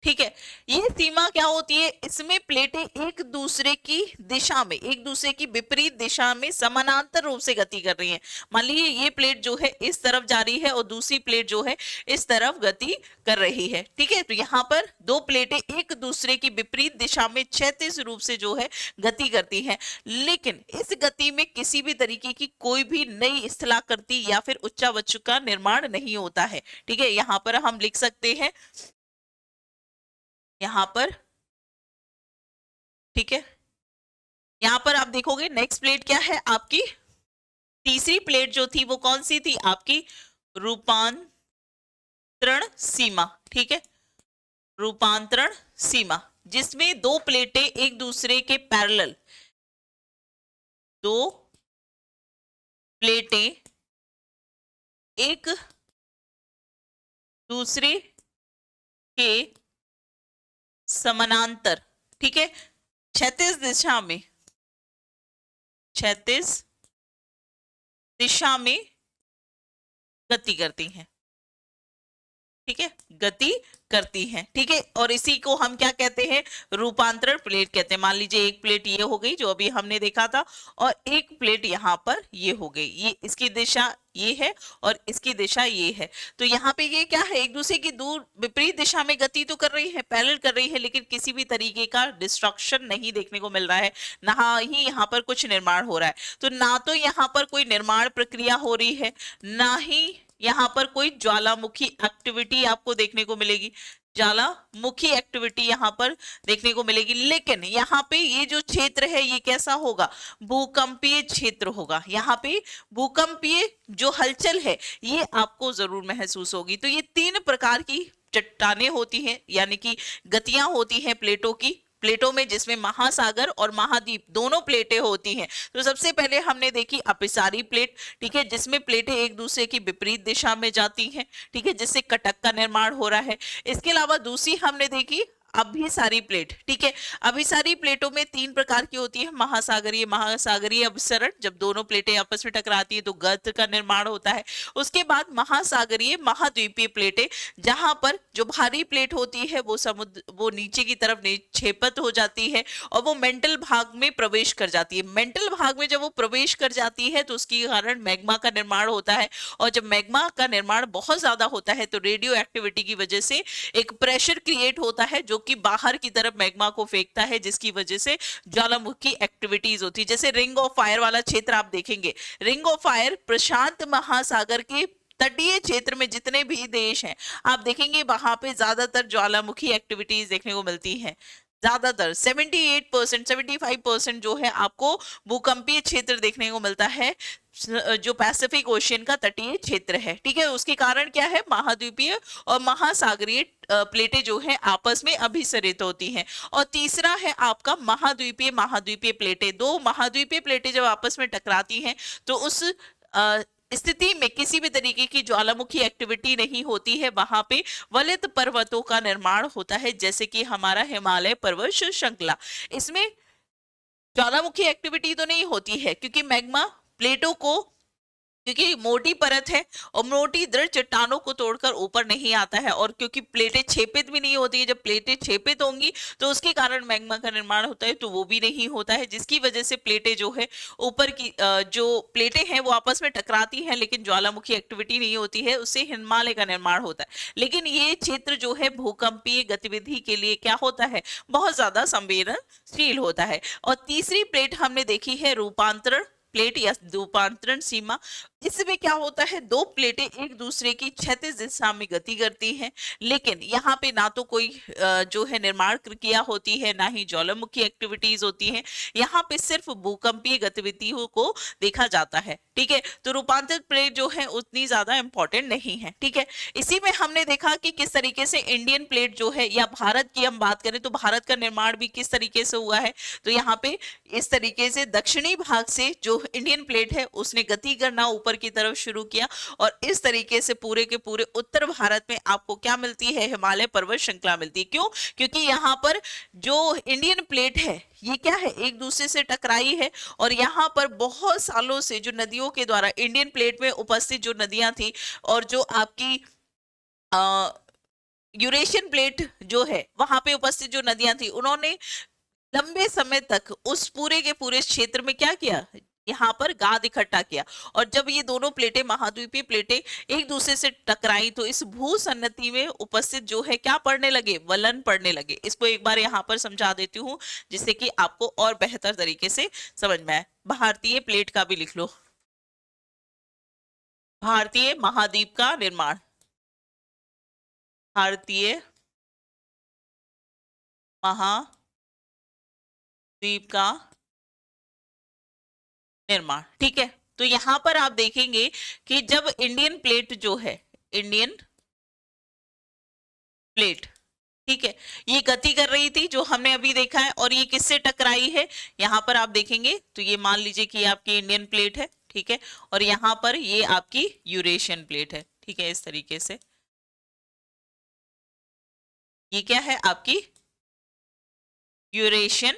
ठीक है। ये सीमा क्या होती है, इसमें प्लेटें एक दूसरे की दिशा में, एक दूसरे की विपरीत दिशा में समानांतर रूप से गति कर रही है। मान लीजिए ये प्लेट जो है इस तरफ जा रही है और दूसरी प्लेट जो है इस तरफ गति कर रही है, ठीक है। तो यहाँ पर दो प्लेटें एक दूसरे की विपरीत दिशा में क्षैतिज रूप से जो है गति करती हैं, लेकिन इस गति में किसी भी तरीके की कोई भी नई स्थलाकृति या फिर उच्चावच का निर्माण नहीं होता है, ठीक है। यहाँ पर हम लिख सकते हैं यहां पर, ठीक है। यहां पर आप देखोगे नेक्स्ट प्लेट क्या है आपकी, तीसरी प्लेट जो थी वो कौन सी थी, आपकी रूपांतरण सीमा, ठीक है, रूपांतरण सीमा, जिसमें दो प्लेटें एक दूसरे के पैरेलल, दो प्लेटें एक दूसरे के समानांतर, ठीक है, क्षैतिज दिशा में, क्षैतिज दिशा में गति करती हैं, ठीक है, गति करती हैं, ठीक है। और इसी को हम क्या कहते हैं, रूपांतरण प्लेट कहते हैं। मान लीजिए एक प्लेट ये हो गई जो अभी हमने देखा था और एक प्लेट यहाँ पर ये हो गई, ये इसकी दिशा ये है और इसकी दिशा ये है। तो यहाँ पे ये क्या है, एक दूसरे की दूर विपरीत दिशा में गति तो कर रही है, पैरेलल कर रही है, लेकिन किसी भी तरीके का डिस्ट्रक्शन नहीं देखने को मिल रहा है, ना ही यहाँ पर कुछ निर्माण हो रहा है। तो ना तो यहाँ पर कोई निर्माण प्रक्रिया हो रही है, ना ही यहाँ पर कोई ज्वालामुखी एक्टिविटी आपको देखने को मिलेगी, ज्वालामुखी एक्टिविटी यहाँ पर देखने को मिलेगी। लेकिन यहाँ पे ये जो क्षेत्र है ये कैसा होगा, भूकंपीय क्षेत्र होगा। यहाँ पे भूकंपीय जो हलचल है ये आपको जरूर महसूस होगी। तो ये 3 प्रकार की चट्टानें होती हैं, यानी कि गतियां होती हैं प्लेटों में, जिसमें महासागर और महाद्वीप दोनों प्लेटें होती हैं। तो सबसे पहले हमने देखी अपिसारी प्लेट, ठीक है, जिसमें प्लेटें एक दूसरे की विपरीत दिशा में जाती हैं, ठीक है, जिससे कटक का निर्माण हो रहा है। इसके अलावा दूसरी हमने देखी अभिसारी प्लेट, ठीक है। अभिसारी प्लेटों में 3 प्रकार की होती है, महासागरीय अभिसरण, जब दोनों प्लेटें आपस में टकराती है तो गर्त का निर्माण होता है। उसके बाद महासागरीय महाद्वीपीय प्लेटें, जहां पर जो भारी प्लेट होती है वो नीचे की तरफ निक्षेपित हो जाती है और वो मेंटल भाग में प्रवेश कर जाती है। मेंटल भाग में जब वो प्रवेश कर जाती है तो उसके कारण मैग्मा का निर्माण होता है, और जब मैग्मा का निर्माण बहुत ज्यादा होता है तो रेडियो एक्टिविटी की वजह से एक प्रेशर क्रिएट होता है जो कि बाहर की तरफ मैग्मा को फेंकता है, जिसकी वजह से ज्वालामुखी एक्टिविटीज होती है। जैसे रिंग ऑफ फायर वाला क्षेत्र आप देखेंगे, रिंग ऑफ फायर प्रशांत महासागर के तटीय क्षेत्र में जितने भी देश हैं आप देखेंगे वहां पे ज्यादातर ज्वालामुखी एक्टिविटीज देखने को मिलती हैं। ज्यादातर 78% 75% जो है आपको भूकंपीय क्षेत्र देखने को मिलता है, जो पैसिफिक ओशियन का तटीय क्षेत्र है, ठीक है। उसके कारण क्या है, महाद्वीपीय और महासागरीय प्लेटें जो है आपस में अभिसरित होती हैं। और तीसरा है आपका महाद्वीपीय प्लेटें। 2 महाद्वीपीय प्लेटें जब आपस में टकराती हैं तो उस स्थिति में किसी भी तरीके की ज्वालामुखी एक्टिविटी नहीं होती है, वहां पे वलित पर्वतों का निर्माण होता है, जैसे कि हमारा हिमालय पर्वत श्रृंखला। इसमें ज्वालामुखी एक्टिविटी तो नहीं होती है क्योंकि मैग्मा प्लेटों को, क्योंकि मोटी परत है और मोटी दृढ़ चट्टानों को तोड़कर ऊपर नहीं आता है, और क्योंकि प्लेटें छेपित भी नहीं होती है। जब प्लेटें छेपित होंगी तो उसके कारण मैग्मा का निर्माण होता है, तो वो भी नहीं होता है, जिसकी वजह से प्लेटें जो है ऊपर की जो प्लेटें हैं वो आपस में टकराती हैं, लेकिन ज्वालामुखी एक्टिविटी नहीं होती है, उससे हिमालय का निर्माण होता है। लेकिन ये क्षेत्र जो है भूकंपीय गतिविधि के लिए क्या होता है, बहुत ज्यादा संवेदनशील होता है। और तीसरी प्लेट हमने देखी है रूपांतरण प्लेट या रूपांतरण सीमा। इसमें क्या होता है, 2 प्लेटें एक दूसरे की क्षैतिज दिशा में गति करती हैं, लेकिन यहाँ पे ना तो कोई जो है निर्माण क्रिया होती है, ना ही ज्वालामुखी एक्टिविटीज होती हैं। यहाँ पे सिर्फ भूकंपीय गतिविधियों को देखा जाता है, ठीक है। तो रूपांतरित प्लेट जो है उतनी ज्यादा इंपॉर्टेंट नहीं है, ठीक है। इसी में हमने देखा कि किस तरीके से इंडियन प्लेट जो है, या भारत की हम बात करें तो भारत का निर्माण भी किस तरीके से हुआ है। तो यहाँ पे इस तरीके से दक्षिणी भाग से जो इंडियन प्लेट है उसने गति करना ऊपर की तरफ शुरू किया, और इस तरीके से पूरे के पूरे उत्तर भारत में आपको क्या मिलती है, हिमालय पर्वत श्रृंखला मिलती है। क्यों? क्योंकि यहाँ पर जो इंडियन प्लेट है ये क्या है, एक दूसरे से टकराई है, और यहाँ पर बहुत सालों से जो नदियों के द्वारा इंडियन प्लेट में उपस्थित जो नदियां थी और जो आपकी यूरेशियन प्लेट जो है वहां पे उपस्थित जो नदियां थी, उन्होंने लंबे समय तक उस पूरे के पूरे क्षेत्र में क्या किया, यहाँ पर गाद इकट्ठा किया। और जब ये दोनों प्लेटें, महाद्वीपीय प्लेटें एक दूसरे से टकराई तो इस भू सन्नति में उपस्थित जो है क्या पड़ने लगे, वलन पड़ने लगे। इसको एक बार यहाँ पर समझा देती हूँ जिससे कि आपको और बेहतर तरीके से समझ में आए। भारतीय प्लेट का भी लिख लो, भारतीय महाद्वीप का निर्माण, भारतीय महाद्वीप का निर्माण, ठीक है। तो यहां पर आप देखेंगे कि जब इंडियन प्लेट जो है, इंडियन प्लेट, ठीक है, ये गति कर रही थी जो हमने अभी देखा है, और ये किससे टकराई है, यहां पर आप देखेंगे तो ये मान लीजिए कि आपकी इंडियन प्लेट है, ठीक है, और यहां पर ये आपकी यूरेशियन प्लेट है, ठीक है। इस तरीके से ये क्या है, आपकी यूरेशियन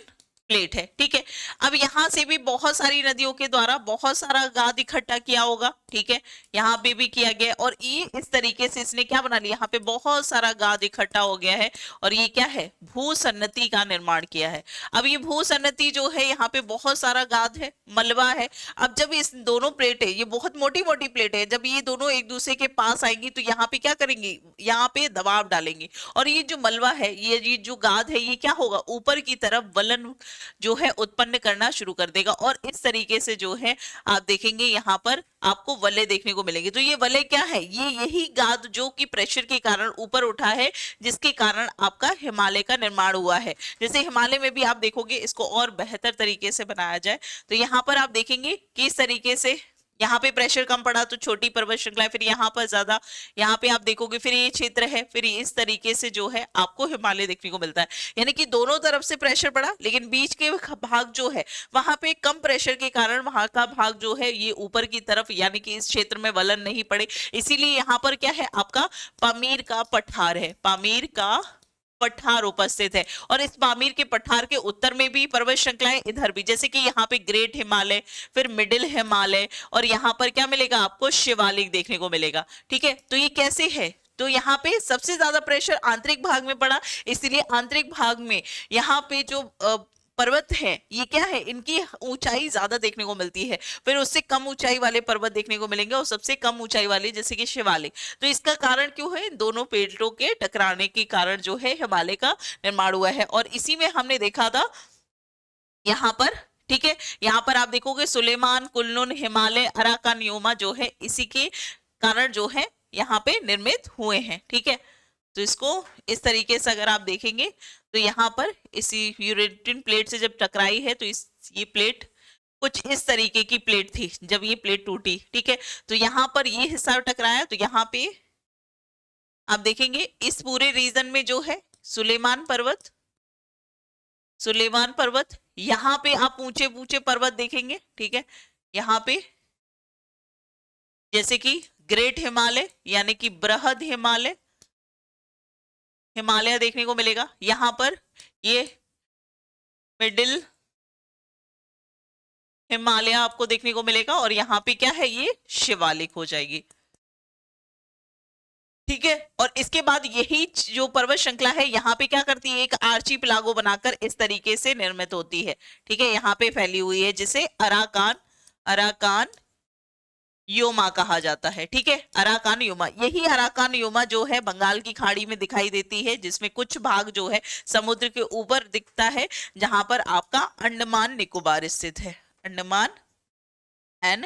प्लेट है, ठीक है। अब यहां से भी बहुत सारी नदियों के द्वारा बहुत सारा गाद इकट्ठा किया होगा, ठीक है, यहाँ पे भी किया गया, और ये इस तरीके से इसने क्या बना लिया, यहाँ पे बहुत सारा गाद इकट्ठा हो गया है, और ये क्या है, भू सन्नति का निर्माण किया है। अब ये भू सन्नति जो है, यहाँ पे बहुत सारा गाद है, मलबा है। अब जब इस दोनों प्लेटें, ये बहुत मोटी मोटी प्लेटें है, जब ये दोनों एक दूसरे के पास आएंगी तो यहाँ पे क्या करेंगी, यहाँ पे दबाव डालेंगे, और ये जो मलबा है, ये जो गाद है, ये क्या होगा, ऊपर की तरफ वलन जो है उत्पन्न करना शुरू कर देगा, और इस तरीके से जो है आप देखेंगे यहाँ पर आपको वलय देखने को मिलेंगे। तो ये वलय क्या है, ये यही गाद जो कि प्रेशर के कारण ऊपर उठा है, जिसके कारण आपका हिमालय का निर्माण हुआ है। जैसे हिमालय में भी आप देखोगे इसको और बेहतर तरीके से बनाया जाए, तो यहाँ पर आप देखेंगे किस तरीके से यहाँ पे प्रेशर कम पड़ा तो छोटी पर्वत श्रृंखला, फिर यहाँ पर ज्यादा, यहाँ पे आप देखोगे फिर ये क्षेत्र है, फिर इस तरीके से जो है आपको हिमालय देखने को मिलता है। यानी कि दोनों तरफ से प्रेशर पड़ा, लेकिन बीच के भाग जो है वहां पे कम प्रेशर के कारण वहां का भाग जो है ये ऊपर की तरफ, यानी कि इस क्षेत्र में वलन नहीं पड़े, इसीलिए यहाँ पर क्या है आपका पामीर का पठार है, पामीर का पठार उपस्थित है। और इस पामीर के पठार के उत्तर में भी पर्वत श्रृंखलाएं, इधर भी, जैसे कि यहाँ पे ग्रेट हिमालय, फिर मिडिल हिमालय, और यहाँ पर क्या मिलेगा आपको, शिवालिक देखने को मिलेगा। ठीक है, तो ये कैसे है, तो यहाँ पे सबसे ज्यादा प्रेशर आंतरिक भाग में पड़ा, इसलिए आंतरिक भाग में यहाँ पे जो पर्वत है ये क्या है, इनकी ऊंचाई ज्यादा देखने को मिलती है, फिर उससे कम ऊंचाई वाले पर्वत देखने को मिलेंगे, और सबसे कम ऊंचाई वाले जैसे कि शिवालिक। तो इसका कारण क्यों है, दोनों प्लेटों के टकराने के कारण जो है हिमालय का निर्माण हुआ है। और इसी में हमने देखा था यहाँ पर, ठीक है, यहाँ पर आप देखोगे सुलेमान, कुल्लुन, हिमालय, अराकानियोमा जो है इसी के कारण जो है यहाँ पे निर्मित हुए हैं। ठीक है, तो इसको इस तरीके से अगर आप देखेंगे तो यहाँ पर इसी यूरेटियन प्लेट से जब टकराई है तो ये प्लेट कुछ इस तरीके की प्लेट थी जब ये प्लेट टूटी। ठीक है, तो यहाँ पर ये हिस्सा टकराया, तो यहाँ पे आप देखेंगे इस पूरे रीजन में जो है सुलेमान पर्वत, सुलेमान पर्वत, यहाँ पे आप ऊंचे ऊंचे पर्वत देखेंगे। ठीक है, यहाँ पे जैसे कि ग्रेट हिमालय यानी कि बृहद हिमालय, हिमालय देखने को मिलेगा, यहाँ पर ये मिडिल हिमालय आपको देखने को मिलेगा, और यहाँ पे क्या है, ये शिवालिक हो जाएगी। ठीक है, और इसके बाद यही जो पर्वत श्रृंखला है यहाँ पे क्या करती है, एक आर्ची पिलागो बनाकर इस तरीके से निर्मित होती है। ठीक है, यहाँ पे फैली हुई है जिसे अराकान, अराकान योमा कहा जाता है। ठीक है, अराकान योमा, यही अराकान योमा जो है बंगाल की खाड़ी में दिखाई देती है, जिसमें कुछ भाग जो है समुद्र के ऊपर दिखता है, जहां पर आपका अंडमान निकोबार स्थित है, अंडमान एंड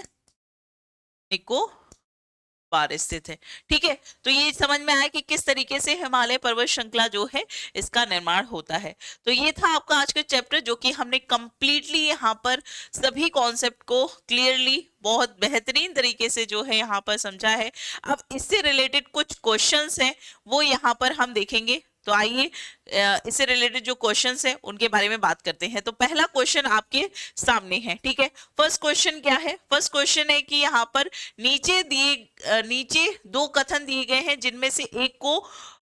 निकोबार स्थित है। ठीक है, तो ये समझ में आया कि किस तरीके से हिमालय पर्वत श्रृंखला जो है इसका निर्माण होता है। तो ये था आपका आज का चैप्टर, जो कि हमने कंप्लीटली यहाँ पर सभी कॉन्सेप्ट को क्लियरली बहुत बेहतरीन तरीके से जो है यहाँ पर समझा है। अब इससे रिलेटेड कुछ क्वेश्चंस हैं वो यहाँ पर हम देखेंगे, तो आइए इससे रिलेटेड जो क्वेश्चंस हैं उनके बारे में बात करते हैं। तो पहला क्वेश्चन आपके सामने है। ठीक है, फर्स्ट क्वेश्चन क्या है, फर्स्ट क्वेश्चन है कि यहाँ पर नीचे दो कथन दिए गए हैं, जिनमें से एक को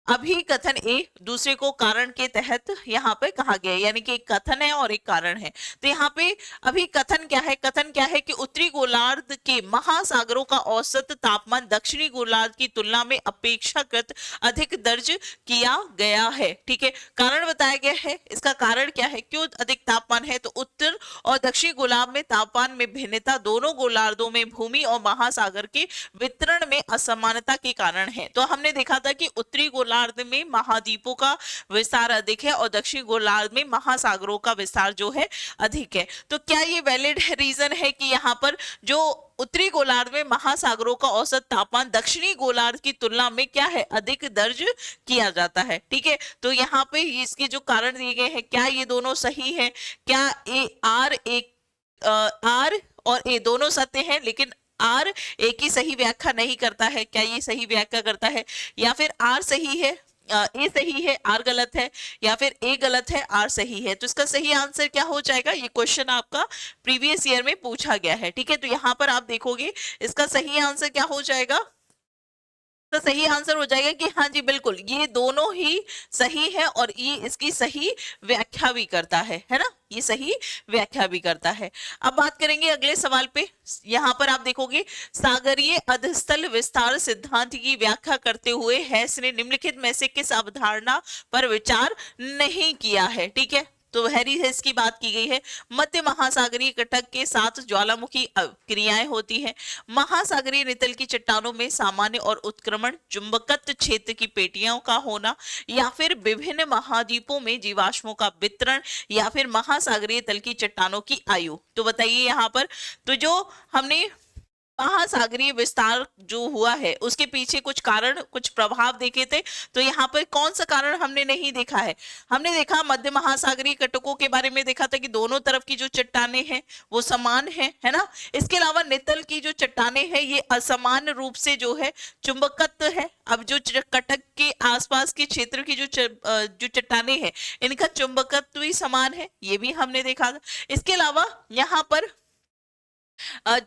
अभिकथन ए, दूसरे को कारण के तहत यहाँ पे कहा गया है, यानी कि एक कथन है और एक कारण है। तो यहाँ पे अभिकथन क्या है, कथन क्या है कि उत्तरी गोलार्ध के महासागरों का औसत तापमान दक्षिणी गोलार्ध की तुलना में अपेक्षाकृत अधिक दर्ज किया गया है। ठीक है, कारण बताया गया है, इसका कारण क्या है, क्यों अधिक तापमान है, तो उत्तर और दक्षिणी गोलार्ध में तापमान में भिन्नता दोनों गोलार्धों में भूमि और महासागर के वितरण में असमानता के कारण है। तो हमने देखा था कि उत्तरी गोलार्ध में महाद्वीपों का विस्तार अधिक है और दक्षिणी गोलार्ध में महासागरों का विस्तार जो है अधिक है। तो क्या ये वैलिड रीजन है कि यहाँ पर जो उत्तरी गोलार्ध में महासागरों का औसत तापमान दक्षिणी गोलार्ध की तुलना में क्या है, अधिक दर्ज किया जाता है। ठीक है, तो यहाँ पे इसके जो कारण दिए गए हैं, क्या ये दोनों सही है, क्या आर और ए दोनों सत्य हैं, लेकिन आर एक ही सही व्याख्या नहीं करता है, क्या ये सही व्याख्या करता है, या फिर आर सही है, ए सही है, आर गलत है, या फिर ए गलत है, आर सही है। तो इसका सही आंसर क्या हो जाएगा, ये क्वेश्चन आपका प्रीवियस ईयर में पूछा गया है। ठीक है, तो यहाँ पर आप देखोगे इसका सही आंसर क्या हो जाएगा, तो सही आंसर हो जाएगा कि हाँ जी बिल्कुल ये दोनों ही सही है, और ये इसकी सही व्याख्या भी करता है ना, ये सही व्याख्या भी करता है। अब बात करेंगे अगले सवाल पे। यहाँ पर आप देखोगे सागरीय अधस्थल विस्तार सिद्धांत की व्याख्या करते हुए हैस ने निम्नलिखित में से किस अवधारणा पर विचार नहीं किया है। ठीक है, तो हैरी हेस की बात की गई है, मध्य महासागरीय कटक के साथ ज्वालामुखी क्रियाएं होती हैं, महासागरीय नितल की चट्टानों में सामान्य और उत्क्रमण चुंबकत्व क्षेत्र की पेटियों का होना, या फिर विभिन्न महाद्वीपों में जीवाश्मों का वितरण, या फिर महासागरीय तल की चट्टानों की आयु। तो बताइए यहाँ पर, तो जो हमने महासागरीय विस्तार जो हुआ है उसके पीछे कुछ कारण, कुछ प्रभाव देखे थे। तो यहाँ पर कौन सा कारण हमने नहीं देखा है? हमने देखा मध्य महासागरीय कटकों के बारे में देखा था कि दोनों तरफ की जो चट्टानें हैं वो समान है ना। इसके अलावा नितल की जो चट्टानें हैं ये असमान रूप से जो है चुंबकत्व है। अब जो कटक के आसपास के क्षेत्र की जो चट्टानें हैं इनका चुंबकत्व भी समान है, ये भी हमने देखा था। इसके अलावा यहाँ पर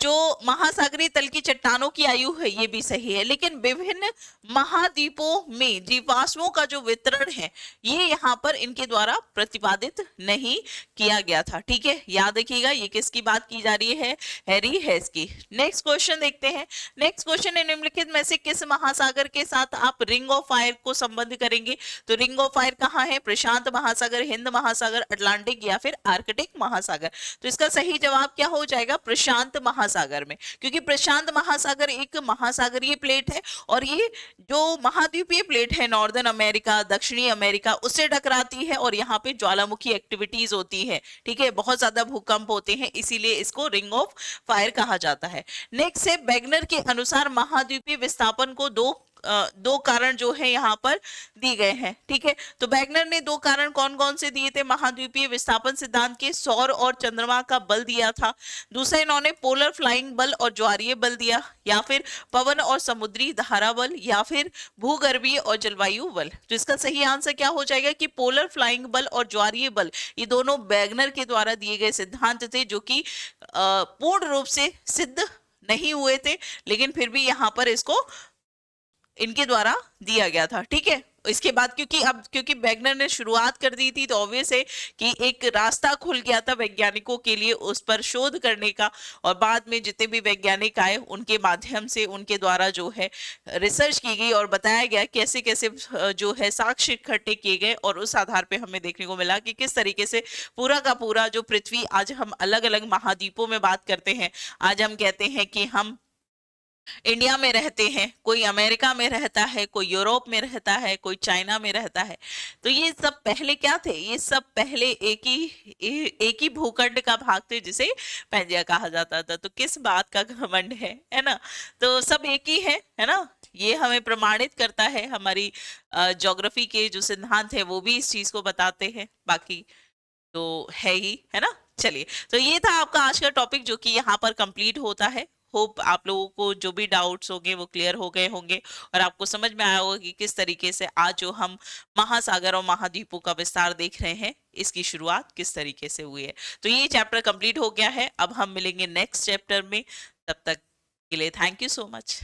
जो महासागरीय तल की चट्टानों की आयु है ये भी सही है, लेकिन विभिन्न महाद्वीपों में जीवाश्मों का जो वितरण है ये यहाँ पर इनके द्वारा प्रतिपादित नहीं किया गया था। ठीक है, याद रखिएगा ये किसकी बात की जा रही है? हैरी हेस की। नेक्स्ट क्वेश्चन देखते हैं। नेक्स्ट क्वेश्चन है, निम्नलिखित में से किस महासागर के साथ आप रिंग ऑफ फायर को संबंध करेंगे? तो रिंग ऑफ फायर कहाँ है? प्रशांत महासागर, हिंद महासागर, अटलांटिक या फिर आर्कटिक महासागर? तो इसका सही जवाब क्या हो जाएगा? प्रशांत महासागर में, क्योंकि प्रशांत महासागर एक महासागरीय प्लेट है और ये जो महाद्वीपीय प्लेट है नॉर्दर्न अमेरिका, दक्षिणी अमेरिका, उससे टकराती है और यहाँ पे ज्वालामुखी एक्टिविटीज होती है। ठीक है, बहुत ज्यादा भूकंप होते हैं, इसीलिए इसको रिंग ऑफ फायर कहा जाता है। नेक्स्ट है, बैगनर के अनुसार महाद्वीपीय विस्थापन को दो कारण जो है यहाँ पर दिए गए हैं। ठीक है, तो बैगनर ने दो कारण कौन कौन से दिए थे महाद्वीपीय विस्थापन सिद्धांत के? सौर और चंद्रमा का बल दिया था। दूसरा इन्होंने पोलर फ्लाइंग बल और ज्वारीय बल दिया, या फिर पवन और समुद्री धारा बल, या फिर भूगर्भीय और जलवायु बल। तो इसका सही आंसर क्या हो जाएगा कि पोलर फ्लाइंग बल और ज्वारीय बल ये दोनों बैगनर के द्वारा दिए गए सिद्धांत थे, जो कि पूर्ण रूप से सिद्ध नहीं हुए थे, लेकिन फिर भी यहाँ पर इसको इनके द्वारा दिया गया था। ठीक है, इसके बाद क्योंकि बैगनर ने शुरुआत कर दी थी तो ऑब्वियस है कि एक रास्ता खुल गया था वैज्ञानिकों के लिए उस पर शोध करने का, और बाद में जितने भी वैज्ञानिक आए उनके माध्यम से उनके द्वारा जो है रिसर्च की गई और बताया गया कैसे कैसे जो है साक्ष्य इकट्ठे किए गए, और उस आधार पे हमें देखने को मिला कि किस तरीके से पूरा का पूरा जो पृथ्वी, आज हम अलग अलग महाद्वीपों में बात करते हैं, आज हम कहते हैं कि हम इंडिया में रहते हैं, कोई अमेरिका में रहता है, कोई यूरोप में रहता है, कोई चाइना में रहता है। तो ये सब पहले क्या थे? ये सब पहले एक ही भूखंड का भाग थे जिसे पैंजिया कहा जाता था। तो किस बात का घमंड है ना? तो सब एक ही है ना? ये हमें प्रमाणित करता है, हमारी ज्योग्राफी के जो सिद्धांत है वो भी इस चीज को बताते हैं, बाकी तो है ही, है ना? चलिए, तो ये था आपका आज का टॉपिक जो कि यहाँ पर कंप्लीट होता है। होप आप लोगों को जो भी डाउट्स होंगे वो क्लियर हो गए होंगे और आपको समझ में आया होगा कि किस तरीके से आज जो हम महासागर और महाद्वीपों का विस्तार देख रहे हैं इसकी शुरुआत किस तरीके से हुई है। तो ये चैप्टर कंप्लीट हो गया है, अब हम मिलेंगे नेक्स्ट चैप्टर में। तब तक के लिए थैंक यू सो मच।